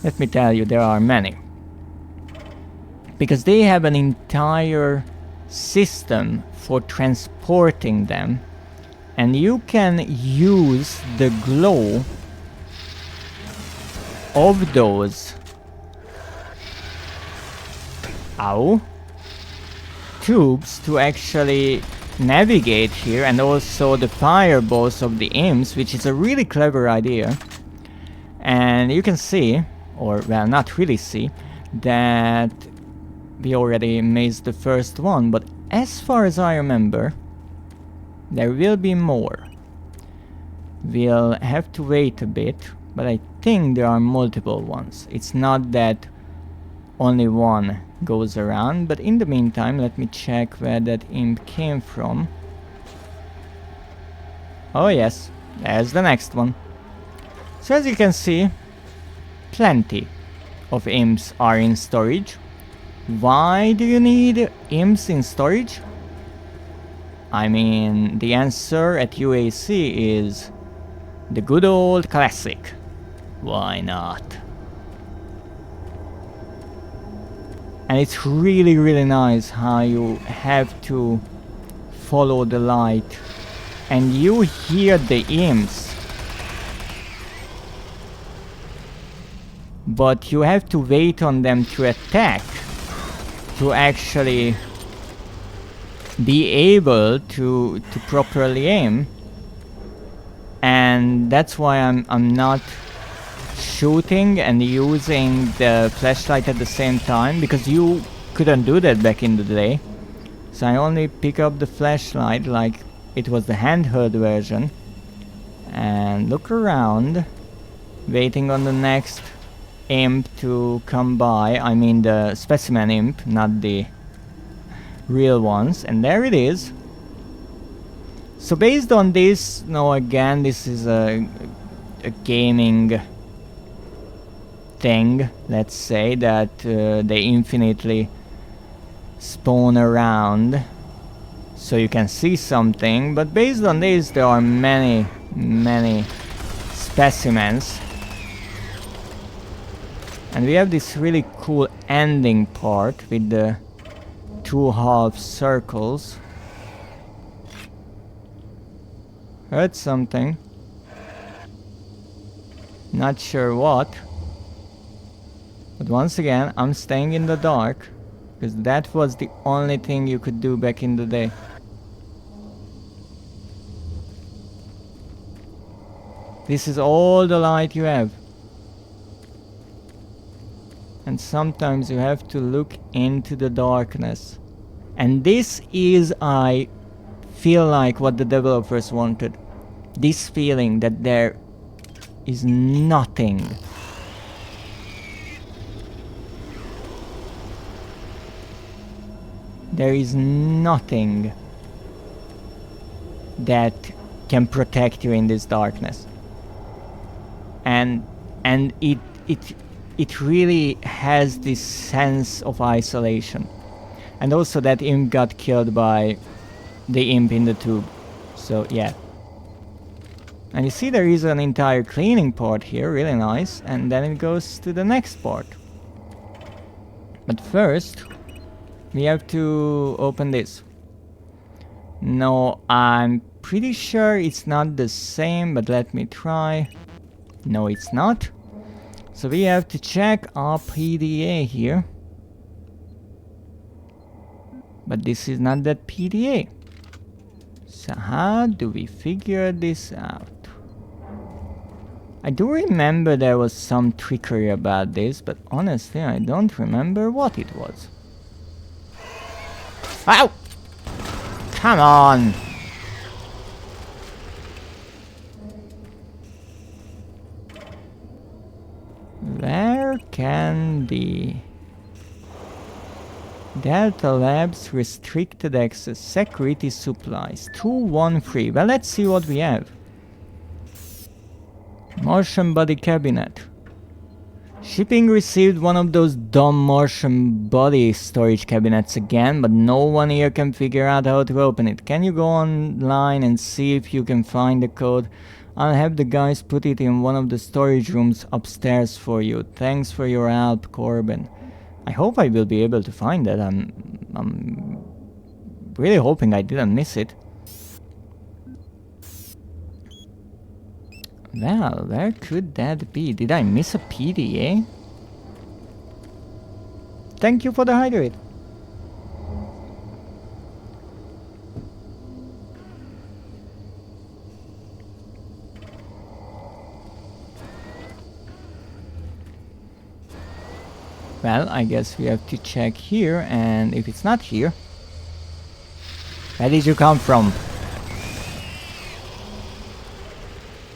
let me tell you, there are many. Because they have an entire system for transporting them, and you can use the glow of those tubes to actually navigate here, and also the fireballs of the imps, which is a really clever idea. And you can see, or well, not really see, that we already missed the first one, but as far as I remember, there will be more. We'll have to wait a bit, but I think there are multiple ones. It's not that only one goes around, but in the meantime, let me check where that imp came from. Oh yes, there's the next one. So as you can see, plenty of imps are in storage. Why do you need imps in storage? I mean, the answer at UAC is the good old classic. Why not? And it's really nice how you have to follow the light and you hear the imps, but you have to wait on them to attack to actually be able to properly aim. And that's why I'm not shooting and using the flashlight at the same time, because you couldn't do that back in the day. So I only pick up the flashlight like it was the handheld version and look around, waiting on the next imp to come by. I mean the specimen imp, not the real ones. And there it is. So based on this, now again, this is a gaming thing, let's say, that they infinitely spawn around so you can see something. But based on this, there are many specimens. And we have this really cool ending part with the 2 half circles. Heard something. Not sure what. But once again, I'm staying in the dark, because that was the only thing you could do back in the day. This is all the light you have. And sometimes you have to look into the darkness. And this is, I feel like, what the developers wanted. This feeling that there is nothing. There is nothing that can protect you in this darkness. And it really has this sense of isolation. And also that imp got killed by the imp in the tube. So yeah. And you see there is an entire cleaning part here, really nice. And then it goes to the next part. But first, we have to open this. No, I'm pretty sure it's not the same, but let me try. No, it's not. So we have to check our PDA here. But this is not that PDA. So how do we figure this out? I do remember there was some trickery about this, but honestly I don't remember what it was. Ow! Come on! Where can be? Delta Labs restricted access security supplies 213. Well, let's see what we have. Martian body cabinet. Shipping received one of those dumb Martian body storage cabinets again, but no one here can figure out how to open it. Can you go online and see if you can find the code? I'll have the guys put it in one of the storage rooms upstairs for you. Thanks for your help, Corbin. I hope I will be able to find that. I'm really hoping I didn't miss it. Well, where could that be? Did I miss a PDA? Thank you for the hydrate. Well, I guess we have to check here, and if it's not here... Where did you come from?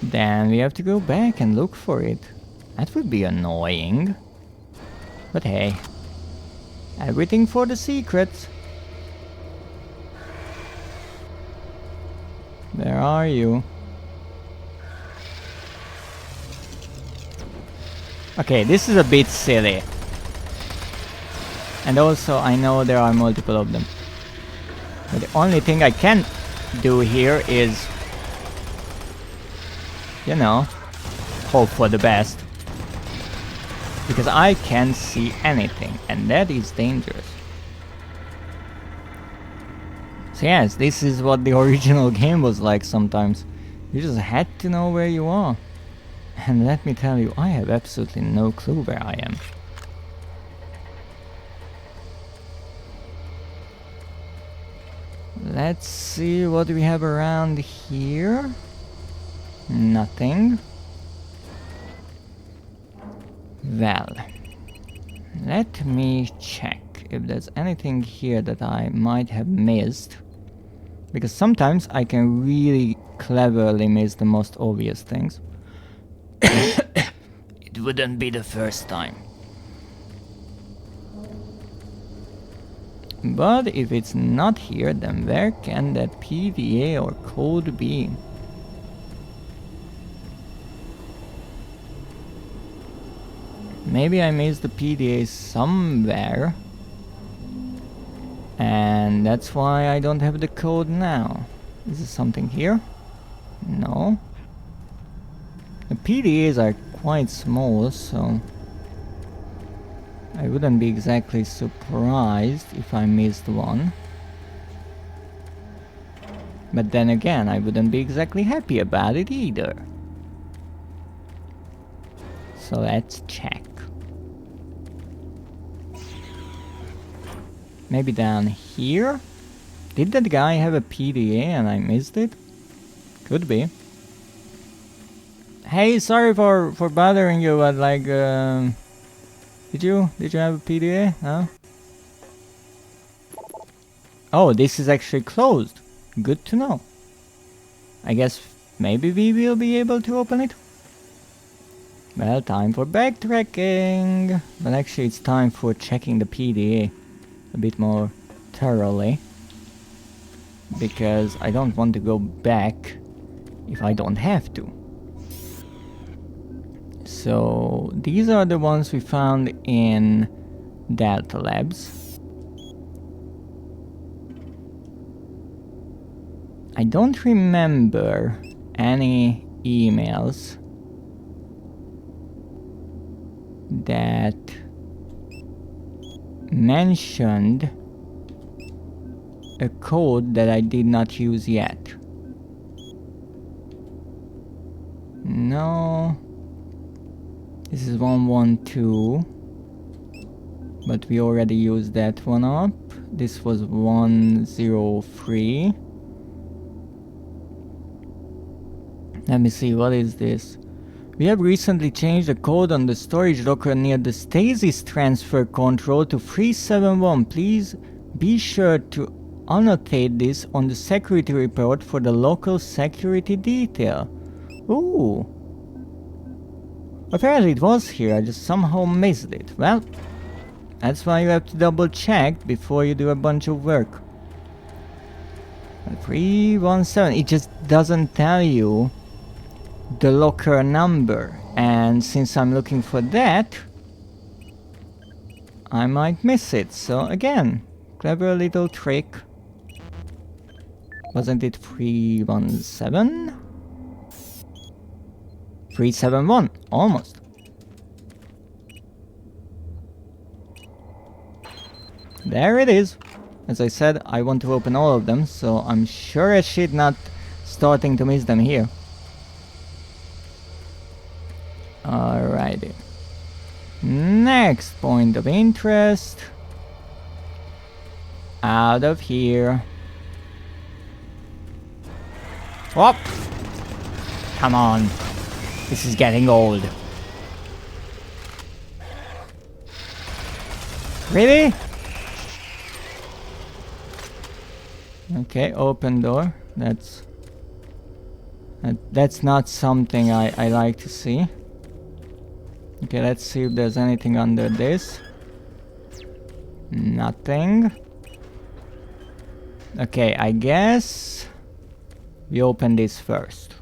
Then we have to go back and look for it. That would be annoying. But hey. Everything for the secrets. Where are you? Okay, this is a bit silly. And also, I know there are multiple of them. But the only thing I can do here is... you know, hope for the best. Because I can't see anything, and that is dangerous. So yes, this is what the original game was like sometimes. You just had to know where you are. And let me tell you, I have absolutely no clue where I am. Let's see what we have around here. Nothing. Well, let me check if there's anything here that I might have missed. Because sometimes I can really cleverly miss the most obvious things. It wouldn't be the first time. But if it's not here, then where can that PDA or code be? Maybe I missed the PDA somewhere. And that's why I don't have the code now. Is there something here? No. The PDAs are quite small, so I wouldn't be exactly surprised if I missed one. But then again, I wouldn't be exactly happy about it either. So let's check. Maybe down here? Did that guy have a PDA and I missed it? Could be. Hey, sorry for bothering you, but like, did you have a PDA? No? Oh, this is actually closed. Good to know. I guess maybe we will be able to open it. Well, time for backtracking. But actually it's time for checking the PDA a bit more thoroughly. Because I don't want to go back if I don't have to. So these are the ones we found in Delta Labs. I don't remember any emails that mentioned a code that I did not use yet. No. This is 112. But we already used that one up. This was 103. Let me see, what is this? We have recently changed the code on the storage locker near the stasis transfer control to 371. Please be sure to annotate this on the security report for the local security detail. Ooh. Apparently it was here, I just somehow missed it. Well, that's why you have to double check before you do a bunch of work. 317, it just doesn't tell you the locker number, and since I'm looking for that, I might miss it. So again, clever little trick. Wasn't it 317? 371, almost. There it is. As I said, I want to open all of them, so I'm sure as shit not starting to miss them here. Alrighty. Next point of interest. Out of here. Oh! Come on. This is getting old. Really? Okay, open door. That's not something I like to see. Okay, let's see if there's anything under this. Nothing. Okay, I guess we open this first.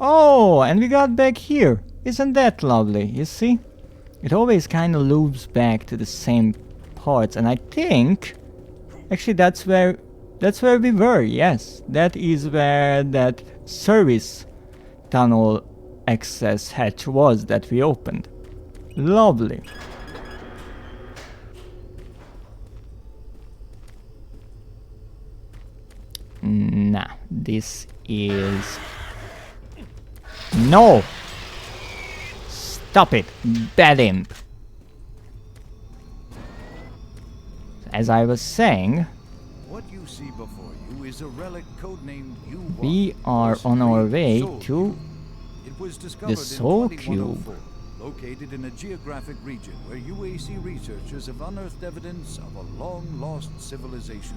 Oh, and we got back here. Isn't that lovely? You see? It always kind of loops back to the same parts, and I think actually that's where we were. Yes, that is where that service tunnel access hatch was that we opened. Lovely. Nah, this is... No! Stop it, bad imp. As I was saying, what you see before you is a relic codenamed U1. We are on our way to the Soul Cube. Located in a geographic region where UAC researchers have unearthed evidence of a long-lost civilization.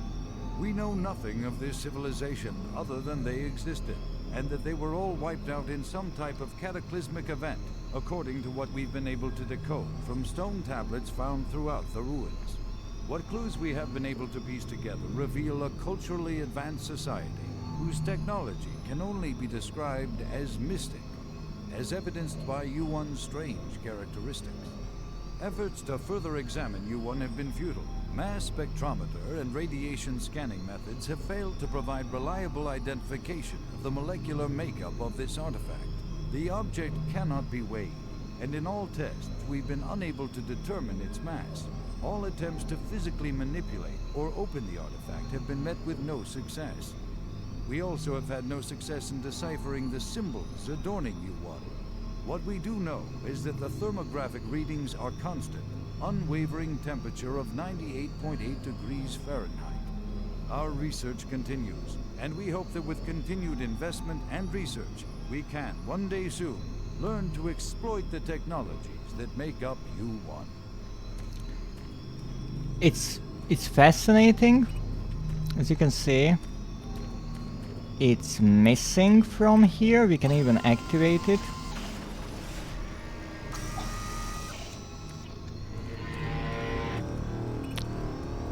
We know nothing of this civilization other than they existed, and that they were all wiped out in some type of cataclysmic event, according to what we've been able to decode from stone tablets found throughout the ruins. What clues we have been able to piece together reveal a culturally advanced society whose technology can only be described as mystic, as evidenced by U1's strange characteristics. Efforts to further examine U1 have been futile. Mass spectrometer and radiation scanning methods have failed to provide reliable identification of the molecular makeup of this artifact. The object cannot be weighed, and in all tests we've been unable to determine its mass. All attempts to physically manipulate or open the artifact have been met with no success. We also have had no success in deciphering the symbols adorning U1. What we do know is that the thermographic readings are constant, unwavering temperature of 98.8 degrees Fahrenheit. our research continues, and we hope that with continued investment and research, we can, one day soon, learn to exploit the technologies that make up U1. It's fascinating. As you can see, it's missing from here. We can even activate it.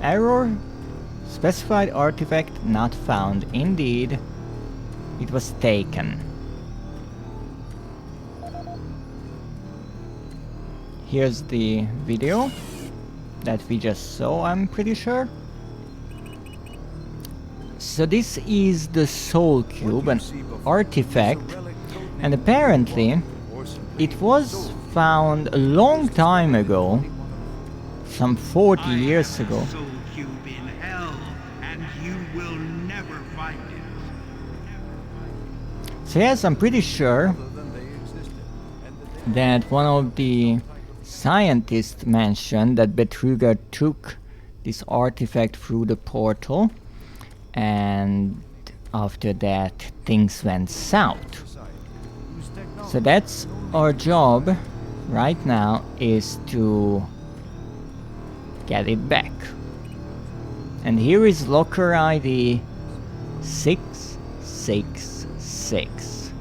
Error. Specified artifact not found. Indeed, it was taken. Here's the video that we just saw, I'm pretty sure. So this is the Soul Cube, an artifact, and apparently it was found a long time ago, some 40 years ago. Soul Cube in hell, and you will never find it. So yes, I'm pretty sure that one of the scientists mentioned that Betruger took this artifact through the portal, and after that things went south. So that's our job right now, is to get it back. And here is locker ID 666.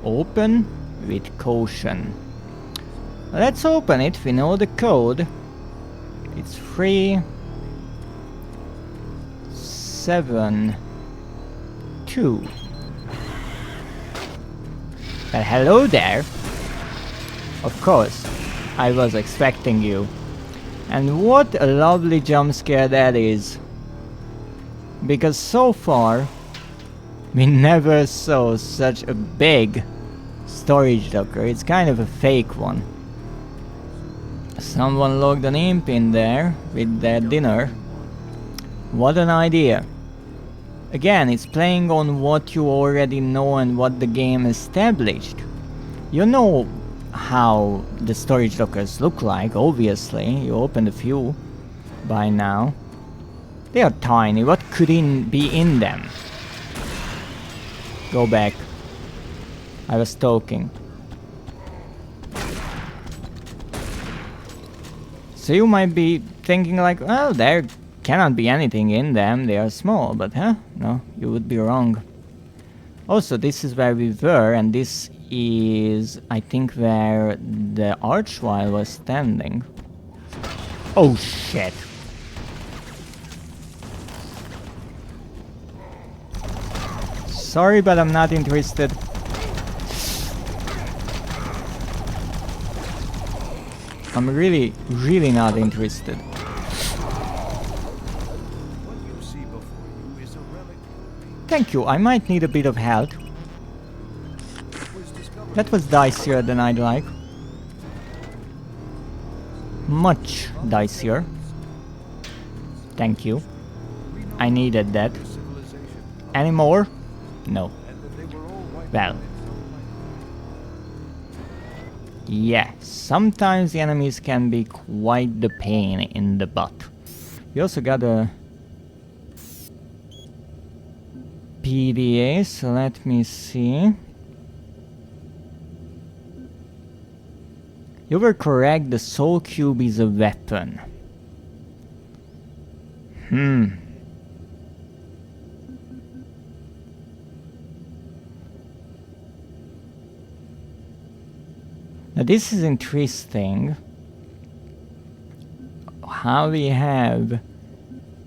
Open with caution. Let's open it. We know the code. It's 372. But hello there. Of course, I was expecting you. And what a lovely jump scare that is. Because so far, we never saw such a big storage locker. It's kind of a fake one. Someone logged an imp in there with their dinner. What an idea. Again, it's playing on what you already know and what the game established. You know how the storage lockers look like, obviously. You opened a few by now. They are tiny. What could be in them? Go back. I was talking. So you might be thinking like, well, there cannot be anything in them, they are small, but no, you would be wrong. Also, this is where we were, and this is, I think, where the Archvile was standing. Oh shit! Sorry, but I'm not interested. I'm really, really not interested. Thank you, I might need a bit of help. That was dicier than I'd like. Much dicier. Thank you. I needed that. Any more? No. Well. Yeah, sometimes the enemies can be quite the pain in the butt. We also got a PDA, so let me see. You were correct, the Soul Cube is a weapon. Now this is interesting. How we have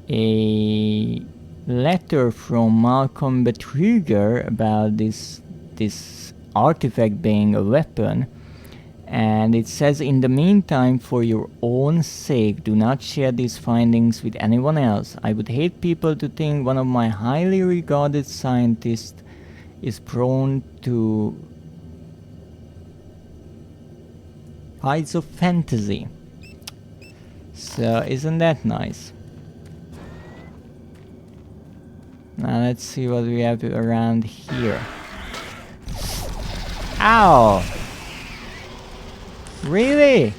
a letter from Malcolm Betruger about this artifact being a weapon, and it says, in the meantime, for your own sake, do not share these findings with anyone else. I would hate people to think one of my highly regarded scientists is prone to heights of fantasy. So isn't that nice? Now let's see what we have around here. Ow! Really?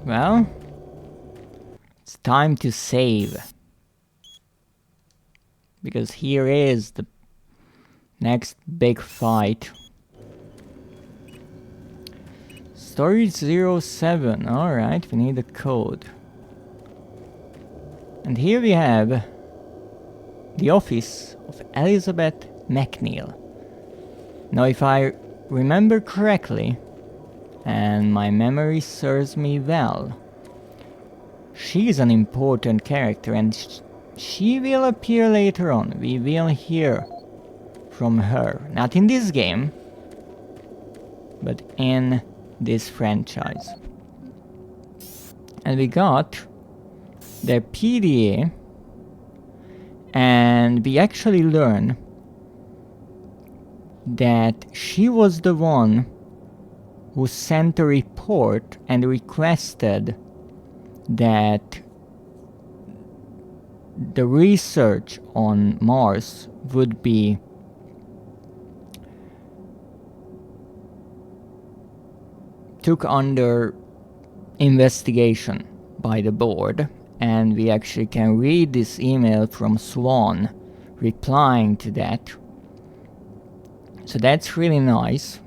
Well, it's time to save. Because here is the next big fight. Storage 07. Alright, we need a code. And here we have the office of Elizabeth McNeil. Now, if I remember correctly, and my memory serves me well, she's an important character, and she will appear later on. We will hear from her. Not in this game, but in this franchise. And we got their PDA, and we actually learn that she was the one who sent a report and requested that the research on Mars would be took under investigation by the board, and we actually can read this email from Swan replying to that. So that's really nice.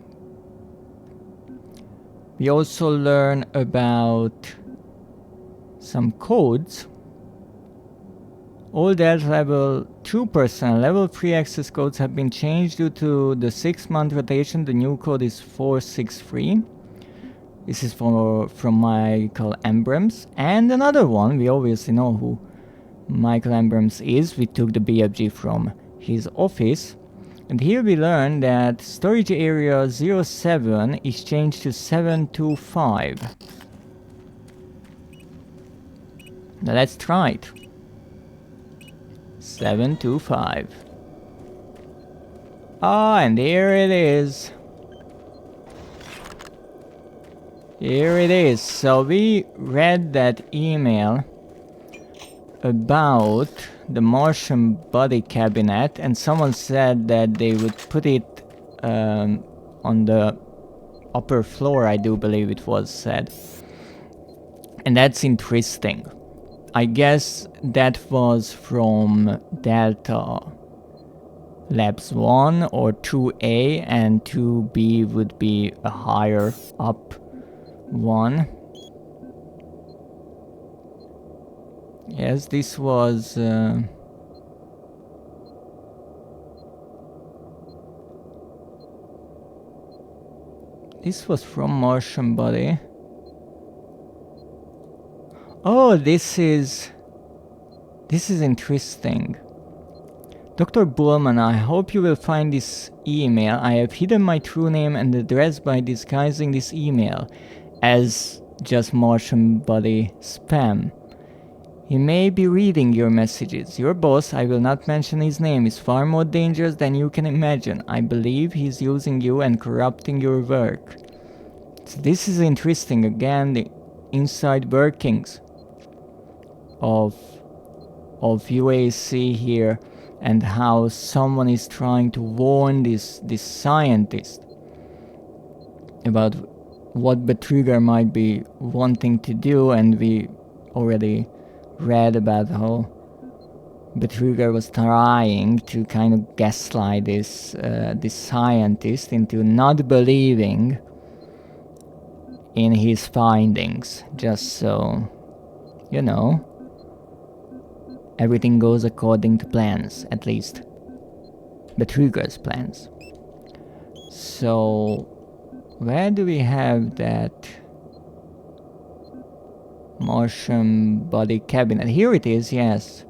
We also learn about some codes. All Delta Level 2 personnel Level 3 access codes have been changed due to the 6-month rotation. The new code is 463. This is from Michael Ambrams. And another one, we obviously know who Michael Ambrams is. We took the BFG from his office. And here we learn that storage area 07 is changed to 725. Now let's try it. 725. Ah, and here it is. Here it is. So we read that email about the Martian body cabinet, and someone said that they would put it on the upper floor, I do believe it was said. And that's interesting. I guess that was from Delta Labs 1 or 2A, and 2B would be a higher up one. Yes, this was from Martian body. Oh, this is interesting. Dr. Bullman, I hope you will find this email. I have hidden my true name and address by disguising this email as just Martian body spam. He may be reading your messages. Your boss, I will not mention his name, is far more dangerous than you can imagine. I believe he's using you and corrupting your work. So this is interesting. Again, the inside workings of UAC here, and how someone is trying to warn this scientist about what Betruger might be wanting to do, and we already read about how Betruger was trying to kind of gaslight this scientist into not believing in his findings, just so, you know, everything goes according to plans, at least Betruger's plans. So, where do we have that Martian body cabinet? Here it is, yes.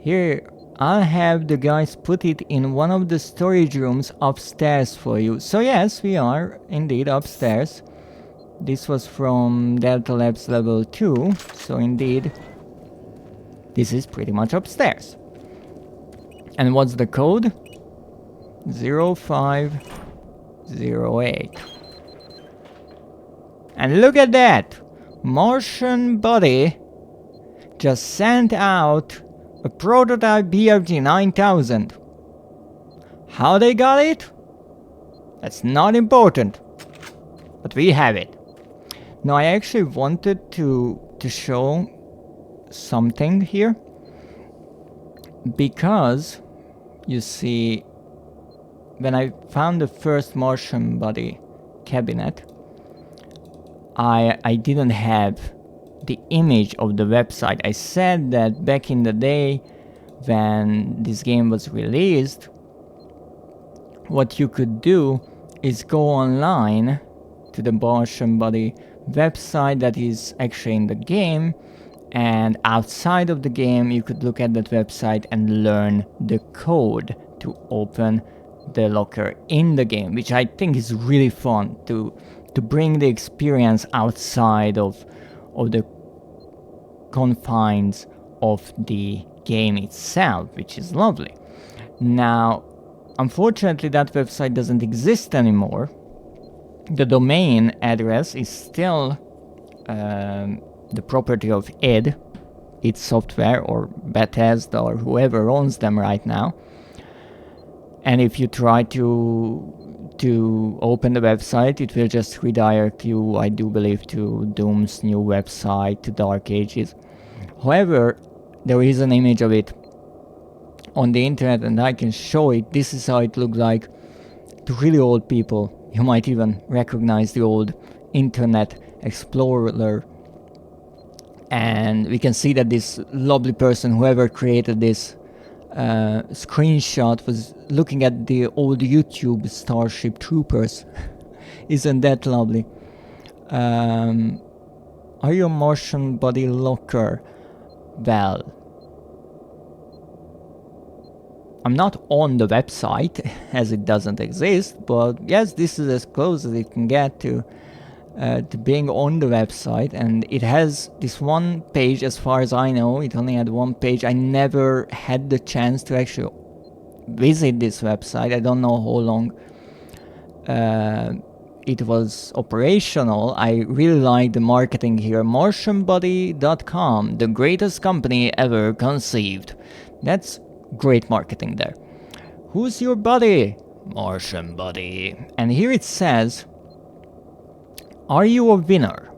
Here, I'll have the guys put it in one of the storage rooms upstairs for you. So yes, we are indeed upstairs. This was from Delta Labs level 2, so indeed, this is pretty much upstairs. And what's the code? 0508. And look at that! Martian body just sent out a prototype BFG 9000. How they got it? That's not important. But we have it. No, I actually wanted to show something here, because you see, when I found the first Martian body cabinet, I didn't have the image of the website. I said that back in the day when this game was released, what you could do is go online to the Martian body website that is actually in the game, and outside of the game you could look at that website and learn the code to open the locker in the game, which I think is really fun to bring the experience outside of the confines of the game itself, which is lovely. Now, unfortunately, that website doesn't exist anymore. The domain address is still the property of id Software or Bethesda or whoever owns them right now. And if you try to open the website, it will just redirect you, I do believe, to Doom's new website, to Dark Ages. However, there is an image of it on the internet and I can show it. This is how it looked like to really old people. You might even recognize the old Internet Explorer. And we can see that this lovely person, whoever created this screenshot, was looking at the old YouTube Starship Troopers. Isn't that lovely? Are you a Martian body locker? Well, I'm not on the website as it doesn't exist, but yes, this is as close as it can get to being on the website. And it has this one page, as far as I know. It only had one page. I never had the chance to actually visit this website. I don't know how long it was operational. I really like the marketing here. MartianBody.com, the greatest company ever conceived. That's great marketing there. Who's your buddy? Martian Buddy. And here it says, are you a winner?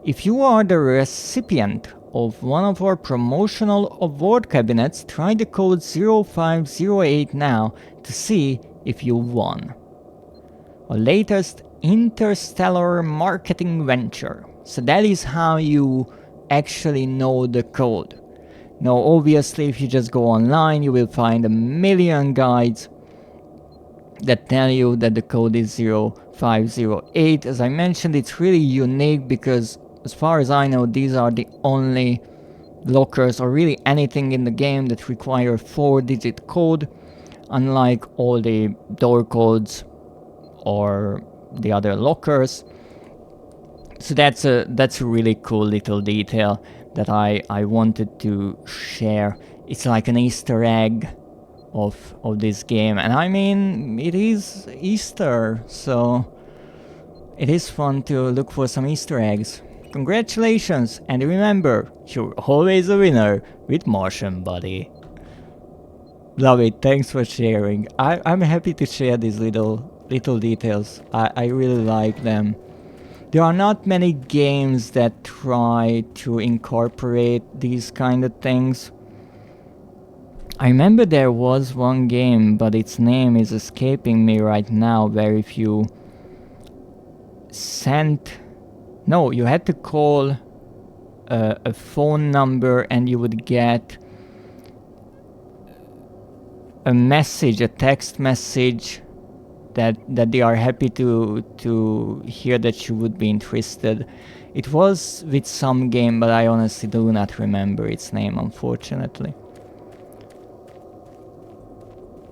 If you are the recipient of one of our promotional award cabinets, try the code 0508 now to see if you won. Our latest interstellar marketing venture. So that is how you actually know the code. Now, obviously, if you just go online, you will find a million guides that tell you that the code is 0508. As I mentioned, it's really unique because, as far as I know, these are the only lockers or really anything in the game that require 4-digit code, unlike all the door codes or the other lockers. So that's a really cool little detail that I wanted to share. It's like an Easter egg of this game, and I mean, it is Easter, so it is fun to look for some Easter eggs. Congratulations, and remember, you're always a winner with Martian Buddy. Love it, thanks for sharing. I'm happy to share these little details. I really like them. There are not many games that try to incorporate these kind of things. I remember there was one game, but its name is escaping me right now, where if you you had to call a phone number and you would get a message, a text message, that they are happy to hear that you would be interested. It was with some game, but I honestly do not remember its name, unfortunately.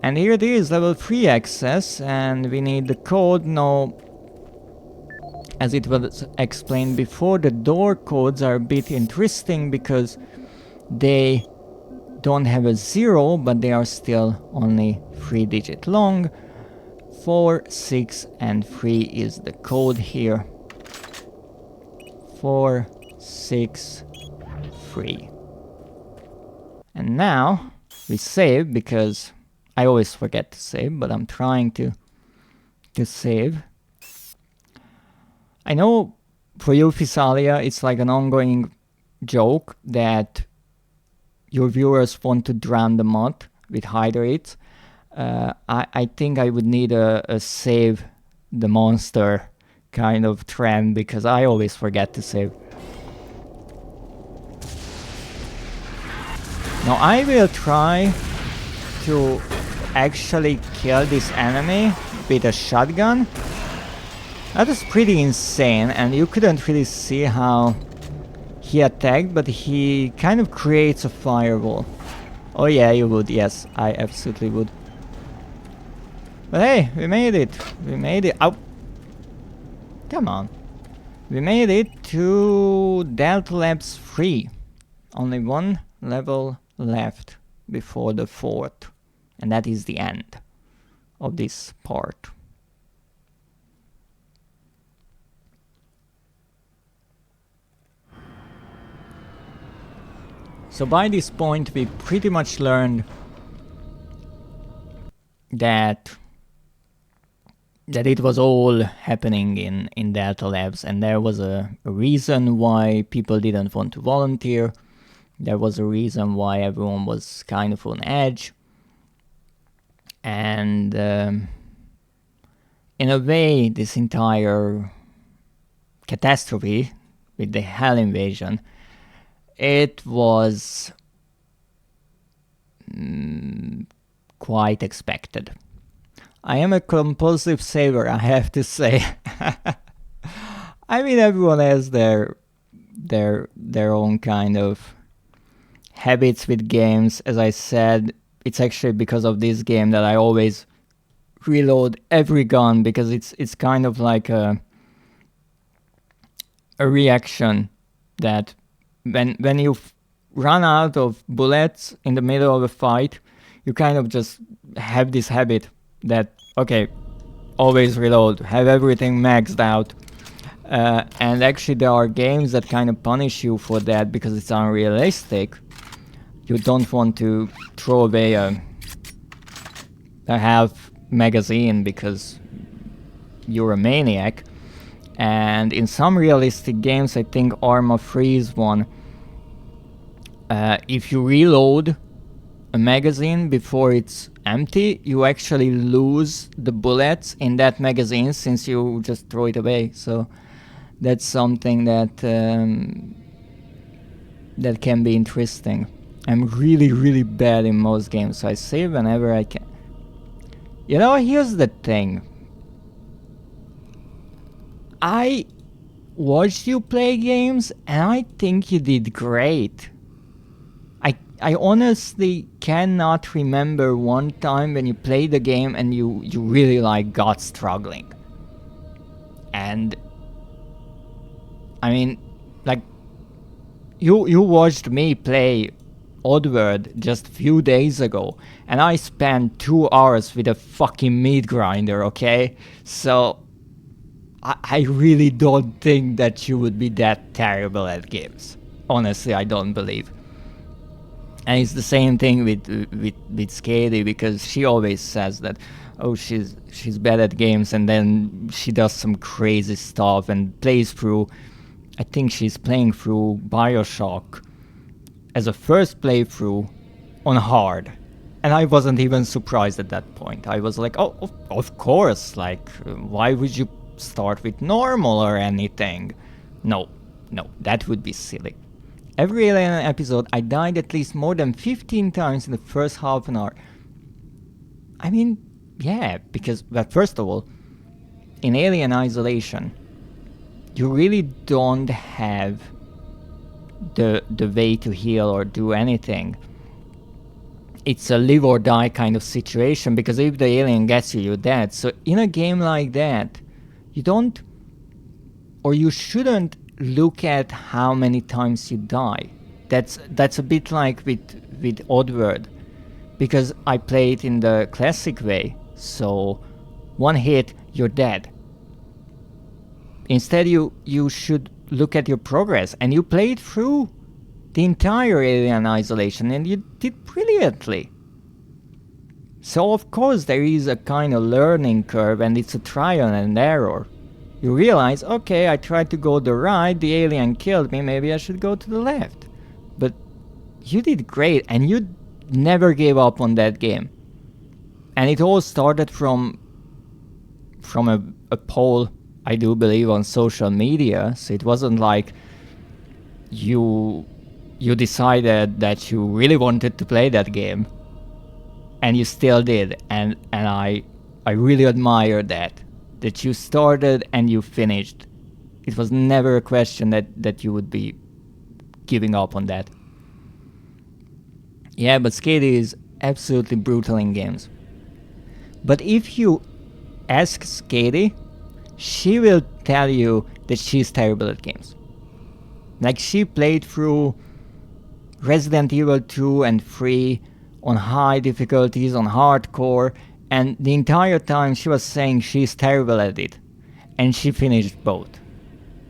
And here it is, level 3 access, and we need the code. Now, as it was explained before, the door codes are a bit interesting because they don't have a 0, but they are still only 3-digit long. 4, 6, and 3 is the code here. 4, 6, 3. And now we save, because I always forget to save, but I'm trying to save. I know for you, Physalia, it's like an ongoing joke that your viewers want to drown the mod with hydrates. I think I would need a save the monster kind of trend, because I always forget to save. Now I will try to actually kill this enemy with a shotgun. That was pretty insane, and you couldn't really see how he attacked, but he kind of creates a firewall. Oh yeah, you would, yes, I absolutely would. But hey, we made it. We made it. Ow. Come on. We made it to Delta Labs 3. Only one level left before the 4th. And that is the end of this part. So by this point we pretty much learned that it was all happening in Delta Labs, and there was a reason why people didn't want to volunteer. There was a reason why everyone was kind of on edge. And in a way, this entire catastrophe with the Hell invasion, it was quite expected. I am a compulsive saver, I have to say. I mean, everyone has their own kind of habits with games. As I said, it's actually because of this game that I always reload every gun, because it's kind of like a reaction that when you run out of bullets in the middle of a fight, you kind of just have this habit that, okay, always reload, have everything maxed out. And actually there are games that kind of punish you for that because it's unrealistic. You don't want to throw away a half magazine because you're a maniac. And in some realistic games, I think Arma 3 is one, if you reload a magazine before it's empty, you actually lose the bullets in that magazine since you just throw it away. So that's something that that can be interesting. I'm really bad in most games, so I save whenever I can. You know, here's the thing. I watched you play games and I think you did great. I honestly cannot remember one time when you played the game and you really like got struggling. And I mean, like, you watched me play Oddworld just a few days ago, and I spent 2 hours with a fucking meat grinder, okay? So I really don't think that you would be that terrible at games. Honestly, I don't believe. And it's the same thing with Skady, because she always says that, oh, she's bad at games, and then she does some crazy stuff and plays through. I think she's playing through BioShock as a first playthrough on hard, and I wasn't even surprised at that point. I was like, oh, of course, like, why would you start with normal or anything? No, that would be silly. Every Alien episode, I died at least more than 15 times in the first half an hour. I mean, yeah, because, well, first of all, in Alien Isolation, you really don't have the way to heal or do anything. It's a live or die kind of situation, because if the alien gets you, you're dead. So in a game like that, you don't, or you shouldn't, look at how many times you die. That's a bit like with Oddworld, because I play it in the classic way, so one hit, you're dead. Instead, you should look at your progress, and you played through the entire Alien Isolation, and you did brilliantly. So of course there is a kind of learning curve, and it's a trial and error. you realize, okay, I tried to go the right, the alien killed me, maybe I should go to the left. But you did great, and you never gave up on that game. And it all started from a poll, I do believe, on social media. So it wasn't like you decided that you really wanted to play that game, and you still did. And I really admire that you started and you finished. It was never a question that you would be giving up on that. Yeah, but Skady is absolutely brutal in games. But if you ask Skady, she will tell you that she's terrible at games. Like, she played through Resident Evil 2 and 3 on high difficulties, on hardcore, and the entire time she was saying she's terrible at it. And she finished both.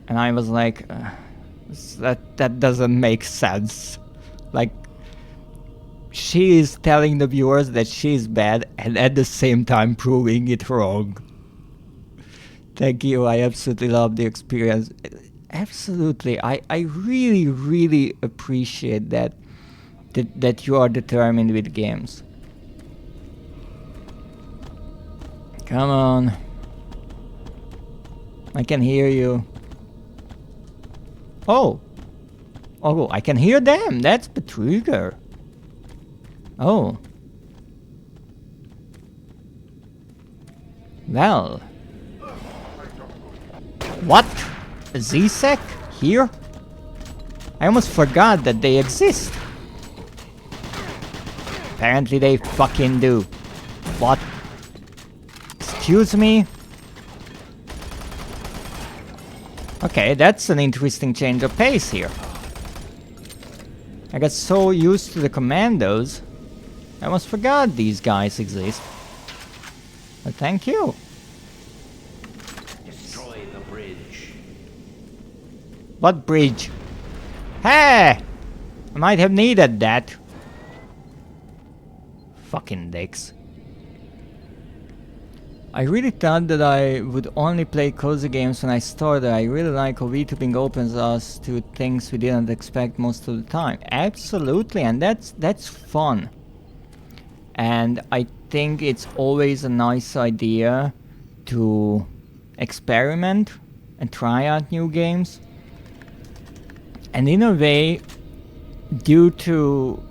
And I was like, that doesn't make sense. Like, she is telling the viewers that she's bad and at the same time proving it wrong. Thank you, I absolutely love the experience. Absolutely, I really, really appreciate that you are determined with games. Come on. I can hear you. Oh, I can hear them. That's Betrüger. Oh. Well. What? A Z-Sec? Here? I almost forgot that they exist. Apparently they fucking do. What? Excuse me? Okay, that's an interesting change of pace here. I got so used to the commandos, I almost forgot these guys exist. But thank you. Destroy the bridge. What bridge? Hey! I might have needed that. Fucking dicks. I really thought that I would only play cozy games when I started. I really like how VTubing opens us to things we didn't expect most of the time. Absolutely, and that's fun. And I think it's always a nice idea to experiment and try out new games. And in a way, due to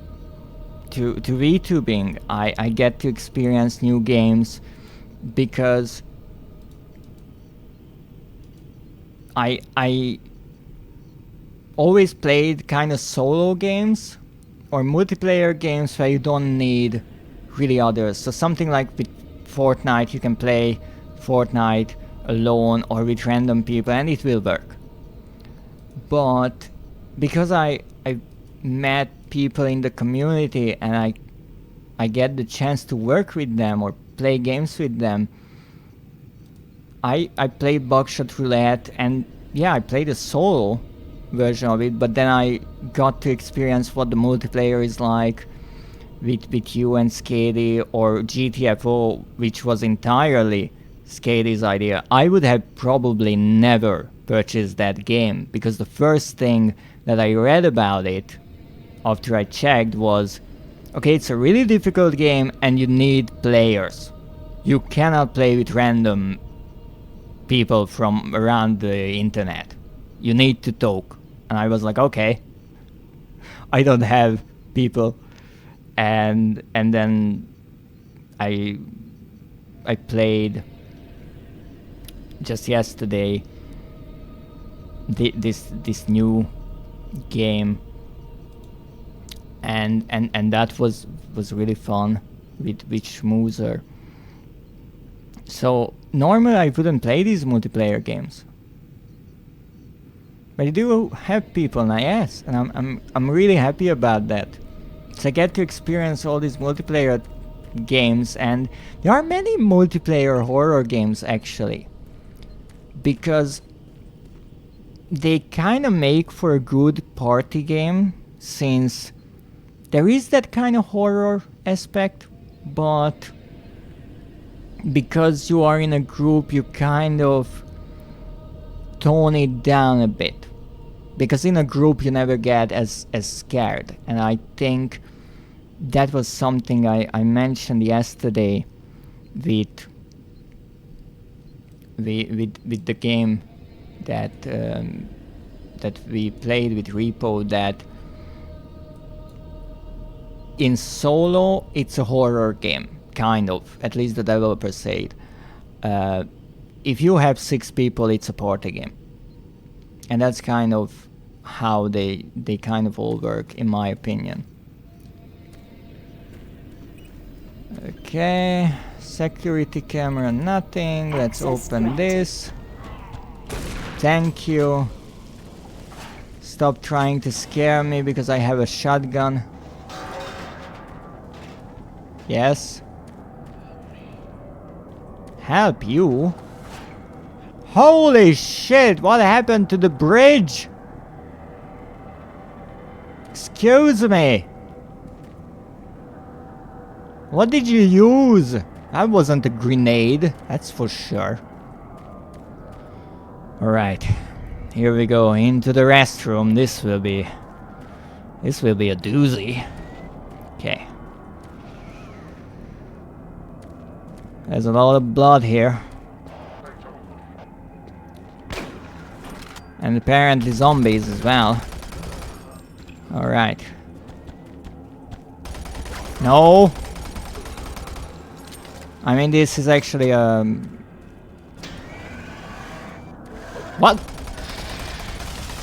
VTubing, I get to experience new games because I always played kind of solo games or multiplayer games where you don't need really others. So something like with Fortnite, you can play Fortnite alone or with random people and it will work. But because I met people in the community and I get the chance to work with them or play games with them, I played Buckshot Roulette, and yeah, I played a solo version of it, but then I got to experience what the multiplayer is like with you and Skady, or GTFO, which was entirely Skady's idea. I would have probably never purchased that game, because the first thing that I read about it after I checked was, okay, it's a really difficult game and you need players. You cannot play with random people from around the internet. You need to talk. And I was like, okay, I don't have people. And then I played just yesterday this new game, and that was really fun with Schmoozer. So normally I wouldn't play these multiplayer games, but I do have people now, yes, and I'm really happy about that. So I get to experience all these multiplayer games, and there are many multiplayer horror games actually, because they kind of make for a good party game, since there is that kind of horror aspect, but because you are in a group, you kind of tone it down a bit. Because in a group you never get as scared. And I think that was something I mentioned yesterday with the game that that we played with Repo, that in solo it's a horror game, kind of, at least the developer said. If you have 6 people, it's a party game. And that's kind of how they kind of all work, in my opinion. Okay, security camera, nothing. Let's open this. Thank you. Stop trying to scare me because I have a shotgun. Yes. Help you? Holy shit, what happened to the bridge? Excuse me. What did you use? That wasn't a grenade, that's for sure. Alright, here we go into the restroom. This will be a doozy. Okay. There's a lot of blood here. And apparently zombies as well. Alright. No! I mean, this is actually What?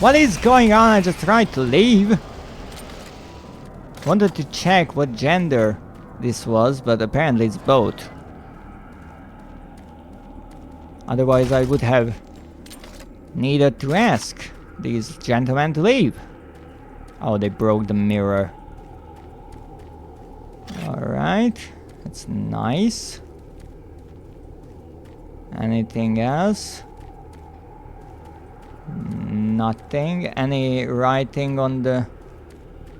What is going on? I just tried to leave. Wanted to check what gender this was, but apparently it's both. Otherwise I would have needed to ask these gentlemen to leave. Oh, they broke the mirror. Alright, that's nice. Anything else? Nothing. Any writing on the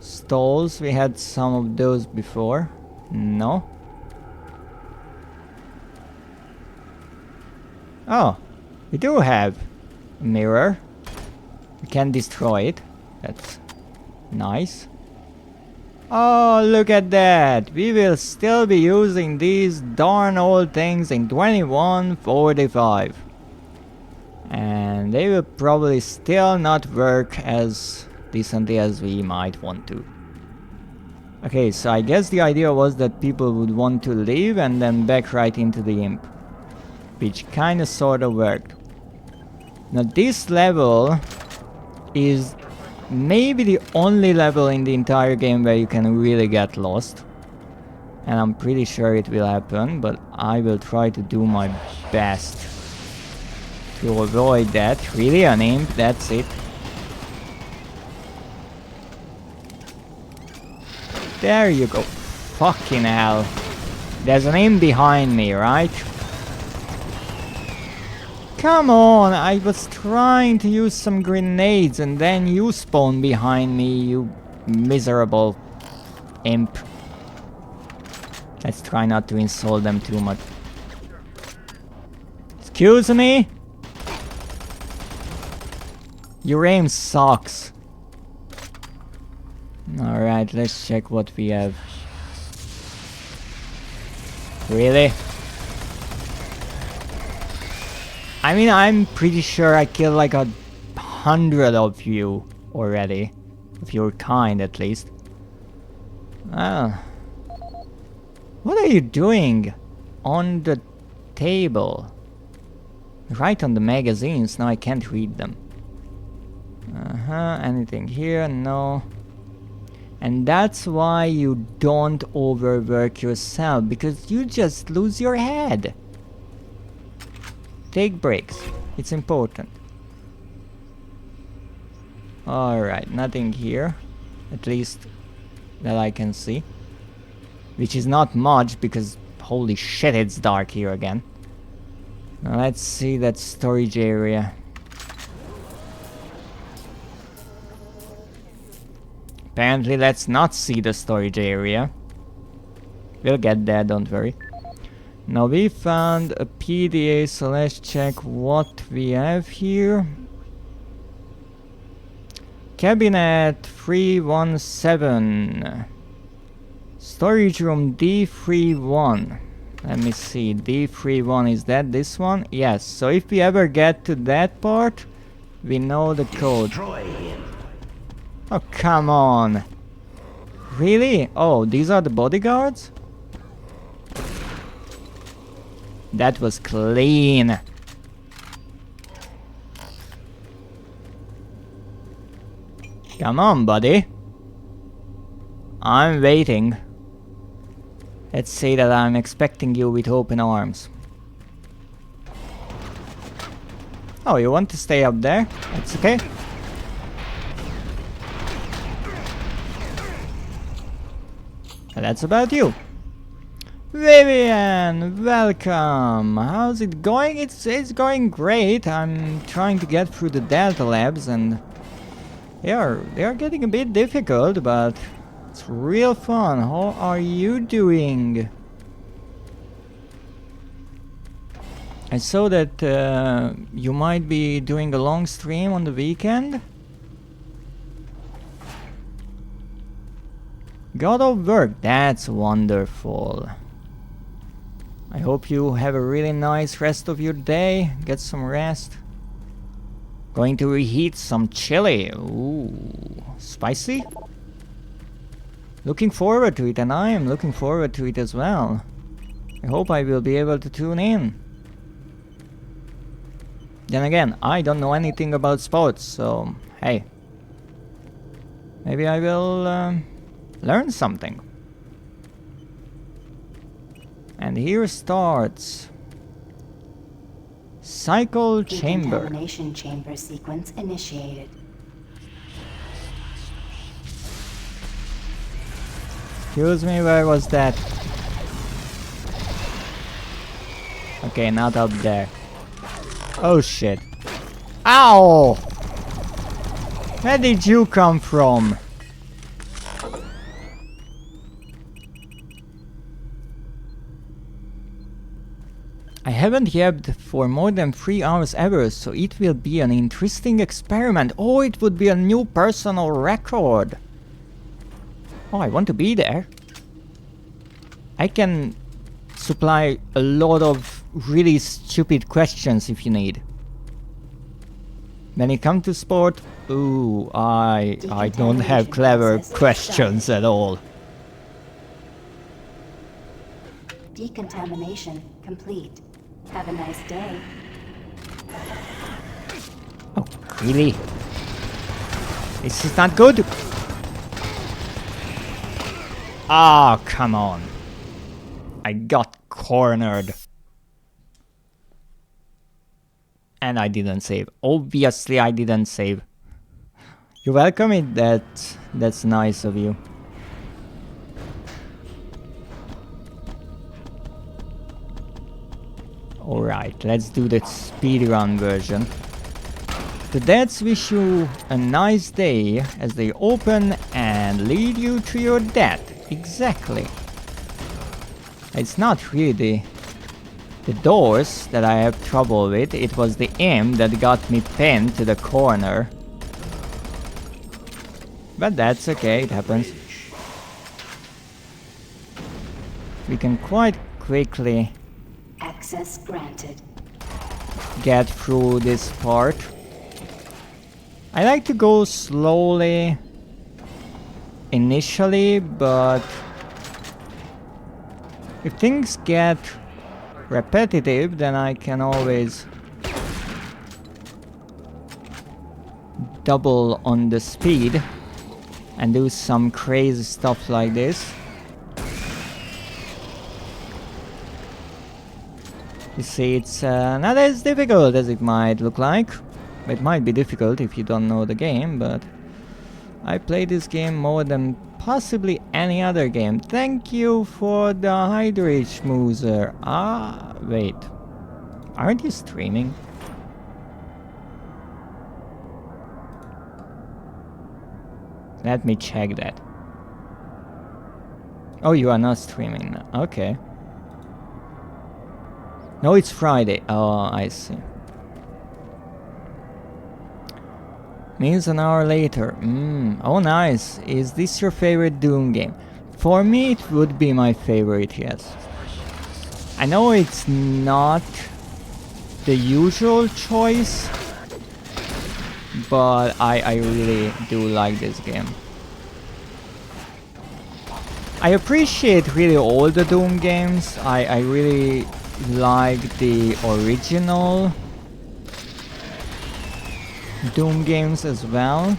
stalls? We had some of those before. No. Oh, we do have a mirror. We can destroy it. That's nice. Oh, look at that. We will still be using these darn old things in 2145. And they will probably still not work as decently as we might want to. Okay, so I guess the idea was that people would want to leave and then back right into the imp. Which kinda sorta worked. Now this level is maybe the only level in the entire game where you can really get lost. And I'm pretty sure it will happen, but I will try to do my best to avoid that. Really, an imp? That's it. There you go. Fucking hell. There's an imp behind me, right? Come on, I was trying to use some grenades and then you spawn behind me, you miserable imp. Let's try not to insult them too much. Excuse me? Your aim sucks. Alright, let's check what we have. Really? I mean, I'm pretty sure I killed like 100 of you already. Of your kind, at least. Ah. What are you doing on the table? Right on the magazines. Now I can't read them. Anything here? No. And that's why you don't overwork yourself, because you just lose your head. Take breaks. It's important. Alright, nothing here. At least that I can see. Which is not much, because holy shit, it's dark here again. Now let's see that storage area. Apparently let's not see the storage area. We'll get there, don't worry. Now we found a PDA, so let's check what we have here. Cabinet 317. Storage room D31. Let me see. D31, is that this one? Yes. So if we ever get to that part, we know the code. Destroy him. Oh, come on. Really? Oh, these are the bodyguards? That was clean. Come on, buddy. I'm waiting. Let's say that I'm expecting you with open arms. Oh, you want to stay up there? That's okay. And that's about you. Vivian, welcome. How's it going? It's going great. I'm trying to get through the Delta Labs and they are getting a bit difficult, but it's real fun. How are you doing? I saw that you might be doing a long stream on the weekend. God of work, that's wonderful. I hope you have a really nice rest of your day. Get some rest. Going to reheat some chili. Ooh, spicy? Looking forward to it, and I am looking forward to it as well. I hope I will be able to tune in. Then again, I don't know anything about sports, so hey. Maybe I will learn something. And here starts Cycle Chamber. Decontamination chamber sequence initiated. Excuse me, where was that? Okay, not up there. Oh shit. Ow! Where did you come from? I haven't yabbed for more than 3 hours ever, so it will be an interesting experiment. Oh, it would be a new personal record. Oh, I want to be there. I can supply a lot of really stupid questions if you need. When it comes to sport, ooh, I don't have clever questions at all. Decontamination complete. Have a nice day. Oh, really? This is not good. Ah, oh, come on. I got cornered. And I didn't save. Obviously I didn't save. You're welcome. That's nice of you. Alright, let's do the speedrun version. The deaths wish you a nice day as they open and lead you to your death. Exactly. It's not really the doors that I have trouble with, it was the imp that got me pinned to the corner. But that's okay, it happens. We can quite quickly Access granted. get through this part. I like to go slowly initially, but if things get repetitive, then I can always double on the speed and do some crazy stuff like this. You see, it's not as difficult as it might look like. It might be difficult if you don't know the game, but I play this game more than possibly any other game. Thank you for the hydrate schmoozer. Ah, wait. Aren't you streaming? Let me check that. Oh, you are not streaming now. Okay. No, it's Friday. Oh, I see. Means an hour later. Oh nice. Is this your favorite Doom game? For me it would be my favorite, yes. I know it's not the usual choice, but I really do like this game. I appreciate really all the Doom games. I really like the original Doom games as well.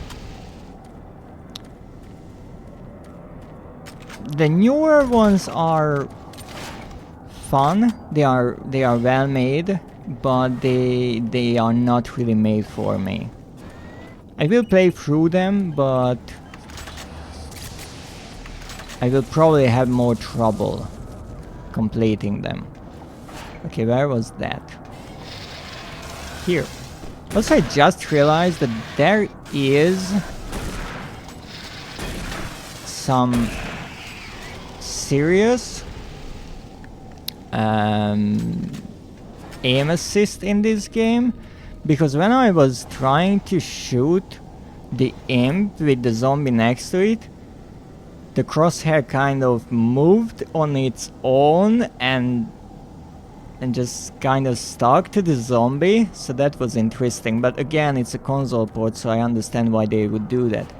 The newer ones are fun. They are well made, but they are not really made for me. I will play through them, but I will probably have more trouble completing them. Okay, where was that? Here. Also, I just realized that there is some serious aim assist in this game, because when I was trying to shoot the imp with the zombie next to it, the crosshair kind of moved on its own and just kind of stuck to the zombie, so that was interesting. But again, it's a console port, so I understand why they would do that.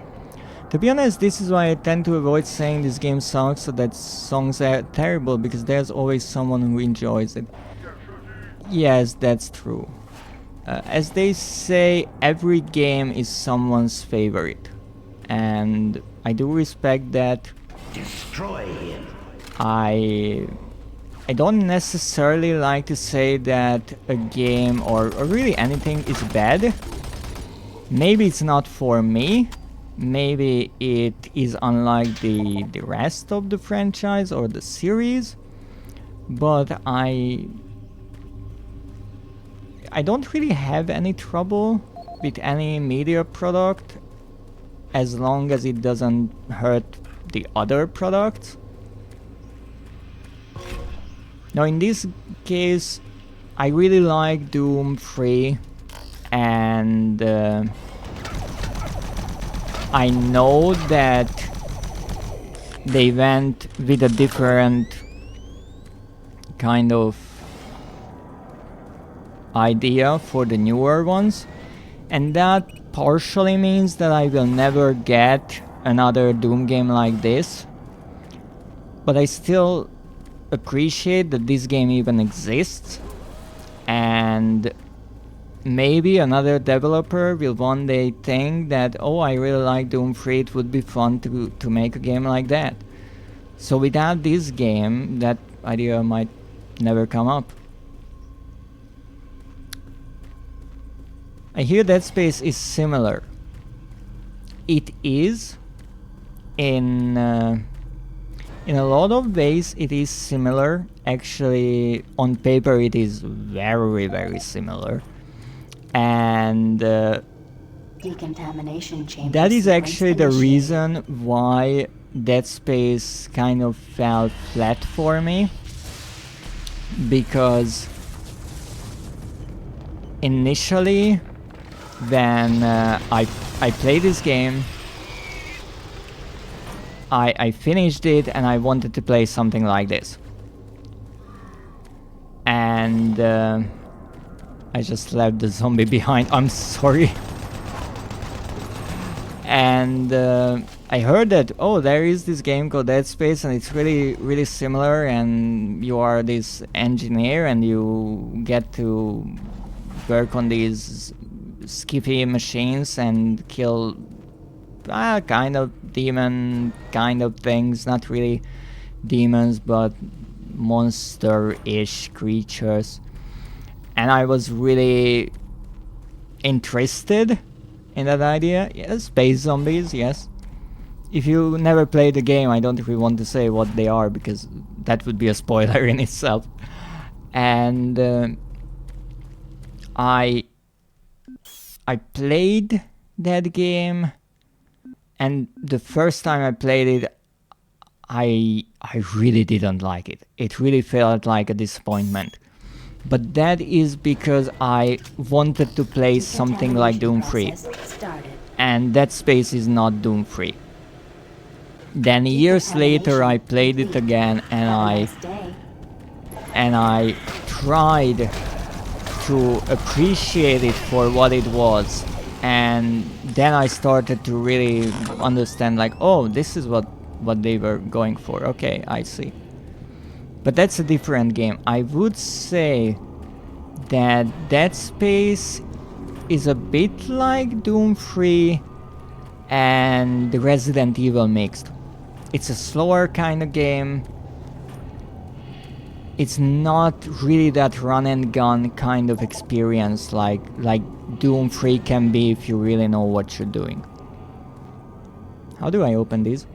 To be honest, this is why I tend to avoid saying this game sucks, so that songs are terrible, because there's always someone who enjoys it. Yes, that's true. As they say, every game is someone's favorite, and I do respect that. Destroy him. I don't necessarily like to say that a game or really anything is bad. Maybe it's not for me. Maybe it is unlike the rest of the franchise or the series. But I don't really have any trouble with any media product as long as it doesn't hurt the other products. Now in this case, I really like Doom 3, and I know that they went with a different kind of idea for the newer ones, and that partially means that I will never get another Doom game like this, but I still appreciate that this game even exists, and maybe another developer will one day think that, oh, I really like Doom 3, it would be fun to make a game like that. So without this game, that idea might never come up. I hear Dead Space is similar. It is. In a lot of ways it is similar. Actually, on paper it is very, very similar. And decontamination chambers. That is actually the reason why Dead Space kind of fell flat for me. Because initially, when I played this game, I finished it and I wanted to play something like this. And I just left the zombie behind. I'm sorry. And I heard that, oh, there is this game called Dead Space and it's really, really similar, and you are this engineer and you get to work on these skiffy machines and kill kind of demon kind of things, not really demons but monster-ish creatures. And I was really interested in that idea. Yes, space zombies, yes. If you never played the game, I don't really want to say what they are, because that would be a spoiler in itself. And I played that game, and the first time I played it, I really didn't like it. It really felt like a disappointment. But that is because I wanted to play something like Doom 3. and Dead Space is not Doom free. Then years later I played it again, and I tried to appreciate it for what it was, and then I started to really understand, like, oh, this is what they were going for. Okay, I see. But that's a different game. I would say that Dead Space is a bit like Doom 3 and the Resident Evil mixed. It's a slower kind of game. It's not really that run and gun kind of experience like Doom 3 can be if you really know what you're doing. How do I open these?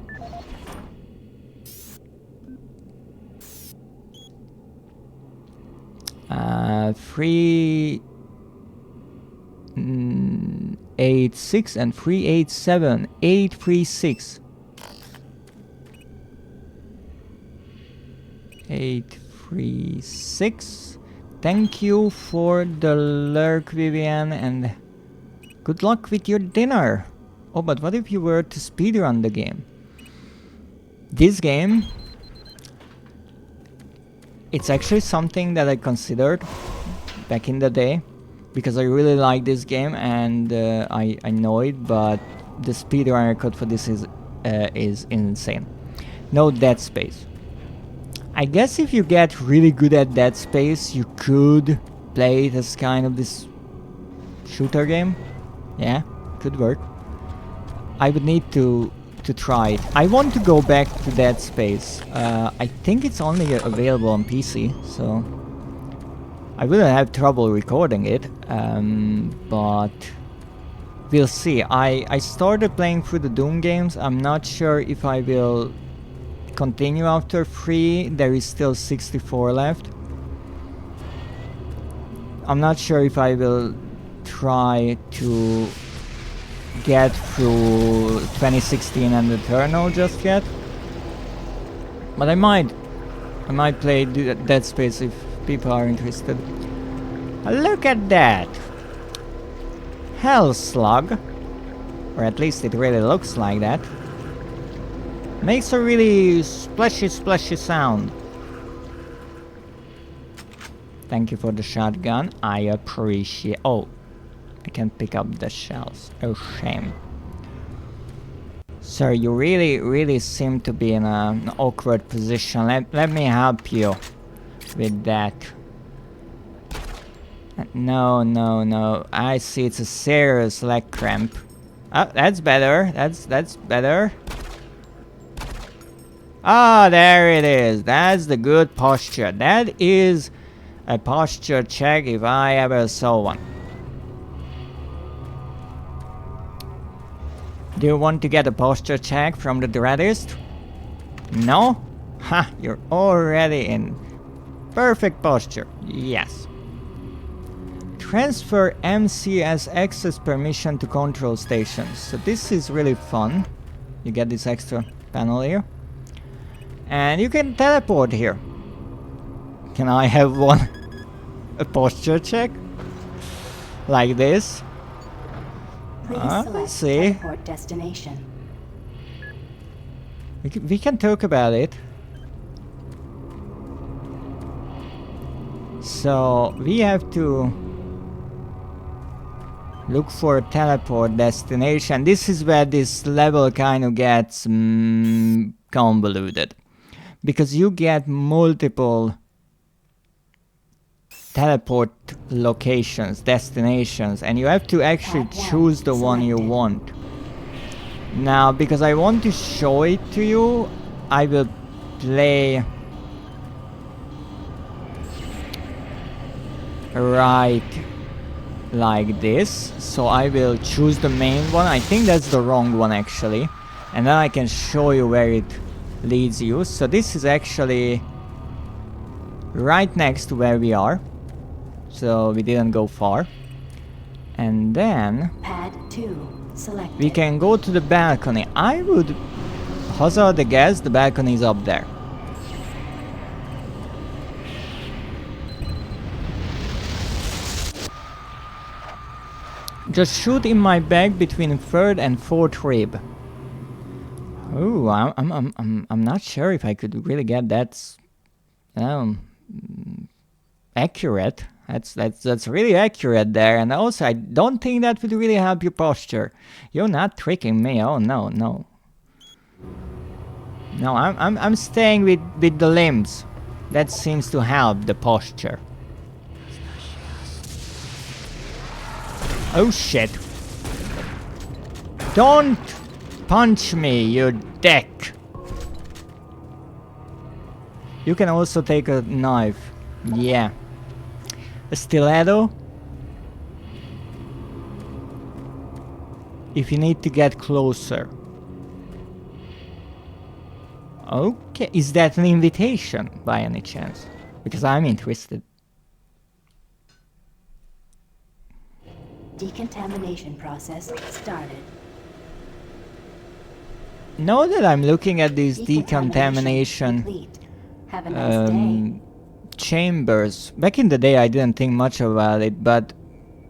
Uh, 386 and 387, 836. 836. Thank you for the lurk, Vivian, and good luck with your dinner. Oh, but what if you were to speedrun the game? This game, it's actually something that I considered back in the day, because I really like this game, and I know it, but the speedrun record for this is insane. No Dead Space. I guess if you get really good at Dead Space, you could play it as kind of this shooter game. Yeah, could work. I would need to try it. I want to go back to Dead Space. I think it's only available on PC, so I wouldn't have trouble recording it, but we'll see. I started playing through the Doom games. I'm not sure if I will continue after 3. There is still 64 left. I'm not sure if I will try to get through 2016 and Eternal just yet, but I might play Dead Space if people are interested. Look at that! Hell Slug, or at least it really looks like that. Makes a really splashy sound. Thank you for the shotgun. I appreciate. Oh, I can't pick up the shells. Oh, shame. Sir, you really seem to be in an awkward position. Let me help you with that. No. I see it's a serious leg cramp. Oh, that's better. That's better. Ah, there it is. That's the good posture. That is a posture check if I ever saw one. Do you want to get a posture check from the Dreadist? No? Ha, you're already in perfect posture. Yes. Transfer MCS access permission to control stations. So this is really fun. You get this extra panel here. And you can teleport here. Can I have one? A posture check? Like this? Please see. teleport destination. We can talk about it. So we have to look for a teleport destination. This is where this level kind of gets convoluted, because you get multiple teleport locations, destinations, and you have to actually choose the one you want. Now, because I want to show it to you, I will play right like this. So I will choose the main one. I think that's the wrong one actually, and then I can show you where it leads you. So this is actually right next to where we are, so we didn't go far. And then Pad 2 selected. we can go to the balcony. I would hazard a guess the balcony is up there. Just shoot in my back between third and fourth rib. Oh, I'm not sure if I could really get that accurate. That's really accurate there, and also I don't think that would really help your posture. You're not tricking me. Oh no, no. No, I'm staying with the limbs. That seems to help the posture. Oh shit. Don't punch me, you dick. You can also take a knife. Yeah. A stiletto. If you need to get closer. Okay, is that an invitation by any chance? Because I'm interested. Decontamination process started. Now that I'm looking at these decontamination complete. Have a nice day. Chambers, back in the day I didn't think much about it, but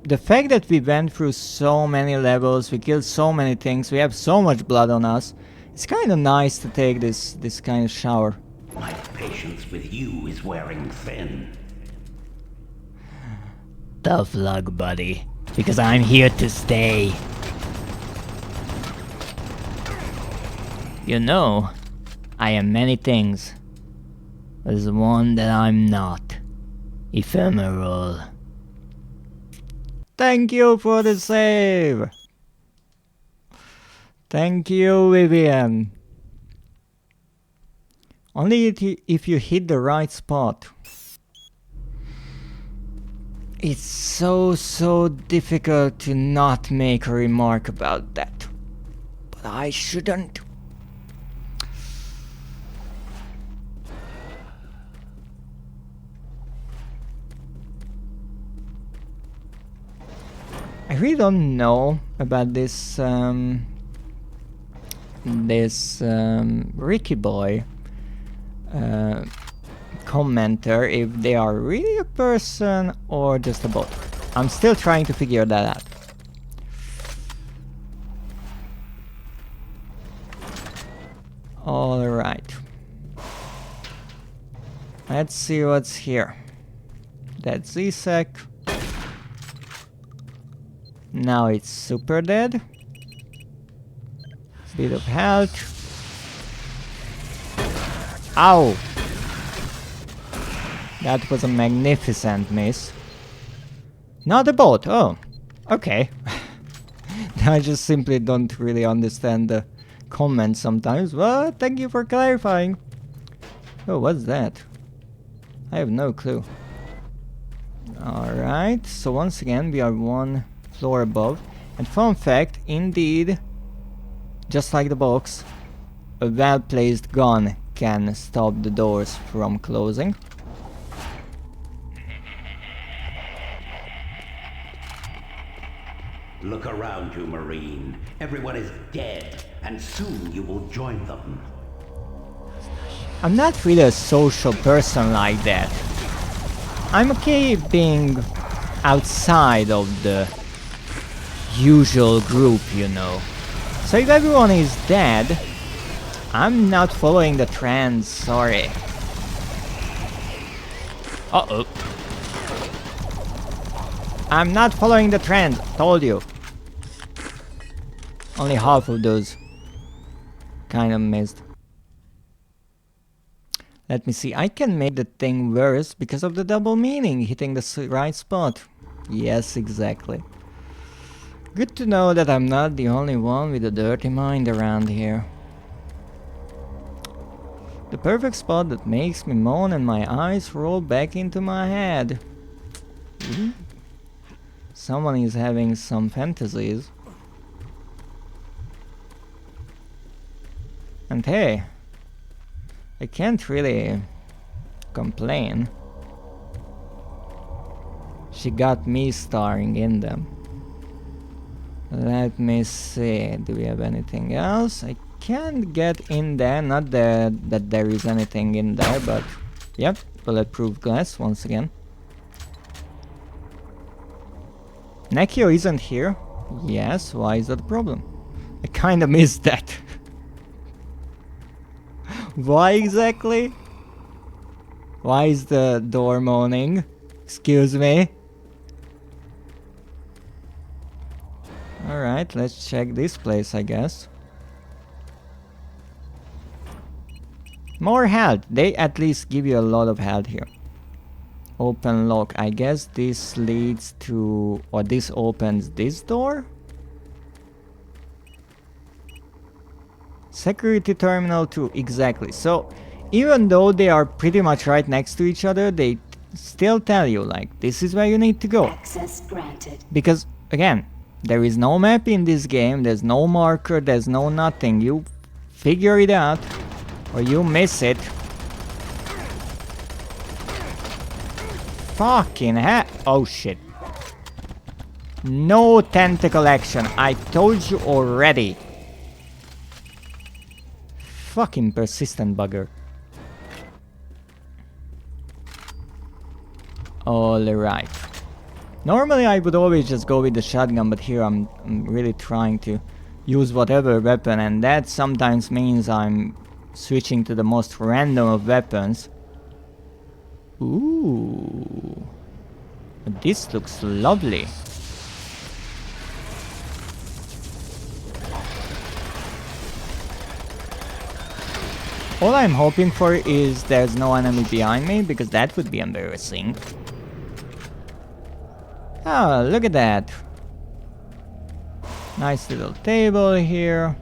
the fact that we went through so many levels, we killed so many things, we have so much blood on us, it's kind of nice to take this kind of shower. My patience with you is wearing thin. Tough luck, buddy, because I'm here to stay. You know, I am many things. There's one that I'm not. Ephemeral. Thank you for the save! Thank you, Vivian. Only if you hit the right spot. It's so difficult to not make a remark about that. But I shouldn't. I really don't know about this Ricky Boy commenter, if they are really a person or just a bot. I'm still trying to figure that out. Alright. Let's see what's here. That's Isaac. Now it's super dead. Bit of health. Ow! That was a magnificent miss. Not a bot, oh. Okay. I just simply don't really understand the comments sometimes. Well, thank you for clarifying. Oh, what's that? I have no clue. Alright, so once again we are one floor above. And fun fact, indeed, just like the box, a well-placed gun can stop the doors from closing. Look around you, Marine. Everyone is dead, and soon you will join them. I'm not really a social person like that. I'm okay being outside of the usual group, you know. So if everyone is dead, I'm not following the trend, sorry. Uh-oh. I'm not following the trend, told you. Only half of those kind of missed. Let me see, I can make the thing worse because of the double meaning, hitting the right spot. Yes, exactly. Good to know that I'm not the only one with a dirty mind around here. The perfect spot that makes me moan and my eyes roll back into my head. Someone is having some fantasies. And hey, I can't really complain. She got me starring in them. Let me see, do we have anything else? I can't get in there, not that there is anything in there, but yep, bulletproof glass once again. Nekio isn't here. Yes, why is that a problem? I kinda missed that. Why exactly? Why is the door moaning? Excuse me? Alright, let's check this place, I guess. More health. They at least give you a lot of health here. Open lock. I guess this leads to... or this opens this door? Security terminal 2. Exactly. So, even though they are pretty much right next to each other, they still tell you, like, this is where you need to go. Access granted. Because, again, there is no map in this game, there's no marker, there's no nothing. You figure it out, or you miss it. Fucking hell. Oh shit. No tentacle action, I told you already. Fucking persistent bugger. Alright. Normally I would always just go with the shotgun, but here I'm really trying to use whatever weapon, and that sometimes means I'm switching to the most random of weapons. Ooh. This looks lovely. All I'm hoping for is there's no enemy behind me, because that would be embarrassing. Oh, look at that. Nice little table here.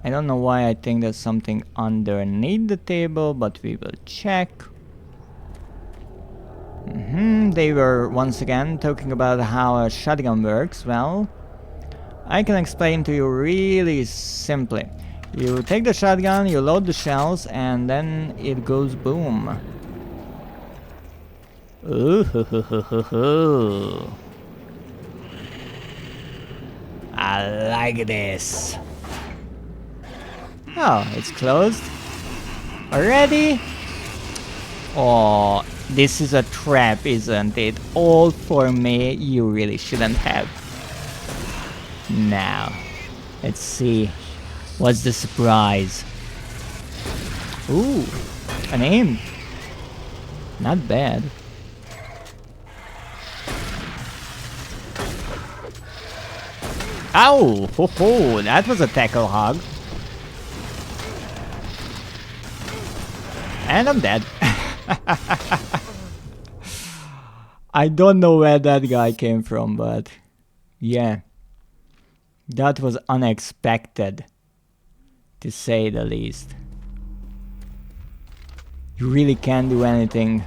I don't know why I think there's something underneath the table, but we will check. They were once again talking about how a shotgun works. Well, I can explain to you really simply. You take the shotgun, you load the shells, and then it goes boom. Ooh, I like this. Oh, it's closed already? Oh, this is a trap, isn't it? All for me. You really shouldn't have. Now, let's see. What's the surprise? Ooh, an aim. Not bad. Ow! Ho ho! That was a tackle hog. And I'm dead. I don't know where that guy came from, but yeah. That was unexpected, to say the least. You really can't do anything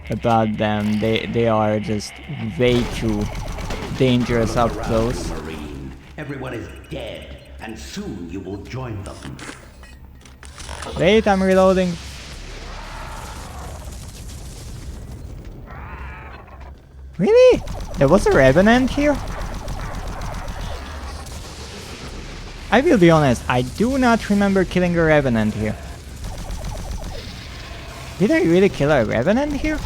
about them. They are just way too dangerous up close. Marine. Everyone is dead, and soon you will join them. Wait, I'm reloading. Really? There was a revenant here? I will be honest, I do not remember killing a revenant here. Did I really kill a revenant here?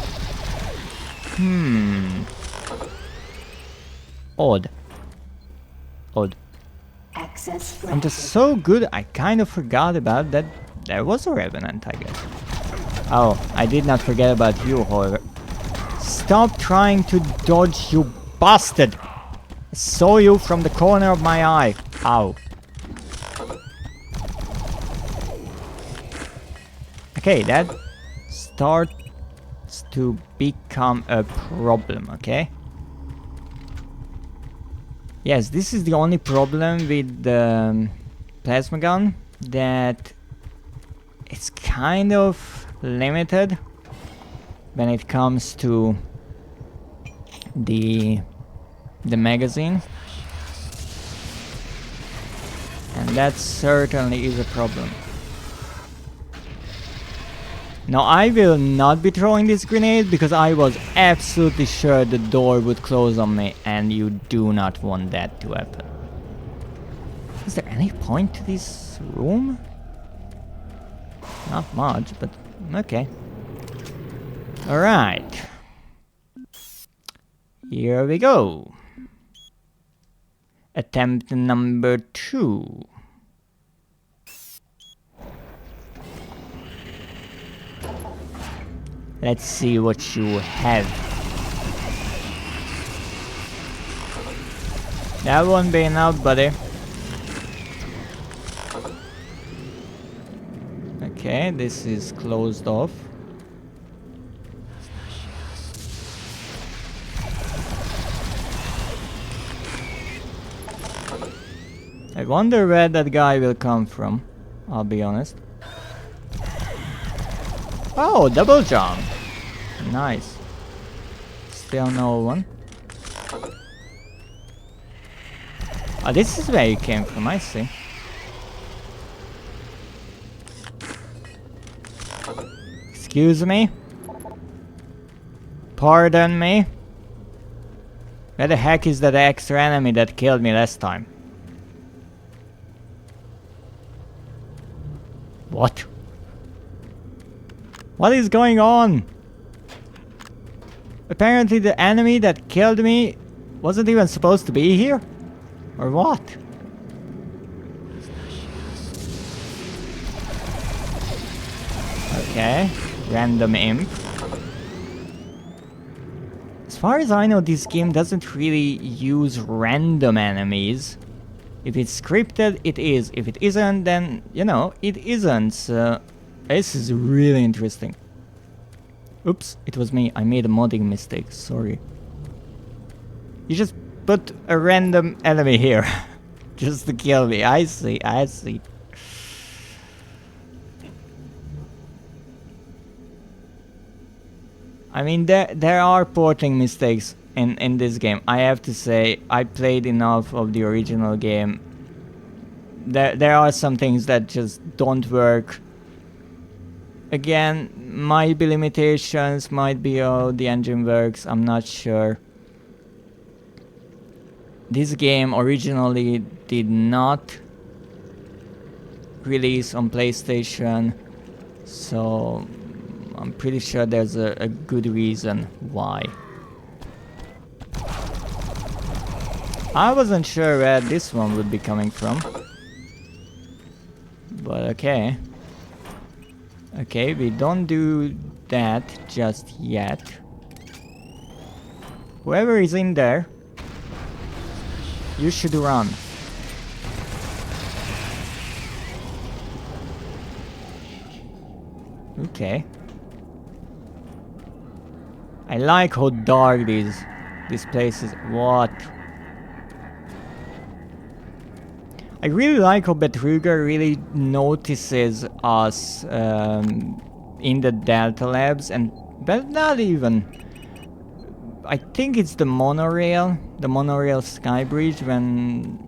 Odd. Odd. Access I'm just so good, I kind of forgot about that. There was a revenant, I guess. Oh, I did not forget about you, however. Stop trying to dodge, you bastard! I saw you from the corner of my eye. Ow. Okay, that starts to become a problem, okay? Yes, this is the only problem with the plasma gun, that it's kind of limited when it comes to the magazine, and that certainly is a problem. Now I will not be throwing this grenade because I was absolutely sure the door would close on me, and you do not want that to happen. Is there any point to this room? Not much, but okay. Alright. Here we go. attempt number 2. Let's see what you have. That won't be enough, buddy. Okay, this is closed off. I wonder where that guy will come from, I'll be honest. Oh, double jump! Nice. Still no one. Oh, this is where you came from, I see. Excuse me? Pardon me? Where the heck is that extra enemy that killed me last time? What? What is going on? Apparently the enemy that killed me wasn't even supposed to be here? Or what? Okay, random imp. As far as I know, this game doesn't really use random enemies. If it's scripted, it is. If it isn't, then, you know, it isn't. So, this is really interesting. Oops, it was me. I made a modding mistake. Sorry. You just put a random enemy here. Just to kill me. I see, I see. I mean, there are porting mistakes in this game. I have to say, I played enough of the original game. There are some things that just don't work. Again, might be limitations, might be how the engine works, I'm not sure. This game originally did not release on PlayStation, so I'm pretty sure there's a good reason why. I wasn't sure where this one would be coming from. But okay. Okay, we don't do that just yet. Whoever is in there, you should run. Okay. I like how dark this place is. What? I really like how Betruger really notices us in the Delta Labs, and but not even. I think it's the monorail sky bridge, when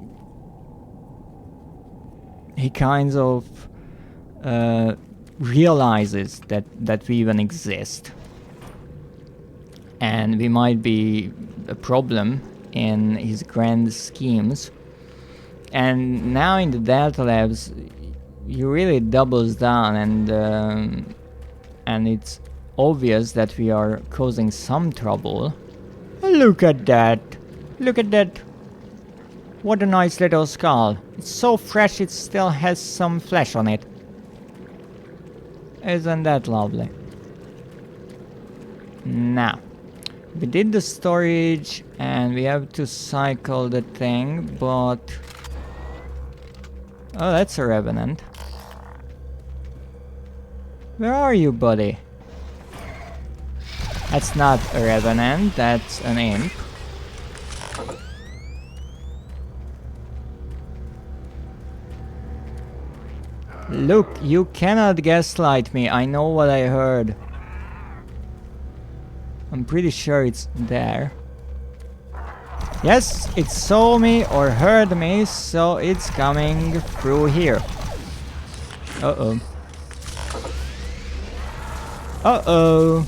he kind of realizes that we even exist, and we might be a problem in his grand schemes. And now in the Delta Labs, he really doubles down, and it's obvious that we are causing some trouble. Look at that! Look at that! What a nice little skull. It's so fresh, it still has some flesh on it. Isn't that lovely? Now, we did the storage, and we have to cycle the thing, but... Oh, that's a revenant. Where are you, buddy? That's not a revenant, that's an imp. Look, you cannot gaslight me, I know what I heard. I'm pretty sure it's there. Yes, it saw me or heard me, so it's coming through here. Uh-oh. Uh-oh.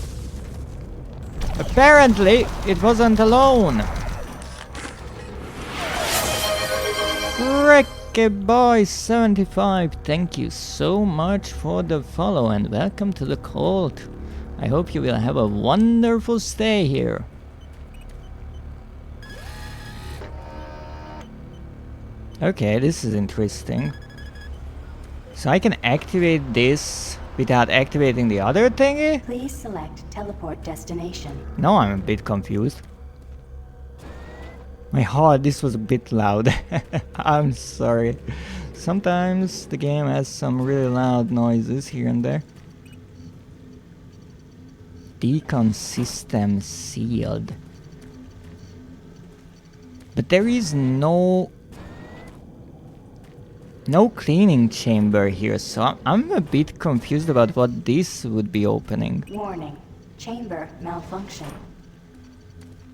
Apparently, it wasn't alone. Wrecky Boy 75, thank you so much for the follow and welcome to the cult. I hope you will have a wonderful stay here. Okay, this is interesting. So I can activate this without activating the other thingy? Please select teleport destination. No, I'm a bit confused. My heart, this was a bit loud. I'm sorry. Sometimes the game has some really loud noises here and there. Decon system sealed. But there is no cleaning chamber here, so I'm a bit confused about what this would be opening. Warning. Chamber malfunction.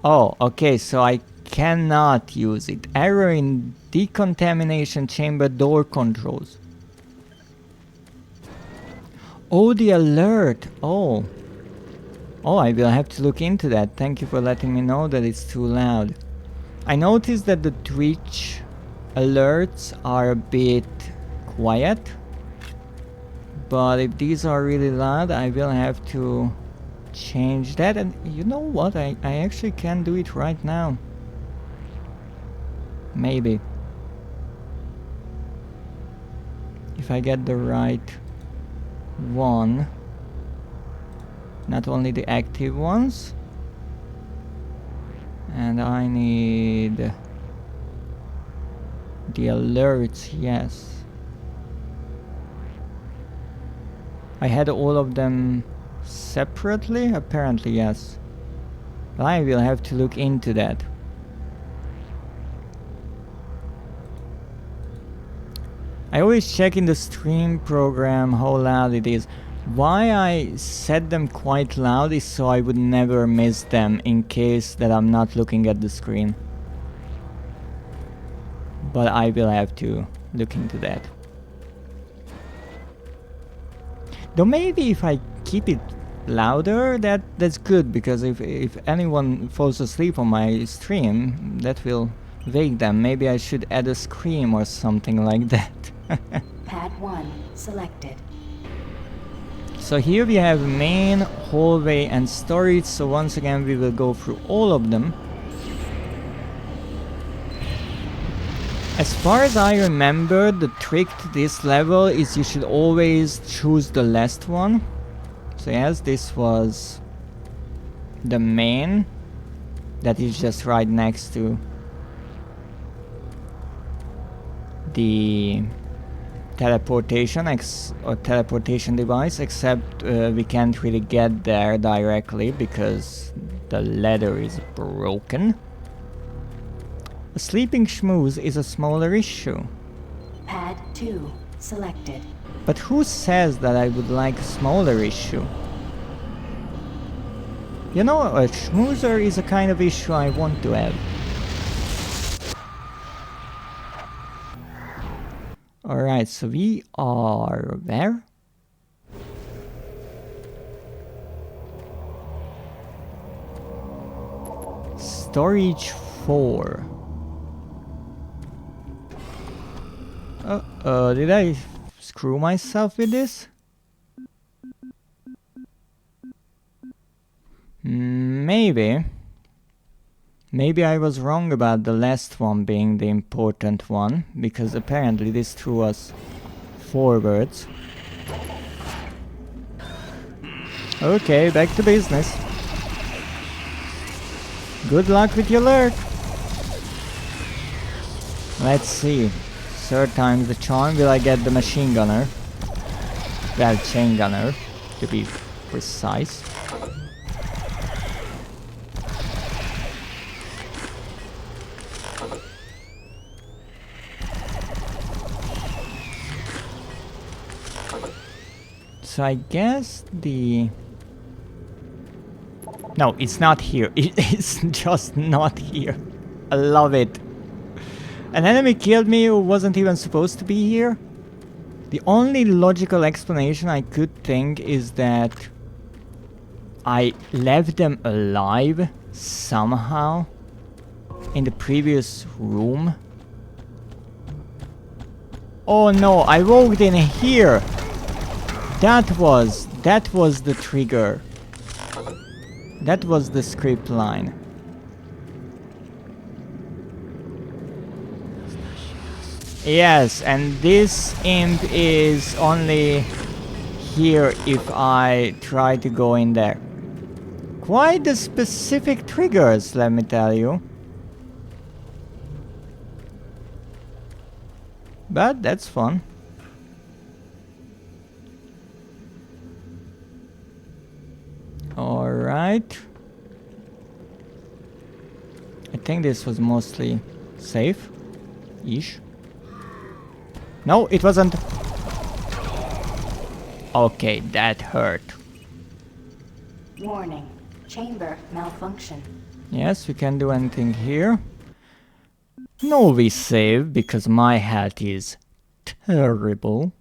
Oh, okay, so I cannot use it. Error in decontamination chamber door controls. Oh, the alert. Oh, I will have to look into that. Thank you for letting me know that it's too loud. I noticed that the Twitch alerts are a bit quiet, but if these are really loud, I will have to change that. And you know what? I actually can do it right now. Maybe. If I get the right one. Not only the active ones. And I need the alerts, yes. I had all of them separately? Apparently, yes. I will have to look into that. I always check in the stream program how loud it is. Why I set them quite loud is so I would never miss them in case that I'm not looking at the screen. But I will have to look into that. Though maybe if I keep it louder, that's good, because if anyone falls asleep on my stream, that will wake them. Maybe I should add a scream or something like that. Pad 1 selected. So here we have main, hallway and storage, so once again we will go through all of them. As far as I remember, the trick to this level is you should always choose the last one. So yes, this was the main, that is just right next to the teleportation teleportation device, except we can't really get there directly because the ladder is broken. A sleeping schmooze is a smaller issue. Pad 2 selected. But who says that I would like a smaller issue? You know, a schmoozer is a kind of issue I want to have. Alright, so we are where? Storage 4. Did I screw myself with this? Maybe. Maybe I was wrong about the last one being the important one, because apparently this threw us forwards. Okay, back to business. Good luck with your alert. Let's see. Third time's the charm. Will I get the machine gunner? Well, chain gunner, to be precise. So I guess the... No, it's not here. It's just not here. I love it. An enemy killed me who wasn't even supposed to be here. The only logical explanation I could think is that I left them alive somehow in the previous room. Oh no, I walked in here. That was the trigger. That was the script line. Yes, and this imp is only here if I try to go in there. Quite the specific triggers, let me tell you. But that's fun. Alright. I think this was mostly safe-ish. No, it wasn't. Okay, that hurt. Warning. Chamber malfunction. Yes, we can't do anything here. No, we save because my hat is terrible.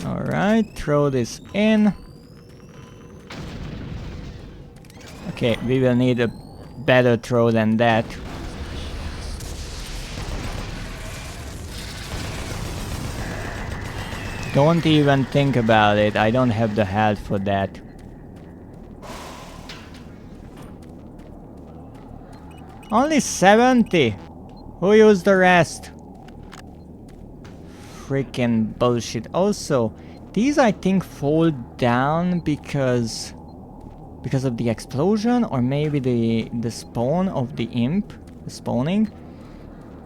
Alright, throw this in. Okay, we will need a better throw than that. Don't even think about it, I don't have the health for that. Only 70! Who used the rest? Freaking bullshit. Also, these I think fall down because of the explosion, or maybe the spawn of the imp, the spawning.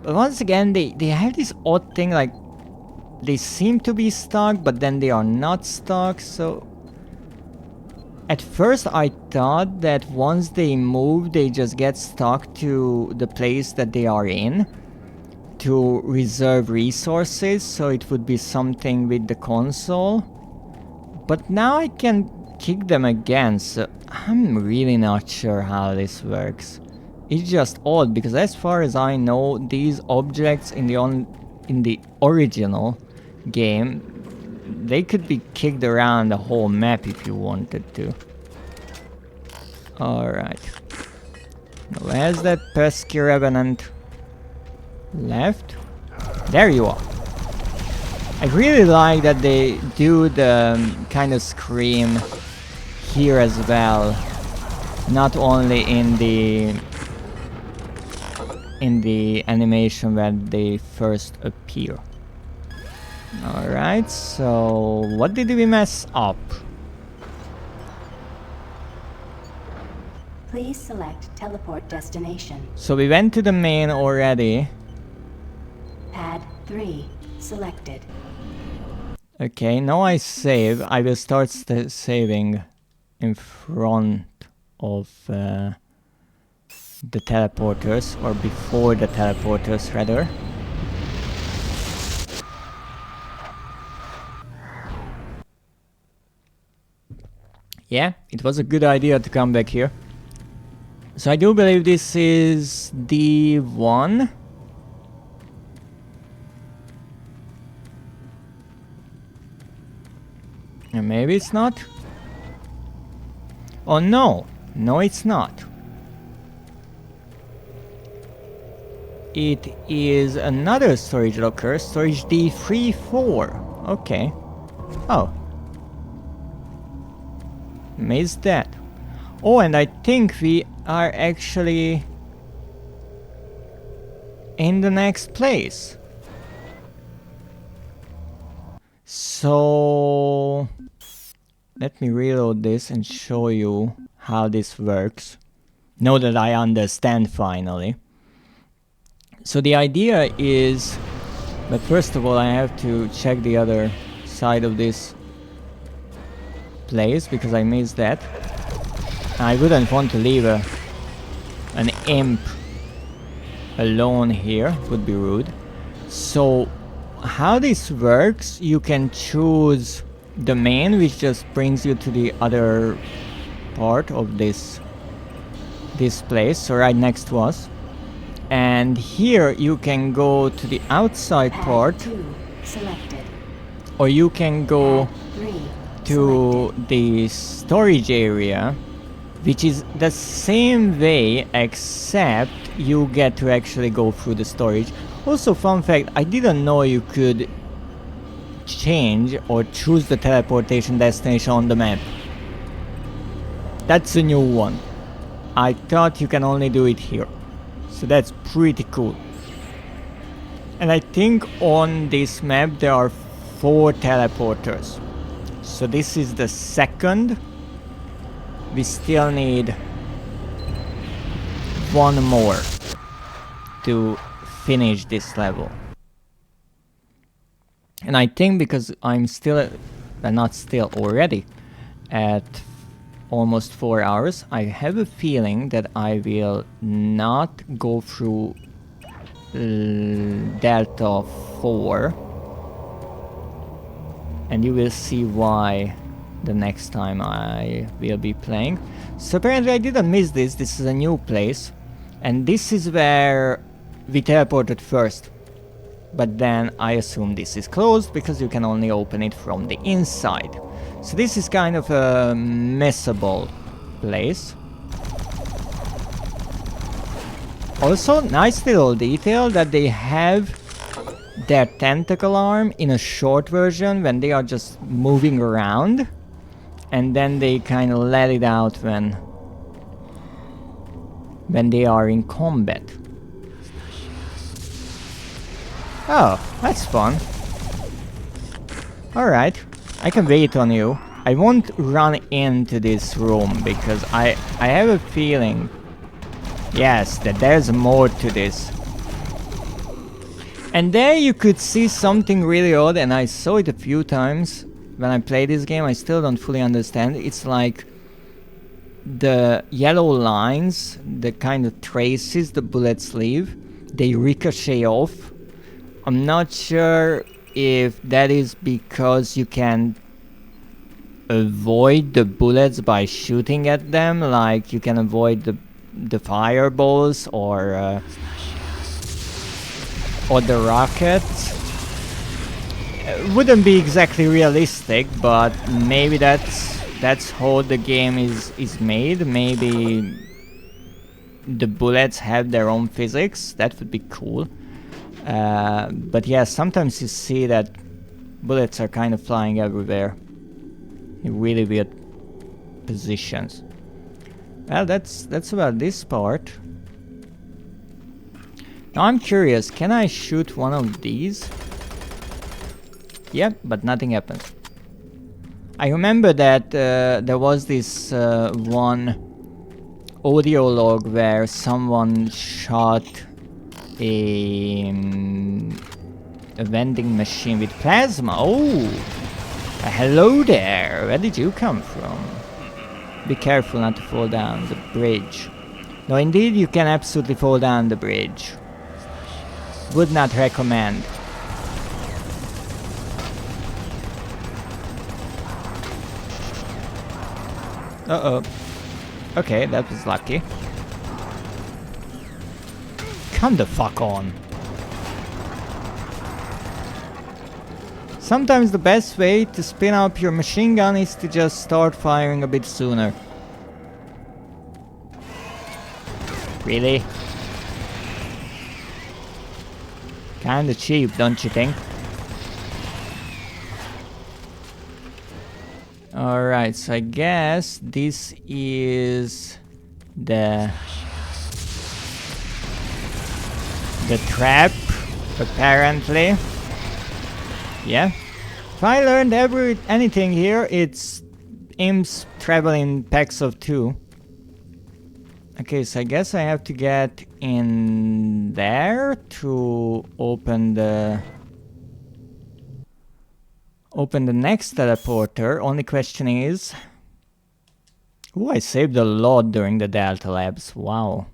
But once again, they have this odd thing, like they seem to be stuck, but then they are not stuck. So at first I thought that once they move, they just get stuck to the place that they are in to reserve resources, so it would be something with the console. But now I can kick them again, so I'm really not sure how this works. It's just odd, because as far as I know, these objects in the original game, they could be kicked around the whole map if you wanted to. Alright. Where's that pesky revenant? Left? There you are. I really like that they do the kind of scream here as well, not only in the animation when they first appear. Alright, so what did we mess up? Please select teleport destination. So we went to the main already. Pad 3 selected. Okay, now I save. I will start saving in front of the teleporters, or before the teleporters rather. Yeah, it was a good idea to come back here. So I do believe this is the one. And maybe it's not. Oh no, no it's not. It is another storage locker, storage D34. Okay. Oh. Missed that. Oh, and I think we are actually in the next place. So let me reload this and show you how this works. Now that I understand finally. So the idea is, but first of all I have to check the other side of this place because I missed that. I wouldn't want to leave an imp alone here, would be rude. So how this works, you can choose the main, which just brings you to the other part of this place, so right next to us. And here you can go to the outside part, or you can go to the storage area, which is the same way, except you get to actually go through the storage. Also, fun fact, I didn't know you could change or choose the teleportation destination on the map. That's a new one. I thought you can only do it here. So that's pretty cool. And I think on this map there are 4 teleporters. So this is the second. We still need 1 more to finish this level. And I think because I'm still, not still, already at almost 4 hours, I have a feeling that I will not go through Delta 4. And you will see why the next time I will be playing. So apparently I didn't miss this. This is a new place. And this is where we teleported first. But then I assume this is closed because you can only open it from the inside. So this is kind of a missable place. Also, nice little detail that they have their tentacle arm in a short version when they are just moving around. And then they kind of let it out when they are in combat. Oh, that's fun. Alright, I can wait on you. I won't run into this room because I have a feeling, yes, that there's more to this. And there you could see something really odd, and I saw it a few times when I play this game. I still don't fully understand. It's like the yellow lines, the kind of traces the bullets leave, they ricochet off. I'm not sure if that is because you can avoid the bullets by shooting at them, like you can avoid the fireballs or the rockets. Wouldn't be exactly realistic, but maybe that's how the game is made. Maybe the bullets have their own physics. That would be cool. But yeah, sometimes you see that bullets are kind of flying everywhere in really weird positions. Well, that's about this part. Now I'm curious, can I shoot one of these? Yep, but nothing happened. I remember that there was this one audio log where someone shot a vending machine with plasma. Oh, hello there. Where did you come from? Be careful not to fall down the bridge. No, indeed, you can absolutely fall down the bridge. Would not recommend. Uh-oh. Okay, that was lucky. Come the fuck on. Sometimes the best way to spin up your machine gun is to just start firing a bit sooner. Really? Kinda cheap, don't you think? Alright, so I guess this is the trap, apparently. Yeah. If I learned anything here, it's imps travel in packs of 2. Okay, so I guess I have to get in there to open the next teleporter. Only question is, oh, I saved a lot during the Delta Labs. Wow.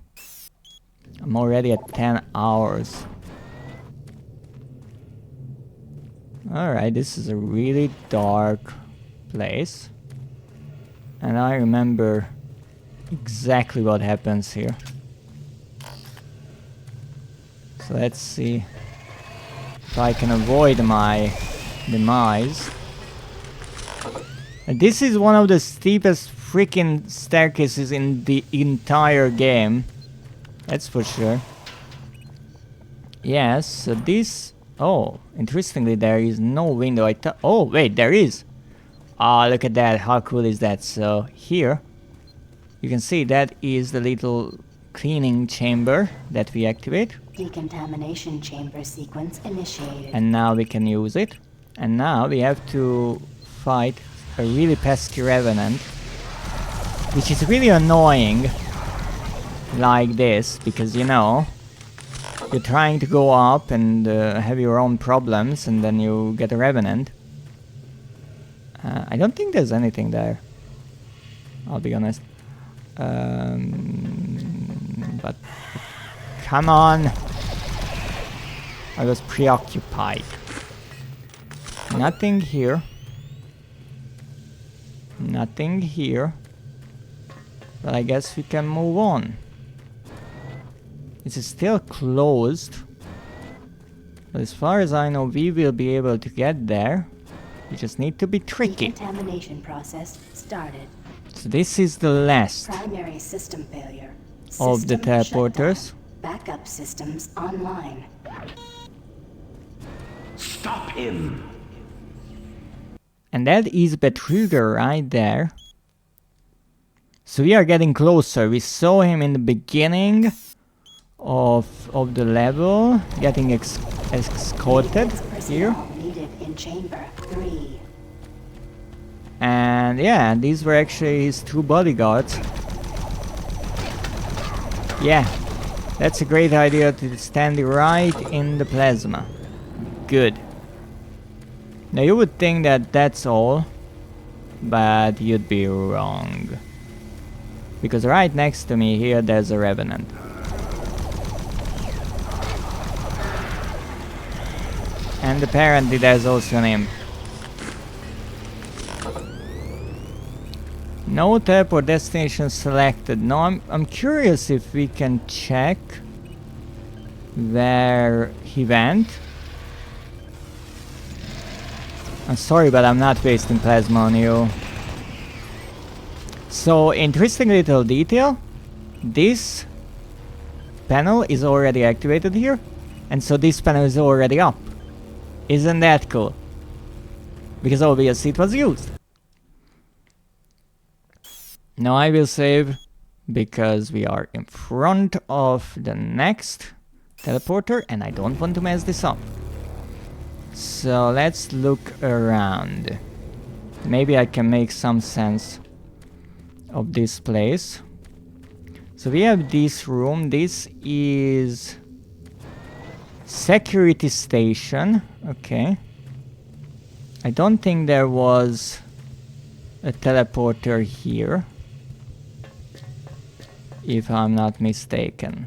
I'm already at 10 hours. Alright, this is a really dark place. And I remember exactly what happens here. So let's see if I can avoid my demise. And this is one of the steepest freaking staircases in the entire game. That's for sure. Yes, so this... Oh, interestingly, there is no window. Oh, wait, there is. Ah, look at that. How cool is that? So, here, You can see that is the little cleaning chamber that we activate. Decontamination chamber sequence initiated. And now we can use it. And now we have to fight a really pesky revenant, which is really annoying like this, because you know, you're trying to go up and have your own problems, and then you get a revenant. I don't think there's anything there, I'll be honest. But come on, I was preoccupied. Nothing here. Nothing here. But I guess we can move on. This is still closed. But as far as I know, we will be able to get there. We just need to be tricky. Decontamination process started. So this is the last Primary system failure. of the System teleporters. shutdown. Backup systems online. Stop him! And that is Betruger right there. So we are getting closer. We saw him in the beginning of the level, getting escorted here. Needed in chamber 3. And yeah, these were actually his two bodyguards. Yeah, that's a great idea to stand right in the plasma. Good. Now you would think that that's all, but you'd be wrong. Because right next to me here there's a revenant. And apparently there's also an imp. No teleport destination selected. No, I'm curious if we can check where he went. I'm sorry, but I'm not wasting plasma on you. So, interesting little detail. This panel is already activated here. And so this panel is already up. Isn't that cool? Because obviously it was used. Now I will save, because we are in front of the next teleporter and I don't want to mess this up. So let's look around. Maybe I can make some sense of this place. So we have this room. This is security station. Okay. I don't think there was a teleporter here, if I'm not mistaken.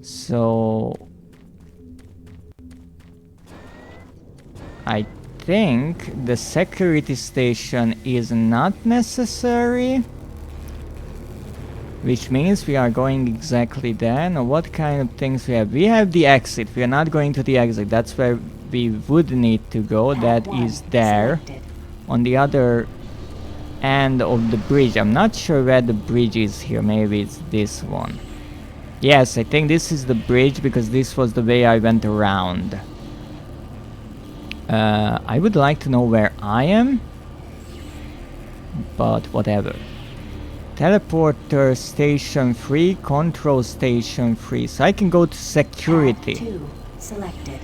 So I think the security station is not necessary, which means we are going exactly there. Now what kind of things we have? We have the exit. We are not going to the exit. That's where we would need to go. That is there on the other end of the bridge. I'm not sure where the bridge is here. Maybe it's this one. Yes, I think this is the bridge, because this was the way I went around. I would like to know where I am, but whatever. Teleporter station 3, control station 3. So I can go to security. Path 2 selected.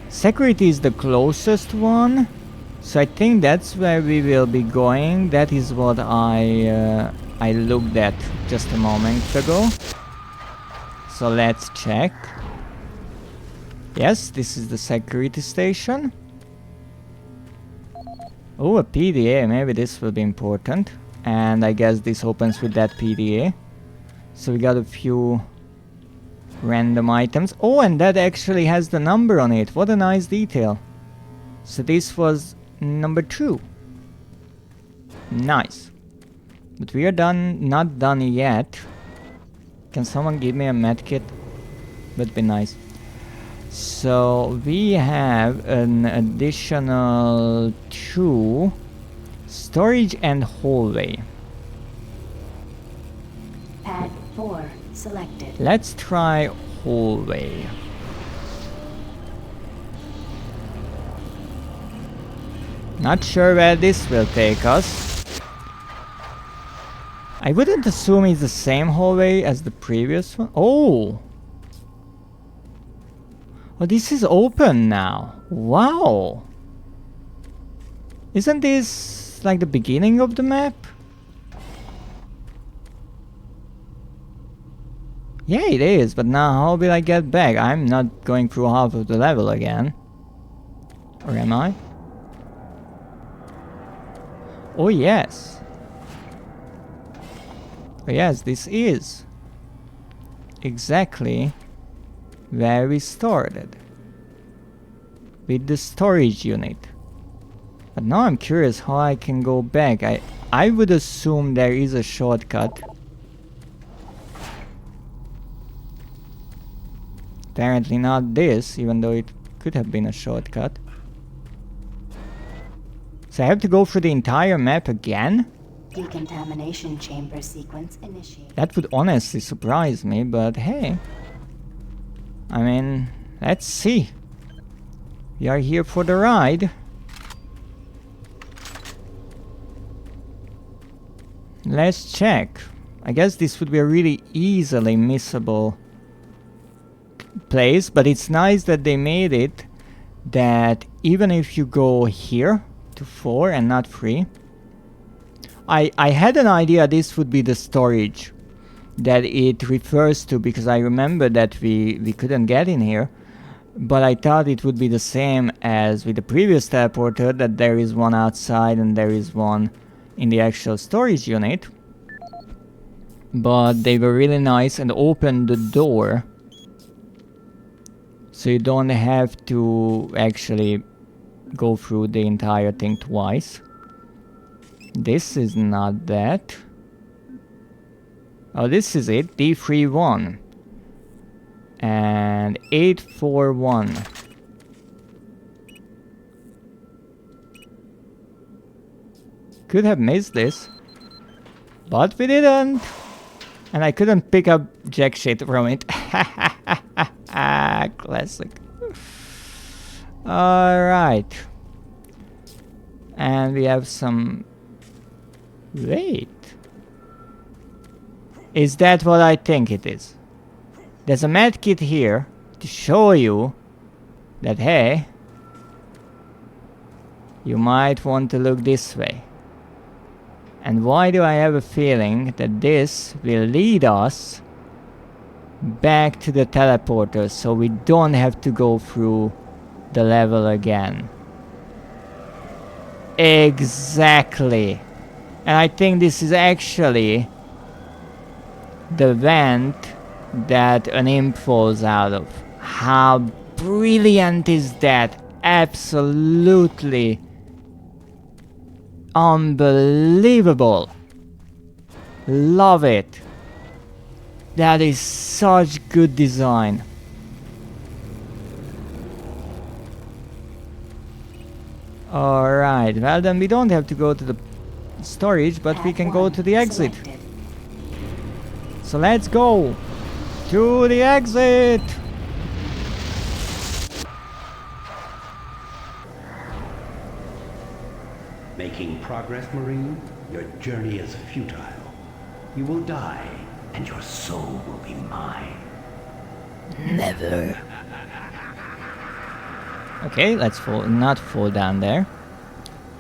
Security is the closest one. So I think that's where we will be going. That is what I looked at just a moment ago. So let's check. Yes, this is the security station. Oh, a PDA. Maybe this will be important. And I guess this opens with that PDA. So we got a few random items. Oh, and that actually has the number on it. What a nice detail. So this was number 2. Nice. But we are not done yet. Can someone give me a medkit? That'd be nice. So we have an additional 2. Storage and hallway. Pad 4 selected. Let's try hallway. Not sure where this will take us. I wouldn't assume it's the same hallway as the previous one. Oh! Oh, this is open now. Wow! Isn't this like the beginning of the map? Yeah, it is, but now how will I get back? I'm not going through half of the level again. Or am I? Oh yes. Oh yes, this is exactly where we started. With the storage unit. But now I'm curious how I can go back. I would assume there is a shortcut. Apparently not this, even though it could have been a shortcut. So I have to go through the entire map again? Decontamination chamber sequence initiated. That would honestly surprise me, but hey. I mean, let's see. We are here for the ride. Let's check. I guess this would be a really easily missable place, but it's nice that they made it that even if you go here to 4 and not 3. I had an idea this would be the storage that it refers to, because I remember that we couldn't get in here, but I thought it would be the same as with the previous teleporter, that there is one outside and there is one in the actual storage unit. But they were really nice and opened the door, so you don't have to actually go through the entire thing twice. This is not that. Oh, this is it. D31 and 841. Could have missed this, but we didn't. And I couldn't pick up jack shit from it. Classic. Alright. And we have some... Wait. Is that what I think it is? There's a medkit here to show you that, hey, you might want to look this way. And why do I have a feeling that this will lead us back to the teleporter, so we don't have to go through the level again? Exactly. And I think this is actually the vent that an imp falls out of. How brilliant is that? Absolutely unbelievable. Love it. That is such good design. Alright, well then we don't have to go to the storage, but we can go to the exit. So let's go to the exit. Making progress, Marine? Your journey is futile. You will die, and your soul will be mine. Never. Okay, let's not fall down there.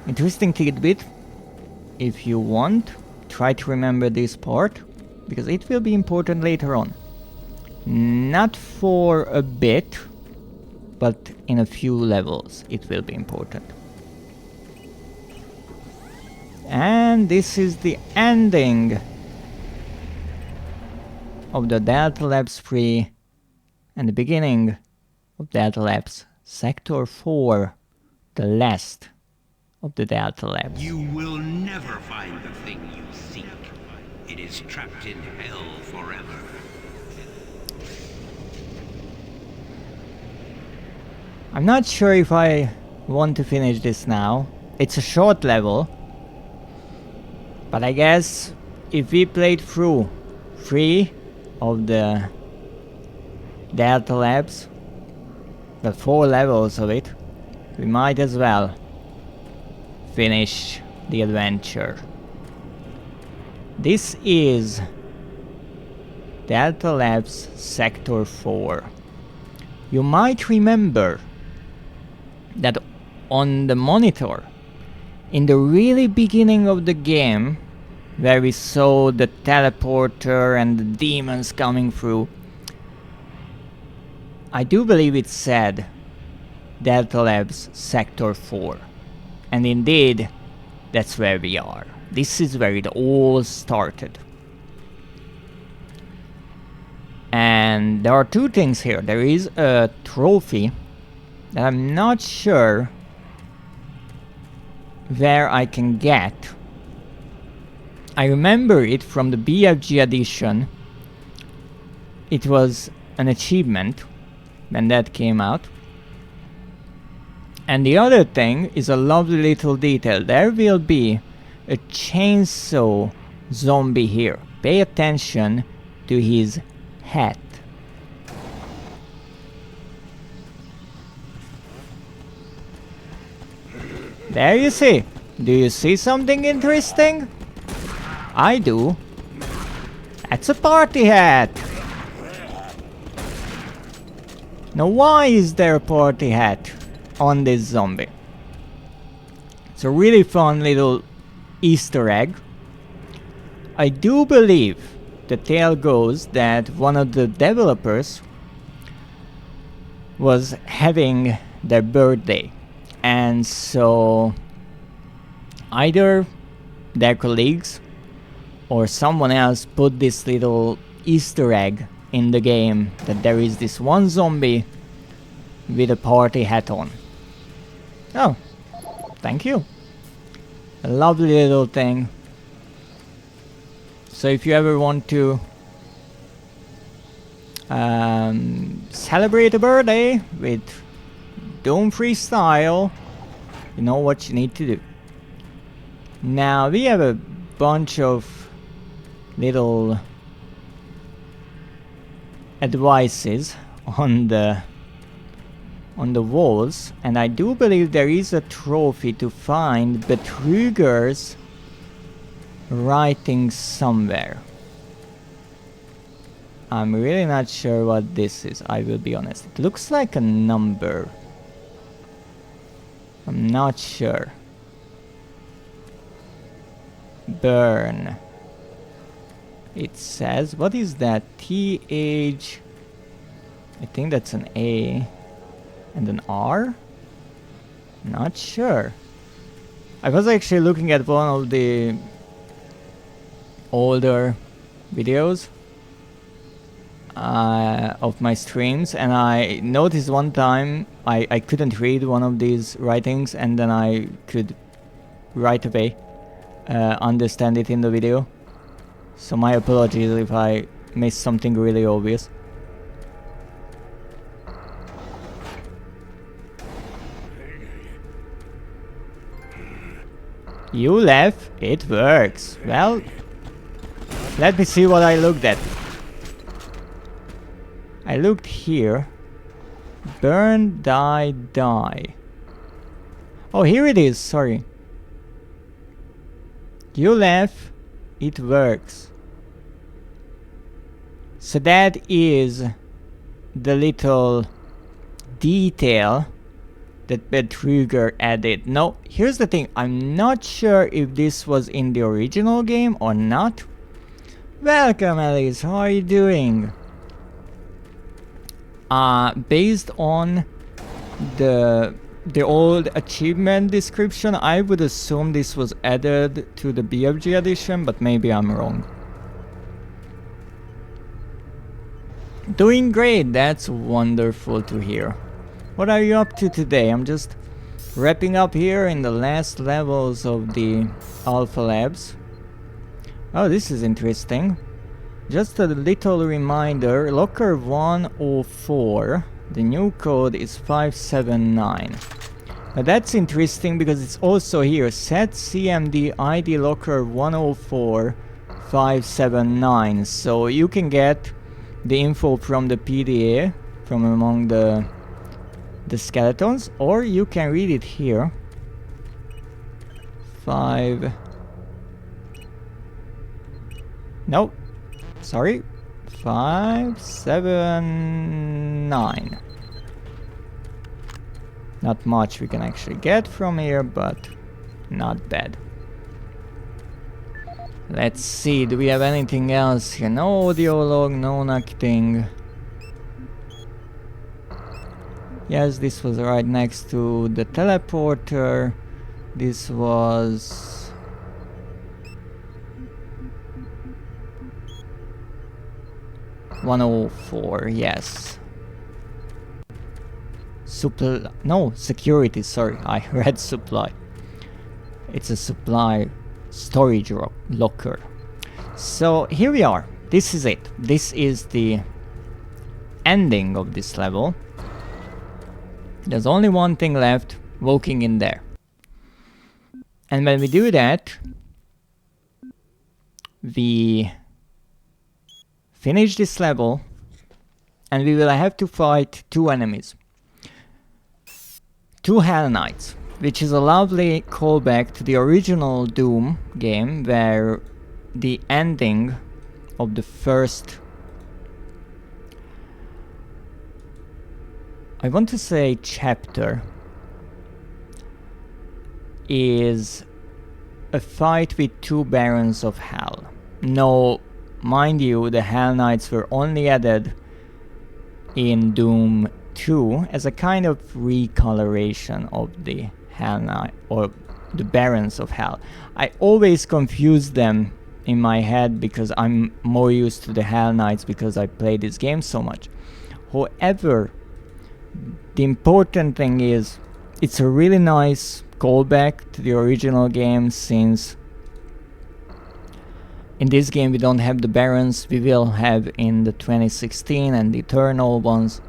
Interesting tidbit. If you want, try to remember this part, because it will be important later on. Not for a bit, but in a few levels it will be important. And this is the ending of the Delta Labs 3 and the beginning of Delta Labs Sector 4, the last of the Delta Labs. You will never find the thing you seek. It is trapped in hell forever. I'm not sure if I want to finish this now. It's a short level. But I guess if we played through 3 of the Delta Labs, the 4 levels of it, we might as well finish the adventure. This is Delta Labs Sector 4. You might remember that on the monitor, in the really beginning of the game, where we saw the teleporter and the demons coming through, I do believe it said Delta Labs Sector 4. And indeed, that's where we are. This is where it all started. And there are two things here. There is a trophy that I'm not sure where I can get. I remember it from the BFG edition. It was an achievement when that came out. And the other thing is a lovely little detail. There will be a chainsaw zombie here. Pay attention to his hat. There you see. Do you see something interesting? I do. That's a party hat. Now why is there a party hat on this zombie? It's a really fun little Easter egg. I do believe the tale goes that one of the developers was having their birthday, and so either their colleagues or someone else put this little Easter egg in the game that there is this one zombie with a party hat on. Oh, thank you. A lovely little thing. So if you ever want to celebrate a birthday with Doom Free style, you know what you need to do. Now we have a bunch of little advices on the walls, and I do believe there is a trophy to find Betrüger's writing somewhere. I'm really not sure what this is, I will be honest. It looks like a number. I'm not sure. Burn. It says, what is that? TH. I think that's an A and an R? Not sure. I was actually looking at one of the older videos of my streams, and I noticed one time I couldn't read one of these writings, and then I could right away understand it in the video. So my apologies if I missed something really obvious. You left, it works. Well, let me see what I looked at. I looked here. Burn, die, die. Oh, here it is, sorry. You left, it works. So that is the little detail that Betrüger added. Now, here's the thing. I'm not sure if this was in the original game or not. Welcome, Alice. How are you doing? Based on the old achievement description, I would assume this was added to the BFG edition, but maybe I'm wrong. Doing great. That's wonderful to hear. What are you up to today? I'm just wrapping up here in the last levels of the Alpha Labs. Oh, this is interesting. Just a little reminder, Locker 104, the new code is 579. Now that's interesting because it's also here, set CMD ID Locker 104 579. So you can get the info from the PDA, from among the skeletons, or you can read it here. 5 No, sorry. 5, 7, 9. Not much we can actually get from here, but not bad. Let's see, do we have anything else here? No audio log, no nothing. Yes, this was right next to the teleporter. This was... $104, yes. No, security, sorry, I read supply. It's a supply storage locker. So here we are. This is it. This is the ending of this level. There's only one thing left, walking in there. And when we do that, we finish this level and we will have to fight 2 enemies. 2 Hell Knights, which is a lovely callback to the original Doom game, where the ending of the first, I want to say chapter, is a fight with 2 Barons of Hell. No, mind you, the Hell Knights were only added in Doom 2 as a kind of recoloration of the Hell Knight, or the Barons of Hell. I always confuse them in my head because I'm more used to the Hell Knights because I play this game so much. However, the important thing is it's a really nice callback to the original game, since in this game we don't have the Barons, we will have in the 2016 and the Eternal ones.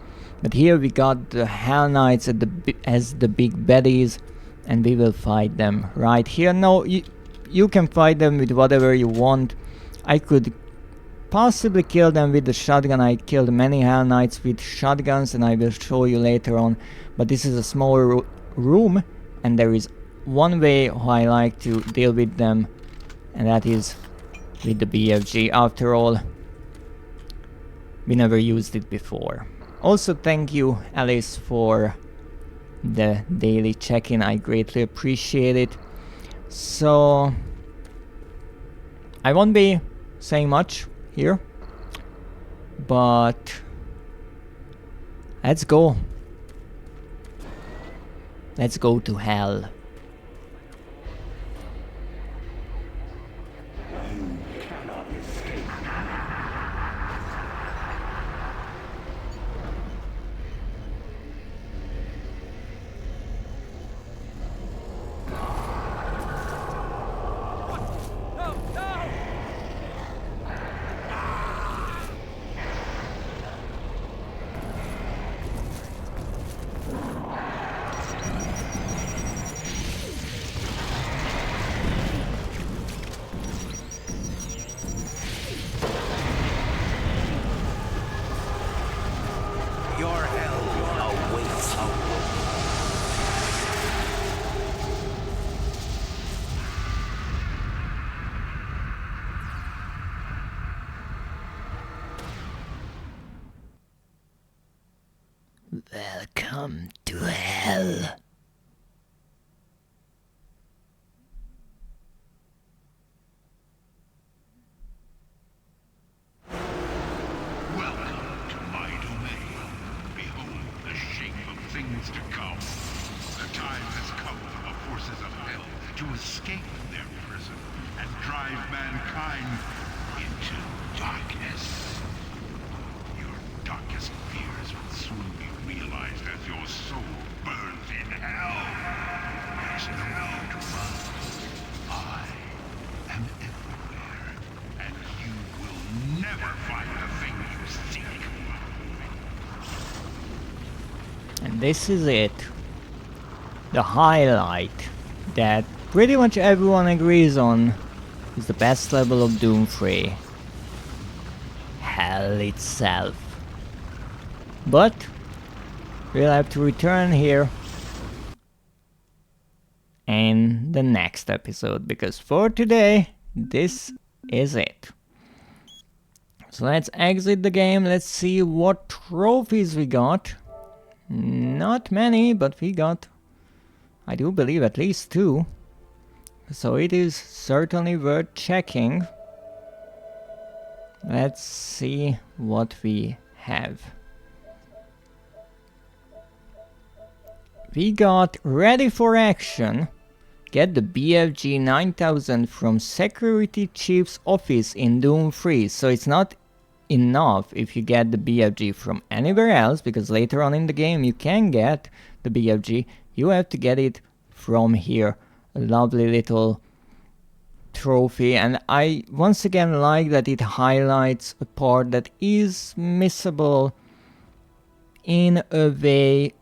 But here we got the Hell Knights as the big baddies, and we will fight them right here. No, you can fight them with whatever you want. I could possibly kill them with the shotgun. I killed many Hell Knights with shotguns, and I will show you later on. But this is a small room, and there is one way how I like to deal with them, and that is with the BFG. After all, we never used it before. Also, thank you, Alice, for the daily check-in. I greatly appreciate it. So, I won't be saying much here, but let's go. Let's go to hell. Welcome to hell. Welcome to my domain. Behold the shape of things to come. The time has come for the forces of hell to escape their prison and drive mankind into darkness. Your darkest fears will soon be realized as your soul burns in hell. There's no need to run. I am everywhere, and you will never find the thing you seek. And this is it. The highlight that pretty much everyone agrees on is the best level of Doom 3. Hell itself. But we'll have to return here in the next episode, because for today, this is it. So let's exit the game, let's see what trophies we got. Not many, but we got, I do believe, at least 2. So it is certainly worth checking. Let's see what we have. We got Ready for Action. Get the BFG 9000 from Security Chief's office in Doom 3. So it's not enough if you get the BFG from anywhere else, because later on in the game you can get the BFG. You have to get it from here. A lovely little trophy, and I once again like that it highlights a part that is missable in a way.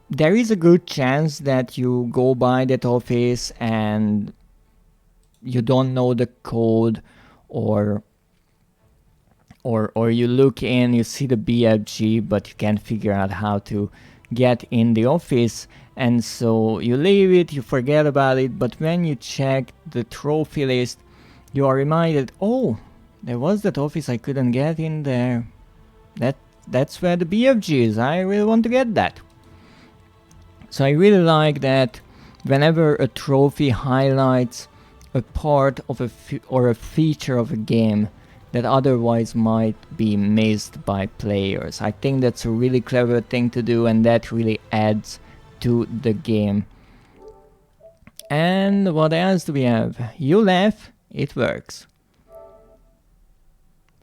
There is a good chance that you go by that office and you don't know the code, or you look in, you see the BFG, but you can't figure out how to get in the office, and so you leave it, you forget about it. But when you check the trophy list, you are reminded, oh, there was that office I couldn't get in there. That's where the BFG is. I really want to get that. So I really like that whenever a trophy highlights a part of a feature of a game that otherwise might be missed by players. I think that's a really clever thing to do, and that really adds to the game. And what else do we have? You laugh, it works.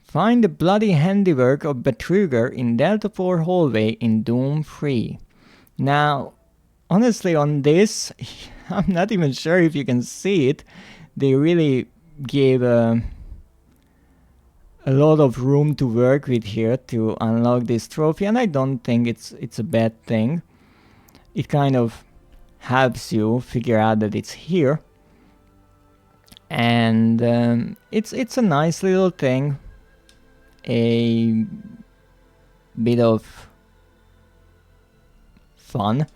Find the bloody handiwork of Betruger in Delta 4 hallway in Doom 3. Now, honestly, on this, I'm not even sure if you can see it. They really gave a lot of room to work with here to unlock this trophy, and I don't think it's a bad thing. It kind of helps you figure out that it's here, and it's a nice little thing, a bit of fun.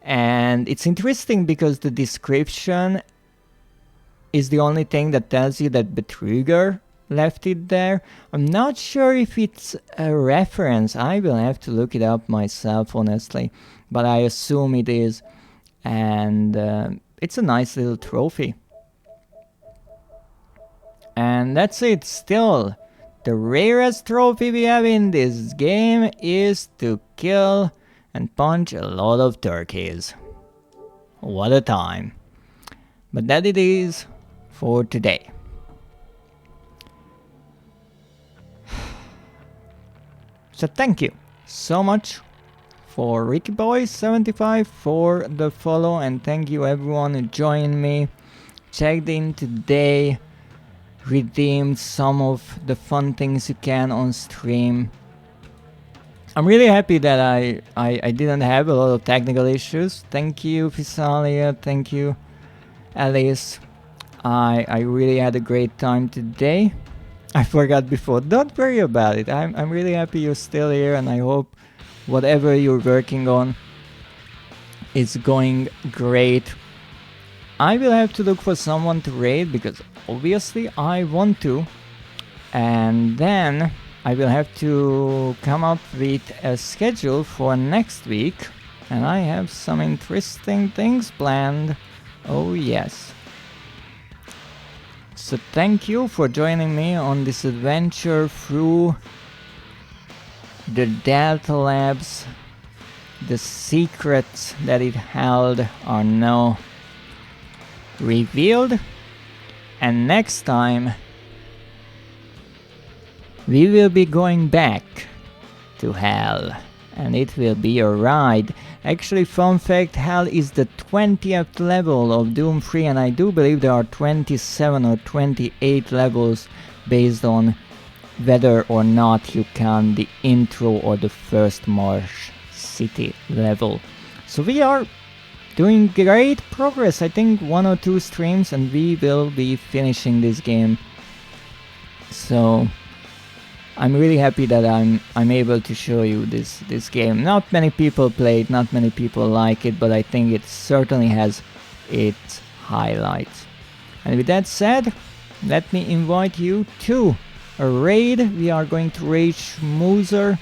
And it's interesting because the description is the only thing that tells you that Betruger left it there. I'm not sure if it's a reference. I will have to look it up myself, honestly, but I assume it is. And it's a nice little trophy. And that's it. Still, the rarest trophy we have in this game is to kill and punch a lot of turkeys. What a time. But that it is for today. So thank you so much for RickyBoy75 for the follow, and thank you everyone who joined me, checked in today, redeemed some of the fun things you can on stream. I'm really happy that I didn't have a lot of technical issues. Thank you, Fisalia. Thank you, Alice. I really had a great time today. I forgot before. Don't worry about it. I'm really happy you're still here, and I hope whatever you're working on is going great. I will have to look for someone to raid, because obviously I want to. And then I will have to come up with a schedule for next week, and I have some interesting things planned. Oh yes. So thank you for joining me on this adventure through the Delta Labs. The secrets that it held are now revealed, and next time we will be going back to Hell, and it will be a ride. Actually, fun fact, Hell is the 20th level of Doom 3, and I do believe there are 27 or 28 levels based on whether or not you count the intro or the first Marsh City level. So we are doing great progress. I think 1 or 2 streams and we will be finishing this game. So I'm really happy that I'm able to show you this game. Not many people play it, not many people like it, but I think it certainly has its highlights. And with that said, let me invite you to a raid. We are going to raid Schmoozer.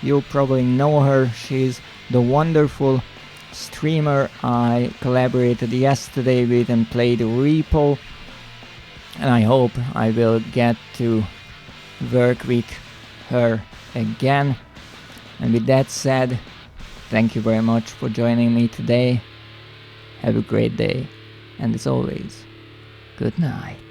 You probably know her. She's the wonderful streamer I collaborated yesterday with and played Repo. And I hope I will get to work with her again. And with that said, thank you very much for joining me today. Have a great day. And as always, good night.